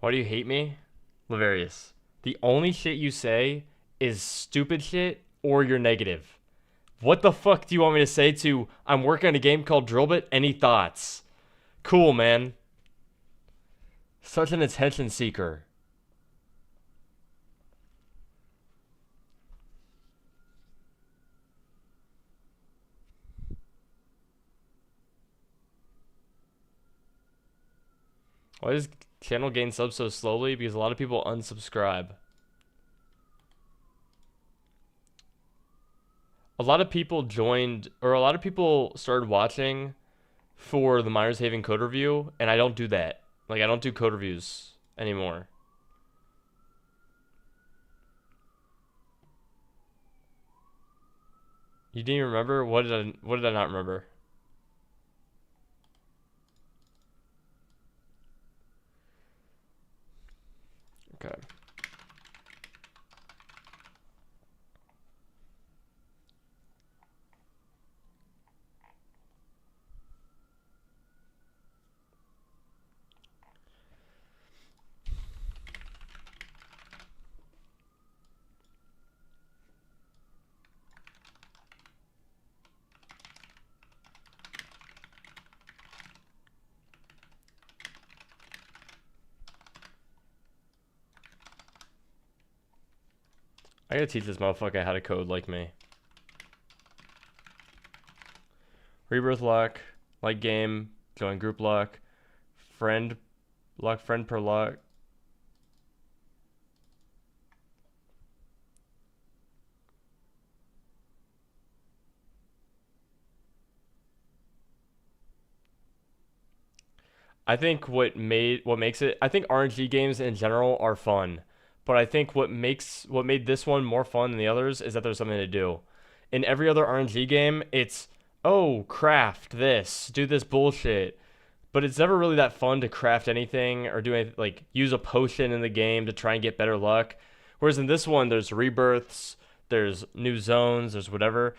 Why do you hate me? Lavarius. The only shit you say is stupid shit or you're negative. What the fuck do you want me to say to I'm working on a game called Drillbit? Any thoughts? Cool, man. Such an attention seeker. Why does channel gain subs so slowly? Because a lot of people unsubscribe. A lot of people joined, or a lot of people started watching for the Miners Haven code review, and I don't do that. Like, I don't do code reviews anymore. You didn't even remember? What did I not remember? Okay. I gotta teach this motherfucker how to code like me. Rebirth lock, like game, join group lock, friend lock, friend per lock. I think what makes it, I think RNG games in general are fun, but I think what made this one more fun than the others is that there's something to do. In every other RNG game, it's, oh, craft this, do this bullshit. But it's never really that fun to craft anything or do anything, like use a potion in the game to try and get better luck. Whereas in this one, there's rebirths, there's new zones, there's whatever.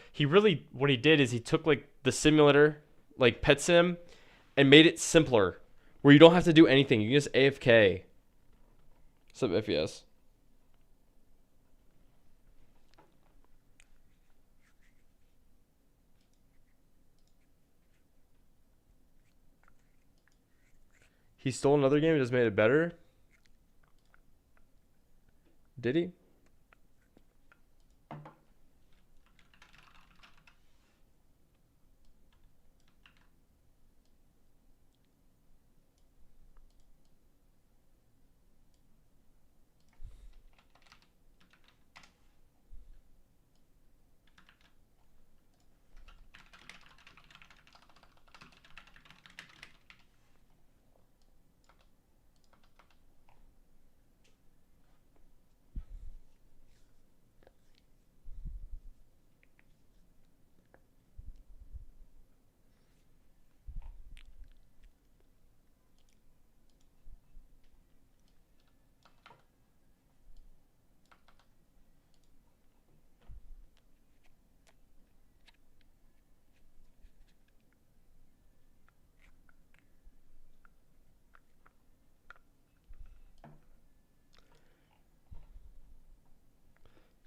What he did is he took like the simulator, like Pet Sim, and made it simpler, where you don't have to do anything. You can just AFK. Sub FPS. He stole another game and just made it better. Did he?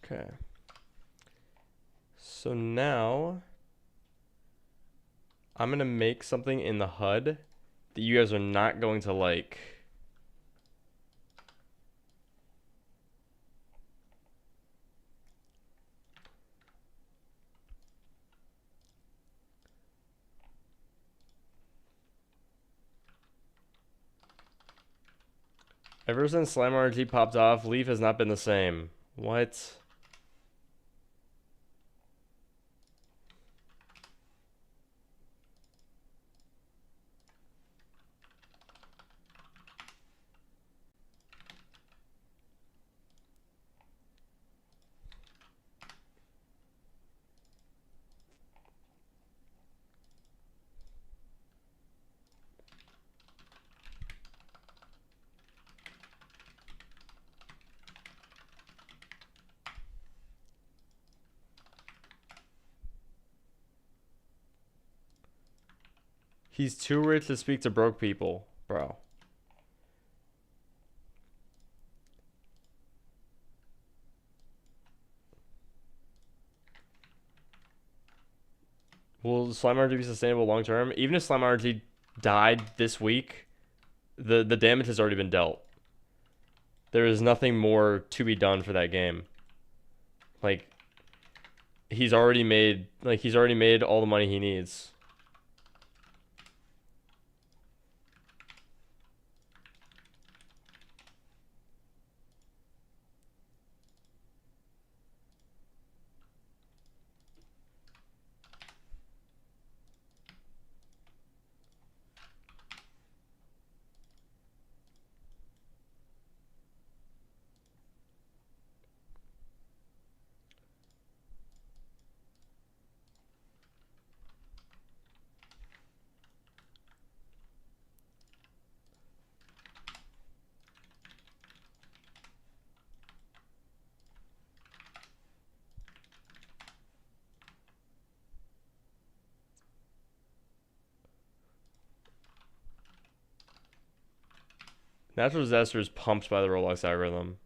Okay. So now I'm gonna make something in the HUD that you guys are not going to like. Ever since Slime RNG popped off, Leaf has not been the same. What? He's too rich to speak to broke people, bro. Will Slime RNG be sustainable long term? Even if Slime RNG died this week, the damage has already been dealt. There is nothing more to be done for that game. Like he's already made all the money he needs. Natural disaster is pumped by the Roblox algorithm.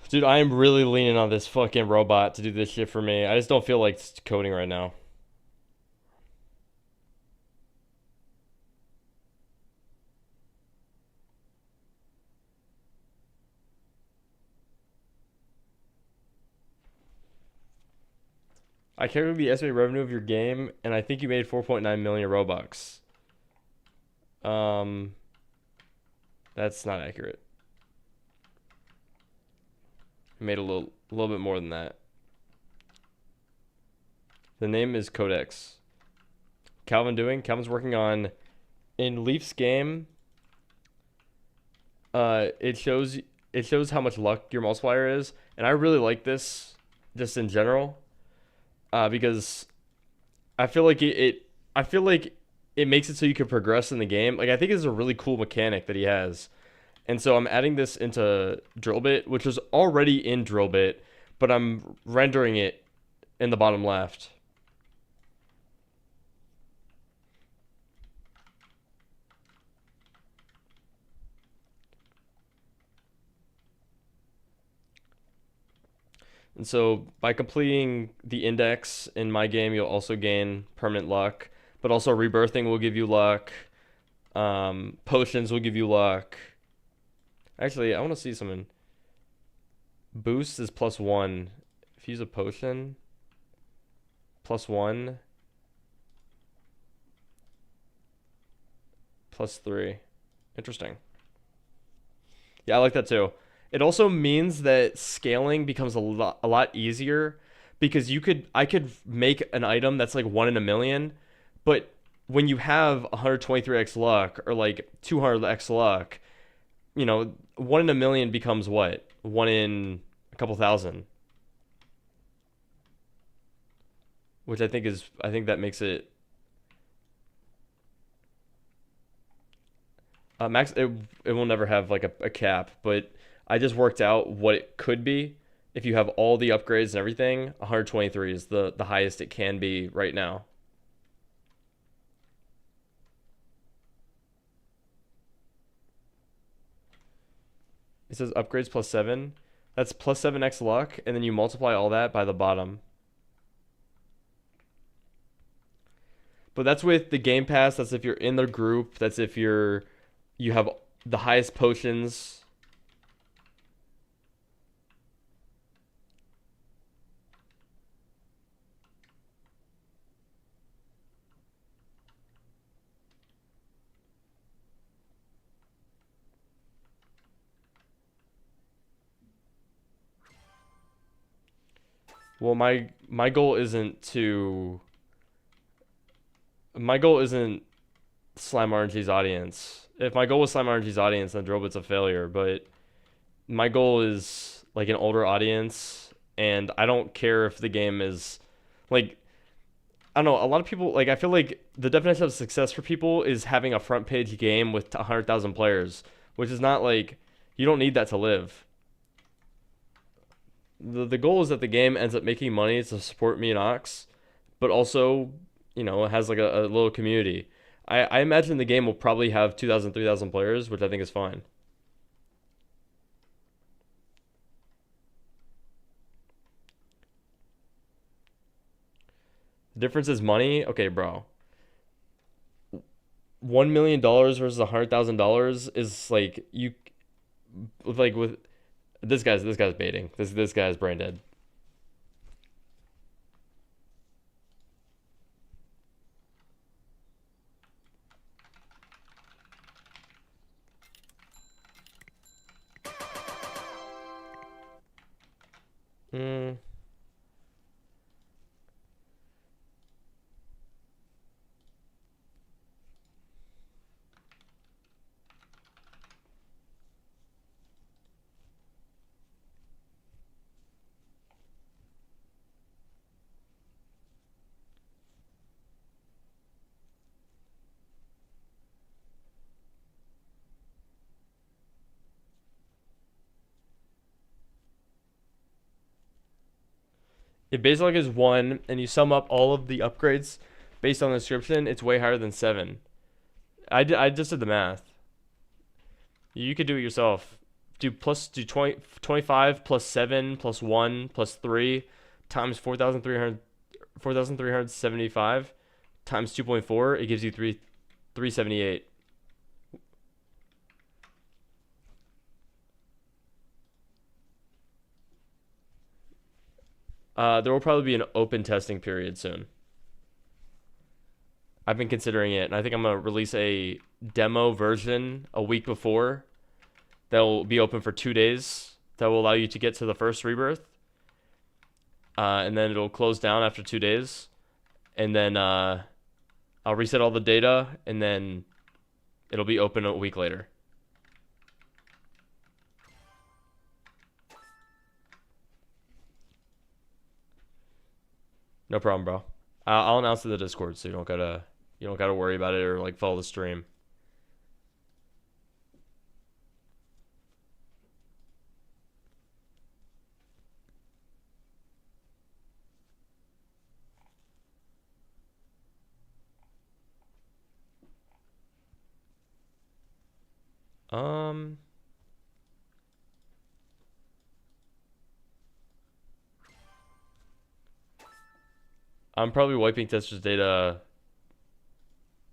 Dude, I am really leaning on this fucking robot to do this shit for me. I just don't feel like coding right now. I calculated the estimated revenue of your game, and I think you made 4.9 million Robux. Um, that's not accurate. You made a little bit more than that. The name is Codex. Calvin's working on in Leaf's game. It shows how much luck your multiplier is, and I really like this just in general. Because I feel like I feel like it makes it so you can progress in the game. Like I think it's a really cool mechanic that he has. And so I'm adding this into Drillbit, which is already in Drillbit, but I'm rendering it in the bottom left. And so by completing the index in my game, you'll also gain permanent luck, but also rebirthing will give you luck. Potions will give you luck. Actually, I want to see something. Boost is +1. If you use a potion, +1, +3. Interesting. Yeah, I like that too. It also means that scaling becomes a lot easier because I could make an item that's like 1 in a million, but when you have 123x luck or like 200x luck, 1 in a million becomes what? 1 in a couple thousand, which I think that makes it max. It will never have like a cap, but I just worked out what it could be if you have all the upgrades and everything. 123 is the highest it can be right now. It says upgrades +7. That's +7x luck, and then you multiply all that by the bottom. But that's with the Game Pass. That's if you're in the group. That's if you have the highest potions. Well, my goal isn't Slime RNG's audience. If my goal was Slime RNG's audience, then Drobit's a failure. But my goal is like an older audience, and I don't care if the game is like I don't know. A lot of people like I feel like the definition of success for people is having a front page game with 100,000 players, which is not like you don't need that to live. The goal is that the game ends up making money to support me and Ox, but also, it has like a little community. I imagine the game will probably have 2,000, 3,000 players, which I think is fine. The difference is money. Okay, bro. $1 million versus $100,000 is like you like with this guy's baiting. This guy's brain dead. Hmm. If base luck is 1 and you sum up all of the upgrades based on the description, it's way higher than 7. I just did the math. You could do it yourself. Do 20, 25 plus 7 plus 1 plus 3 times 4,375 times 2.4. It gives you 378. There will probably be an open testing period soon. I've been considering it, and I think I'm gonna release a demo version a week before that will be open for 2 days. That will allow you to get to the first rebirth, and then it'll close down after 2 days, and then I'll reset all the data, and then it'll be open a week later. No problem, bro. I'll announce it in the Discord, so you don't gotta worry about it or like follow the stream. Um, I'm probably wiping testers data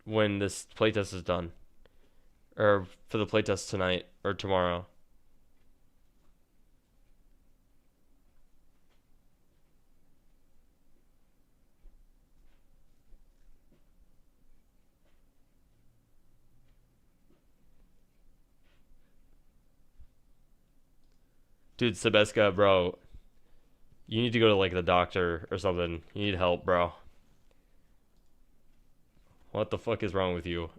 when this playtest is done, or for the playtest tonight or tomorrow. Dude, Sebeska, bro, you need to go to like the doctor or something. You need help, bro. What the fuck is wrong with you?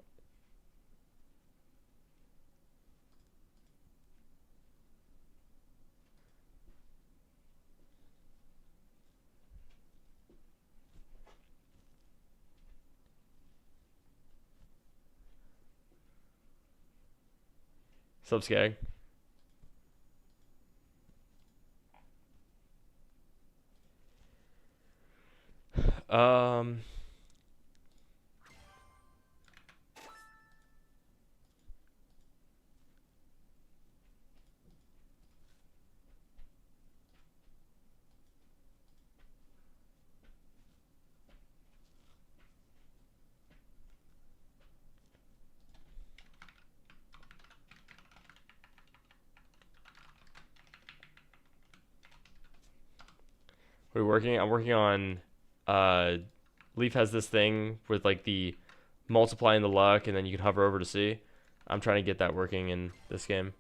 Sup, Skag? Um, we're working. I'm working on. Uh, Leaf has this thing with like the multiplying the luck, and then you can hover over to see. I'm trying to get that working in this game.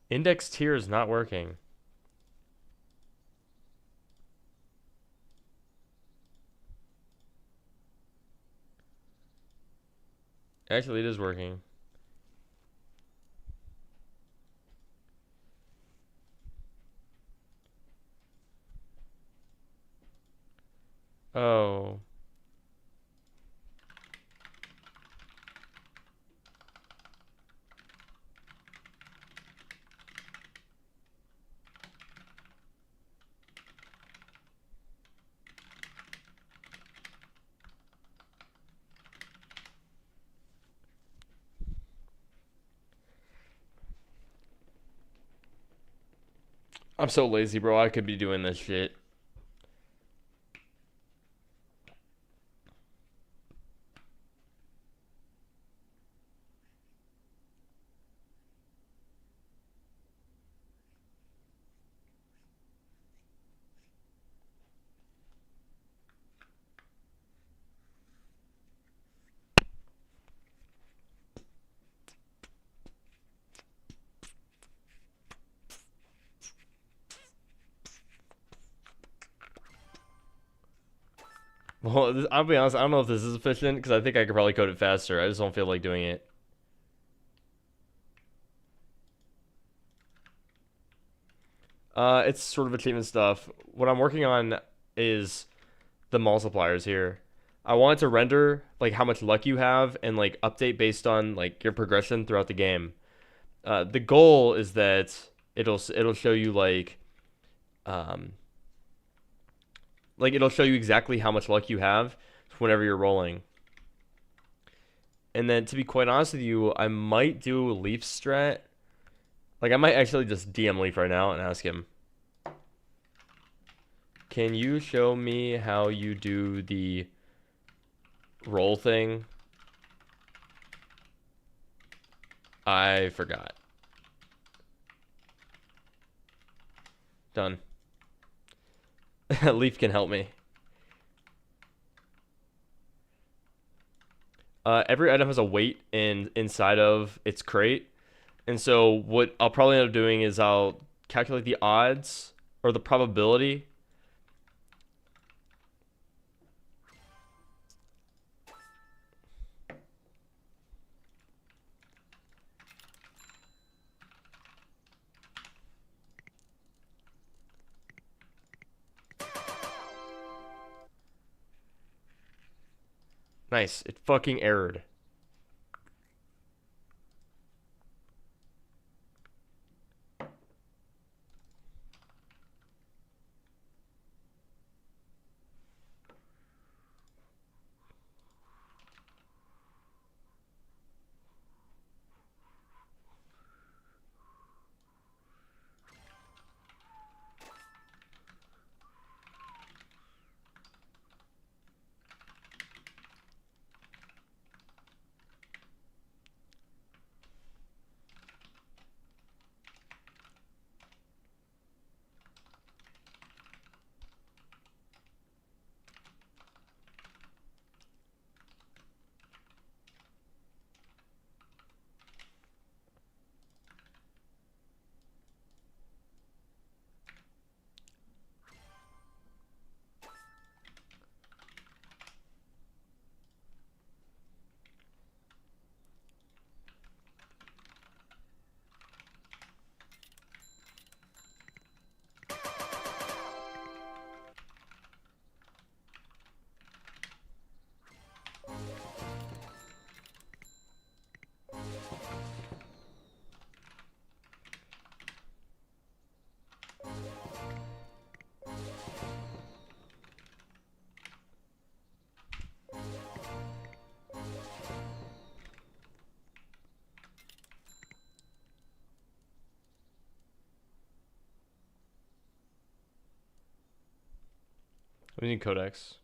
Index tier is not working. Actually, it is working. Oh. I'm so lazy, bro. I could be doing this shit. Well, I'll be honest. I don't know if this is efficient because I think I could probably code it faster. I just don't feel like doing it. It's sort of achievement stuff. What I'm working on is the multipliers here. I want it to render like how much luck you have and like update based on like your progression throughout the game. The goal is that it'll show you um it'll show you exactly how much luck you have whenever you're rolling. And then to be quite honest with you, I might do a Leaf strat. Like I might actually just DM Leaf right now and ask him, can you show me how you do the roll thing? I forgot. Done. Leaf can help me. Every item has a weight inside of its crate. And so what I'll probably end up doing is I'll calculate the odds or the probability. Nice. It fucking errored. We need codex.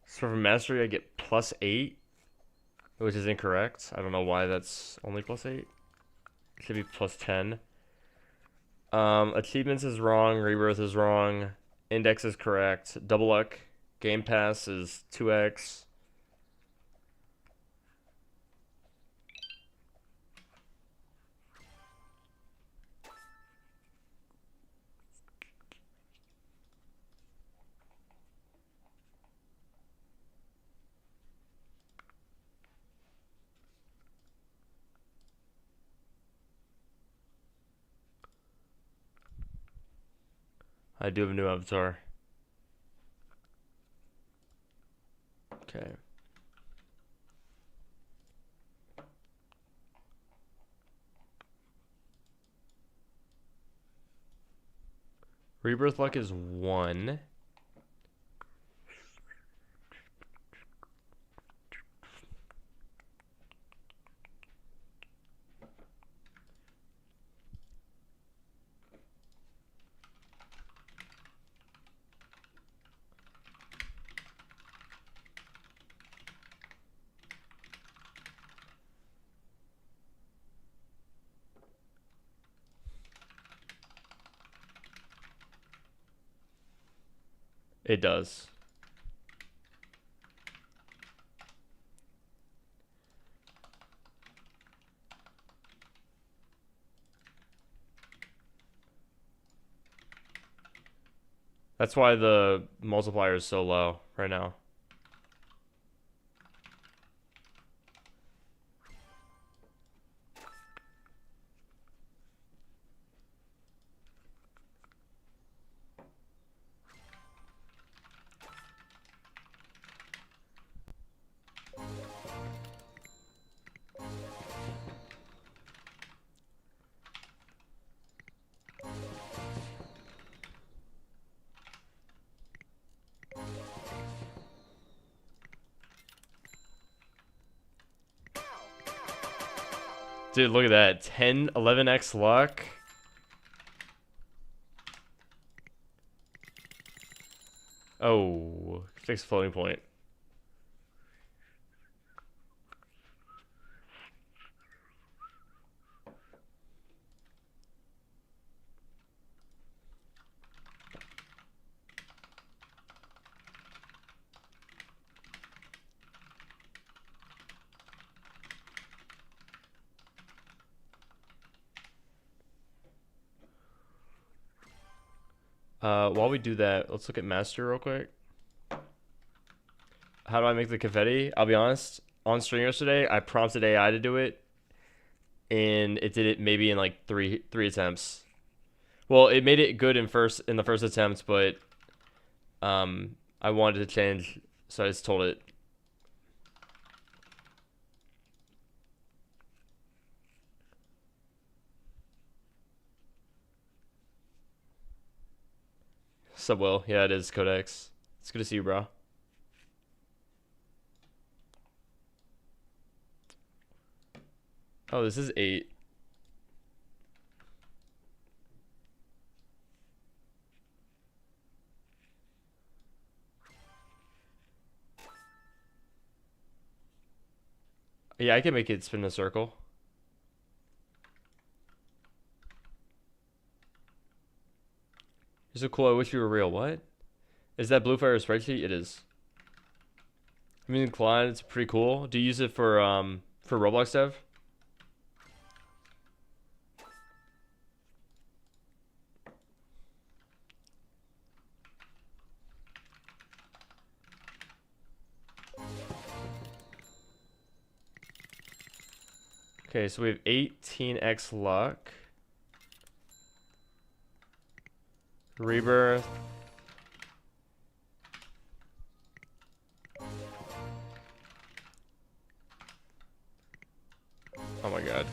So for mastery, I get +8, which is incorrect. I don't know why that's only +8. It should be +10. Achievements is wrong. Rebirth is wrong. Index is correct. Double luck. Game pass is 2x. I do have a new avatar. Okay. Rebirth luck is 1. It does. That's why the multiplier is so low right now. Dude, look at that. 10, 11x luck. Oh, fixed floating point. While we do that, let's look at master real quick. How do I make the confetti? I'll be honest. On stream yesterday, I prompted AI to do it, and it did it maybe in like three attempts. Well, it made it good in the first attempt, but I wanted to change, so I just told it. Subwell, yeah, it is Codex. It's good to see you, bro. Oh, this is 8. Yeah, I can make it spin a circle. You're so cool, I wish you were real. What? Is that Bluefire a spreadsheet? It is. I mean, Klein, it's pretty cool. Do you use it for Roblox dev? Okay, so we have 18x luck. Rebirth. Oh my god.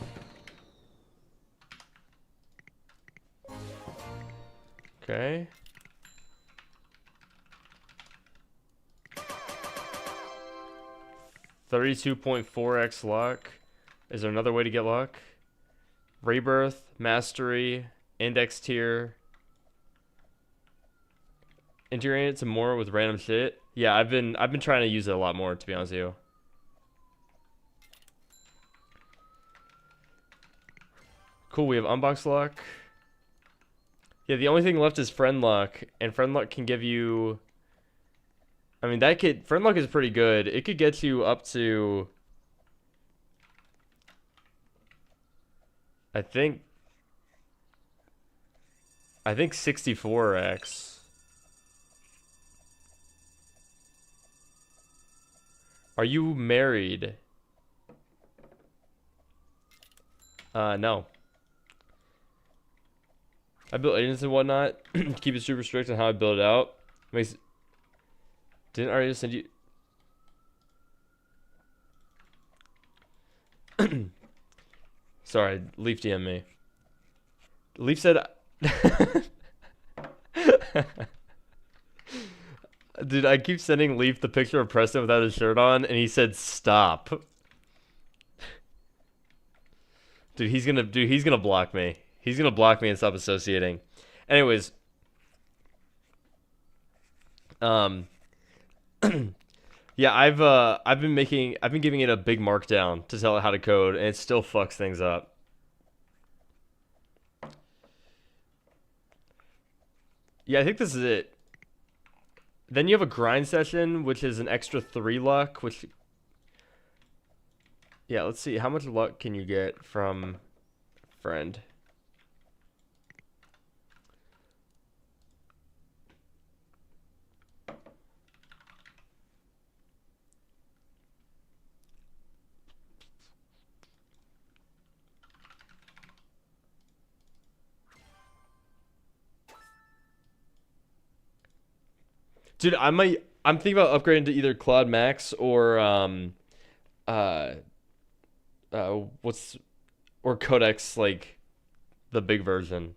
Okay. $32.4x luck. Is there another way to get luck? Rebirth, mastery, index tier. Integrating it to more with random shit. Yeah, I've been trying to use it a lot more, to be honest with you. Cool, we have unbox luck. Yeah, the only thing left is friend luck, and friend luck can give you, I mean, friend luck is pretty good. It could get you up to, I think 64x. Are you married? No. I built agents and whatnot. Keep it super strict on how I build it out. Didn't I already send you? Sorry, Leaf DM me. Leaf said Dude, I keep sending Leaf the picture of Preston without his shirt on, and he said stop. He's gonna block me. He's gonna block me and stop associating. Anyways, um, yeah, I've been giving it a big markdown to tell it how to code, and it still fucks things up. Yeah, I think this is it. Then you have a grind session, which is an extra 3 luck, which... Yeah, let's see. How much luck can you get from friend? Dude, I'm thinking about upgrading to either Cloud Max or uh what's or Codex, like the big version.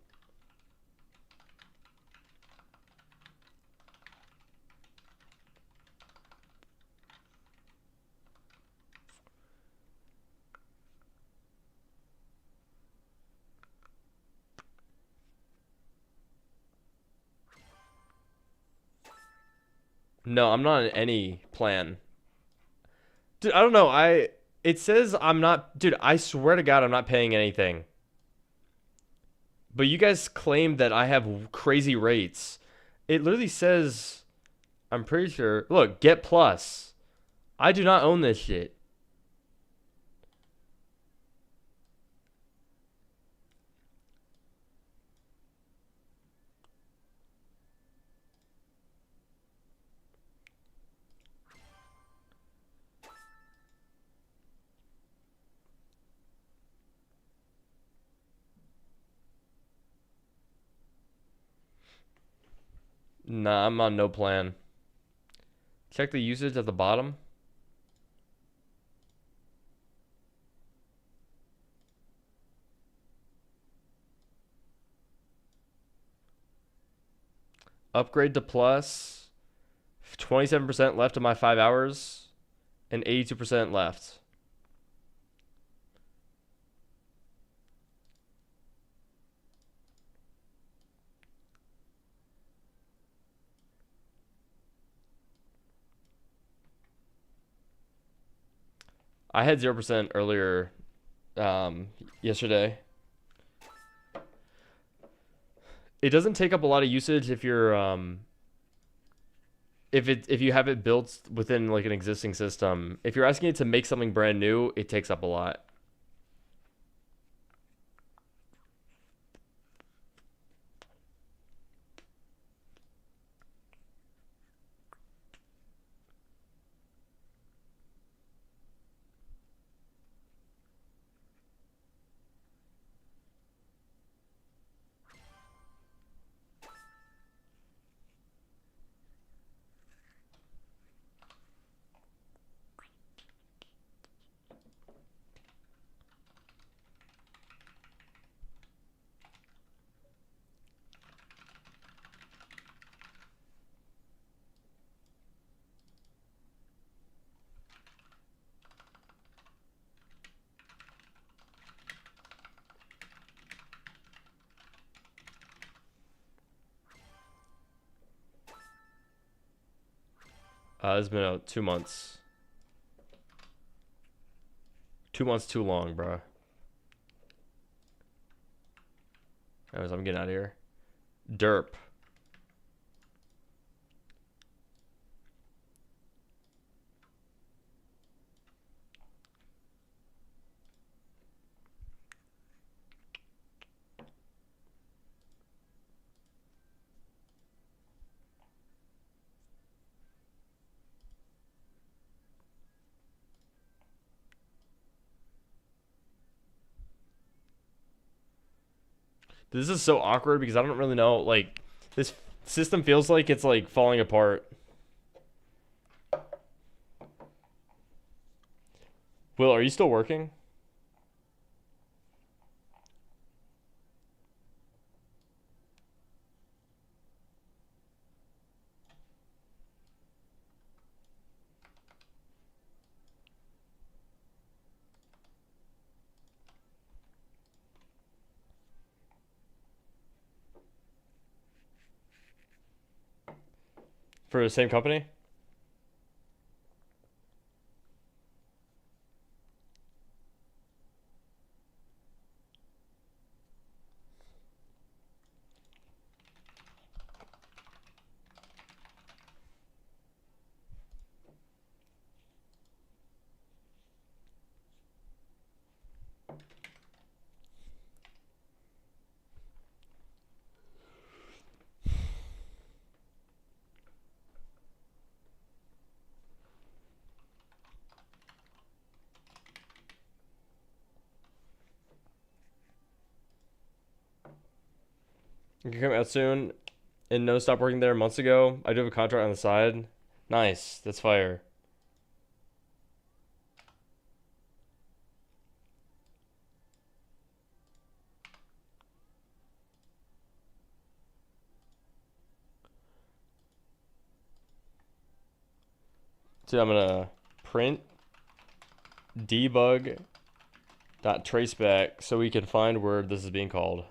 No, I'm not on any plan. Dude, I don't know. It says I'm not, dude, I swear to God I'm not paying anything. But you guys claim that I have crazy rates. It literally says, I'm pretty sure. Look, get plus. I do not own this shit. Nah, I'm on no plan. Check the usage at the bottom. Upgrade to plus. 27% left of my 5 hours. And 82% left. I had 0% earlier yesterday. It doesn't take up a lot of usage if you're if you have it built within like an existing system. If you're asking it to make something brand new, it takes up a lot. It's been out 2 months. 2 months too long, bro. Anyways, I'm getting out of here. Derp. This is so awkward because I don't really know. Like, this system feels like it's like falling apart. Will, are you still working? For the same company? You can come out soon. And no, stopped working there months ago. I do have a contract on the side. Nice. That's fire. So I'm gonna print debug dot traceback so we can find where this is being called.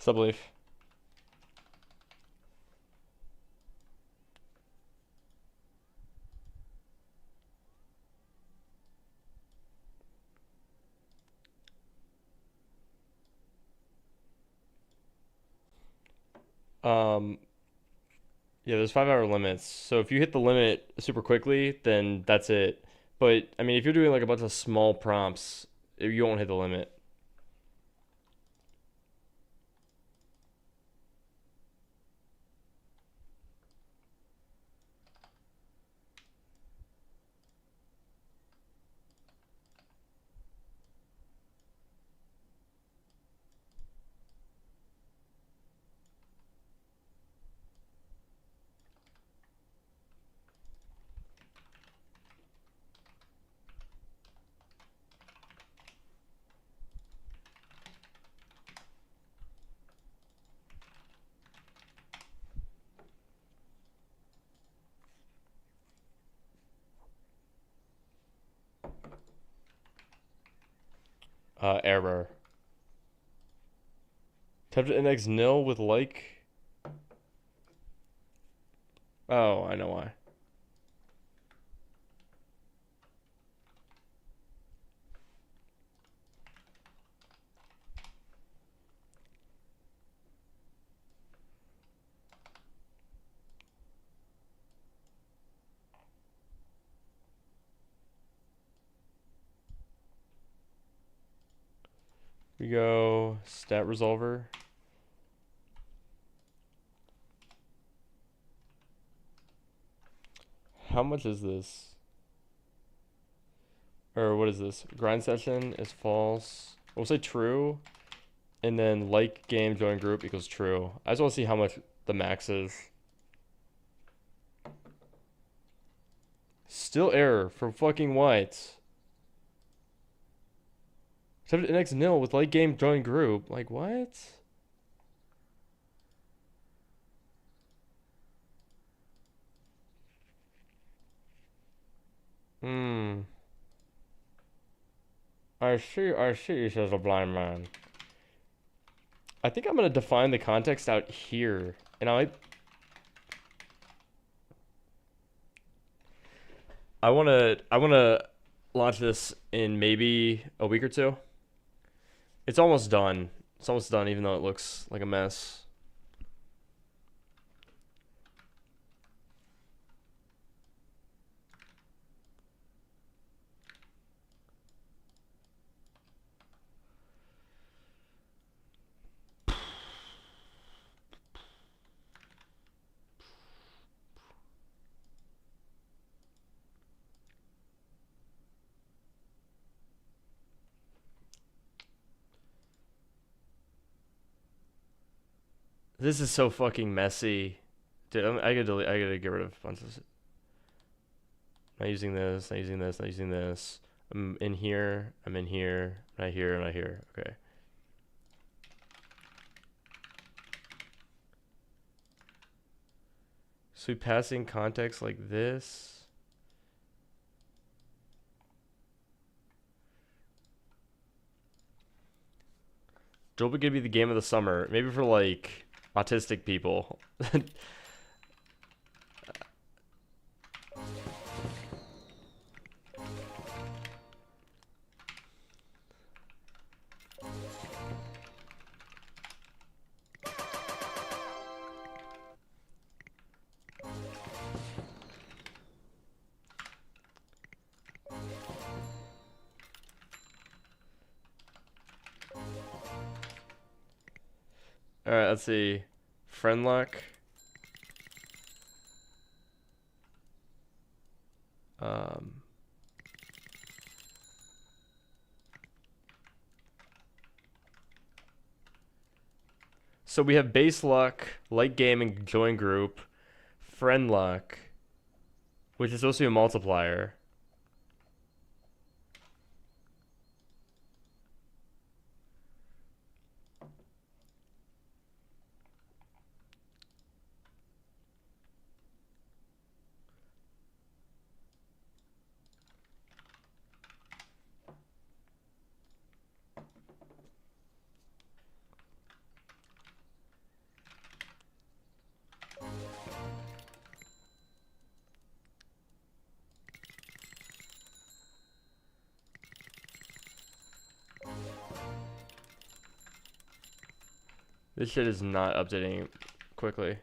Subleaf. Um, yeah, there's 5 hour limits. So if you hit the limit super quickly, then that's it. But I mean, if you're doing like a bunch of small prompts, you won't hit the limit. Error. Attempted index nil with like. Oh, I know why. We go stat resolver. How much is this? Or what is this? Grind session is false. We'll say true. And then like game join group equals true. I just want to see how much the max is. Still error from fucking white. Except index nil with like game join group. Like what? Hmm. I see, says a blind man. I think I'm gonna define the context out here. And I wanna launch this in maybe a week or two. It's almost done. It's almost done, even though it looks like a mess. This is so fucking messy. Dude, I gotta delete. I gotta get rid of a bunch of this. Not using this. Not using this. Not using this. I'm in here. I'm in here. Not here. Not here. Okay. So we passing context like this. Drillbit gonna be the game of the summer. Maybe for like autistic people. All right, let's see. Friend luck. Um, so we have base luck, light game, and join group. Friend luck, which is supposed to be a multiplier. This shit is not updating quickly.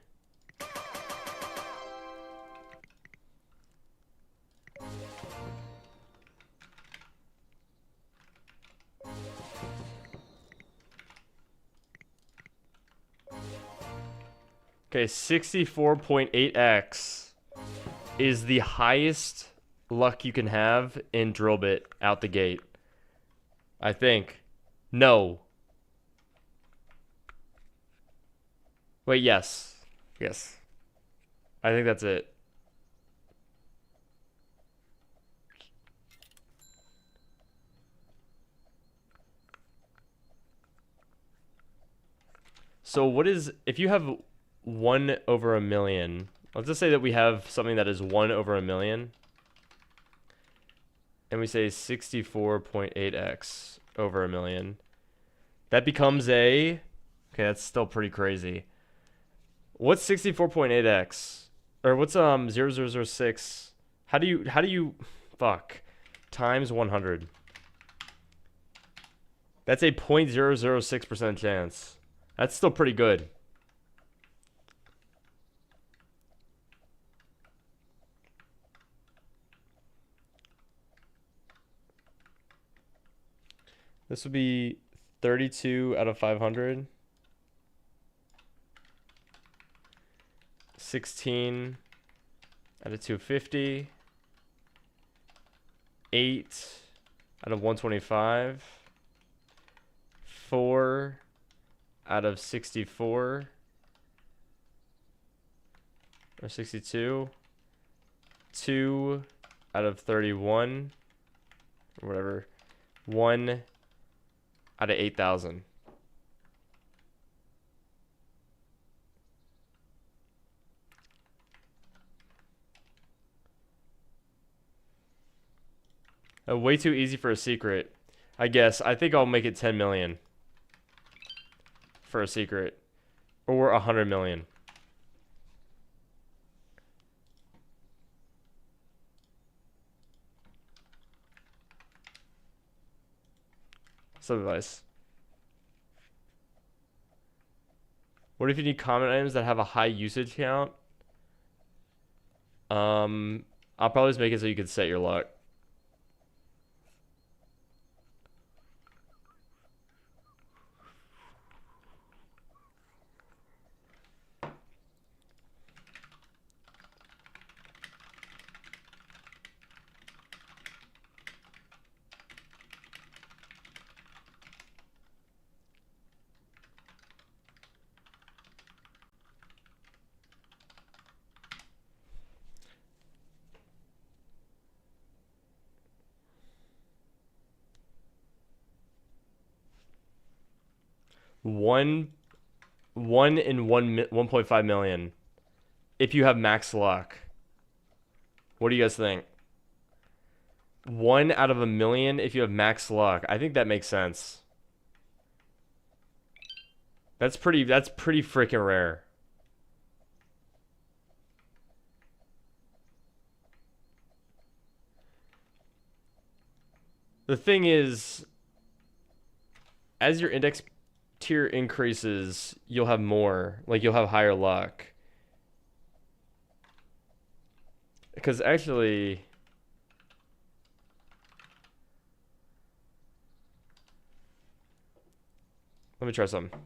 Okay, 64.8x is the highest luck you can have in Drillbit out the gate. I think. No. Wait, yes. Yes. I think that's it. So what is, if you have 1 over a million, let's just say that we have something that is 1 over a million, and we say 64.8x over a million, that becomes a, okay, that's still pretty crazy. What's 64.8x? Or what's 0006? How do you, fuck, times 100? That's a 0.006% chance. That's still pretty good. This would be 32 out of 500. 16 out of 250. 8 out of 125. 4 out of 64. Or 62. 2 out of 31. Or whatever. 1 out of 8,000. Way too easy for a secret. I guess. I think I'll make it 10 million. For a secret. Or 100 million. Some advice. What if you need common items that have a high usage count? I'll probably just make it so you can set your luck. One in 1.5 million if you have max luck. What do you guys think? 1 out of a million if you have max luck. I think that makes sense. That's pretty freaking rare. The thing is, as your index tier increases, you'll have more. Like, you'll have higher luck. Because actually, let me try something.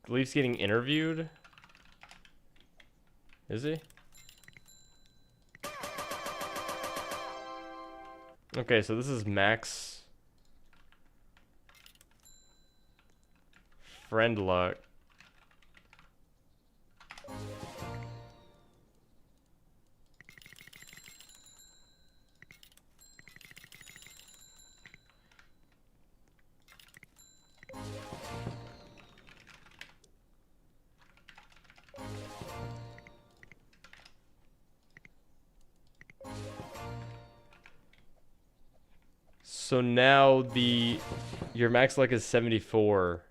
Leaf's getting interviewed? Is he? Okay, so this is Max friend luck. So now your max luck is 74.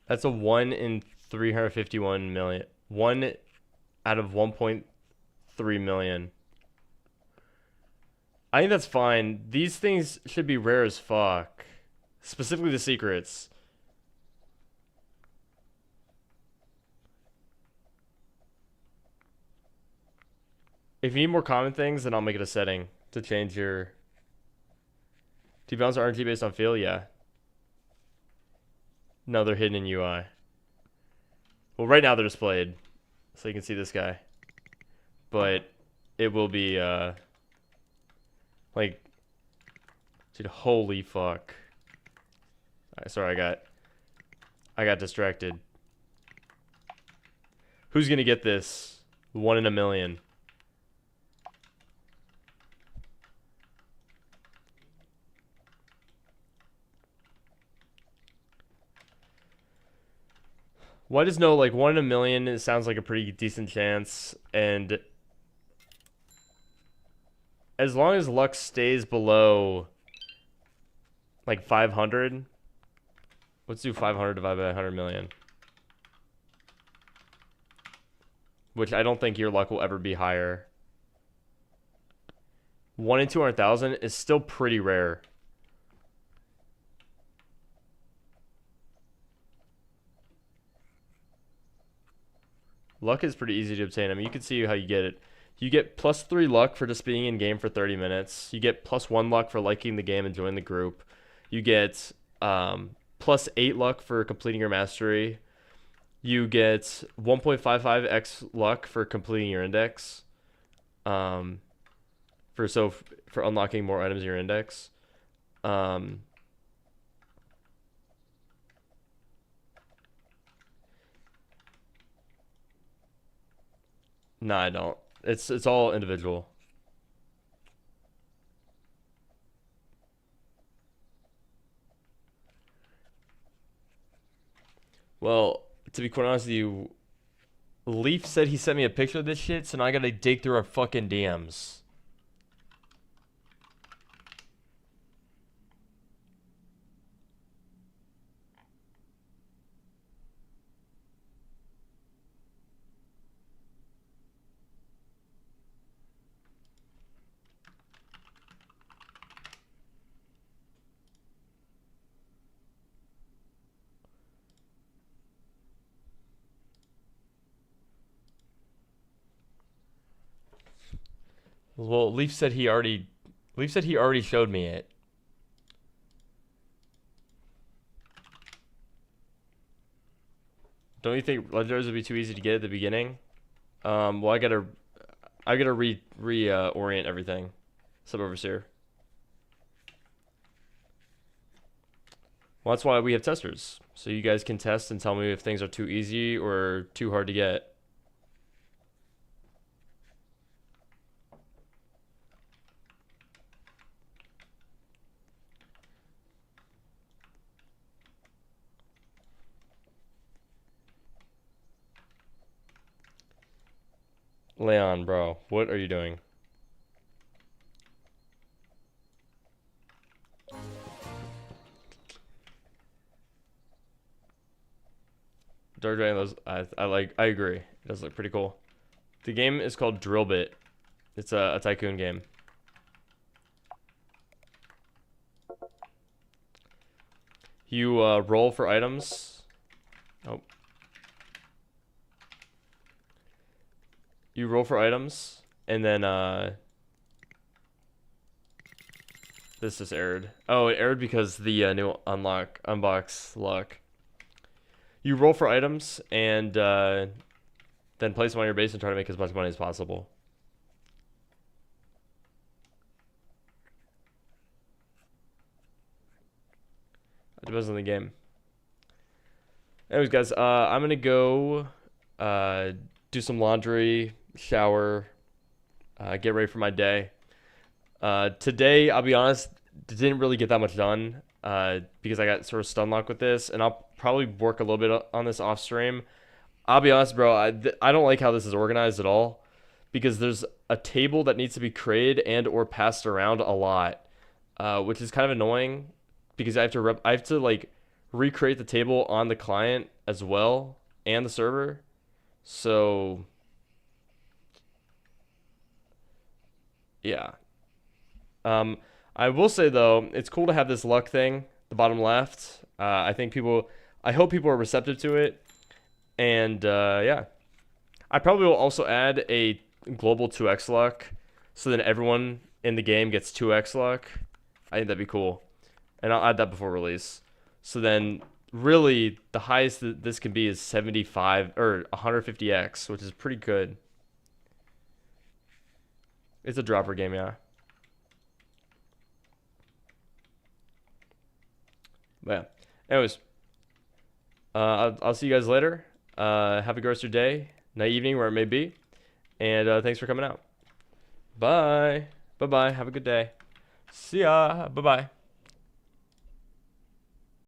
That's a 1 in 351 million. 1 out of 1.3 million. I think that's fine. These things should be rare as fuck. Specifically the secrets. If you need more common things, then I'll make it a setting to change your... Do you balance RNG based on feel? Yeah. No, they're hidden in UI. Well, right now they're displayed. So you can see this guy. But it will be, like... Dude, holy fuck. Sorry, I got distracted. Who's gonna get this? 1 in a million. Why does no, like, 1 in a million, it sounds like a pretty decent chance, and as long as luck stays below, like, 500, let's do 500 divided by 100 million. Which I don't think your luck will ever be higher. 1 in 200,000 is still pretty rare. Luck is pretty easy to obtain. I mean, you can see how you get it. You get +3 luck for just being in game for 30 minutes. You get +1 luck for liking the game and joining the group. You get +8 luck for completing your mastery. You get 1.55x luck for completing your index. For unlocking more items in your index. No, I don't. It's all individual. Well, to be quite honest with you, Leaf said he sent me a picture of this shit, so now I gotta dig through our fucking DMs. Well, Leaf said he already showed me it. Don't you think legendaries would be too easy to get at the beginning? Well, I gotta orient everything. Sub overseer. Well, that's why we have testers, so you guys can test and tell me if things are too easy or too hard to get. Leon, bro, what are you doing? Dark Dragon, those I agree. It does look pretty cool. The game is called Drillbit. It's a tycoon game. You roll for items. Oh. You roll for items, and then this just errored. Oh, it errored because the new unbox luck. You roll for items and then place them on your base and try to make as much money as possible. It depends on the game. Anyways, guys, I'm gonna go do some laundry, shower, get ready for my day. Today, I'll be honest, didn't really get that much done because I got sort of stun locked with this, and I'll probably work a little bit on this off stream. I'll be honest, bro, I don't like how this is organized at all because there's a table that needs to be created and or passed around a lot, which is kind of annoying because I have to like recreate the table on the client as well and the server. So yeah. I will say though, it's cool to have this luck thing, the bottom left. I hope people are receptive to it. And yeah. I probably will also add a global 2x luck so then everyone in the game gets 2x luck. I think that'd be cool. And I'll add that before release. So then really the highest that this can be is 75 or 150x, which is pretty good. It's a dropper game, yeah. But yeah. Anyways, I'll see you guys later. Have a good rest of your day, night, evening, where it may be. And thanks for coming out. Bye. Bye-bye. Have a good day. See ya. Bye-bye.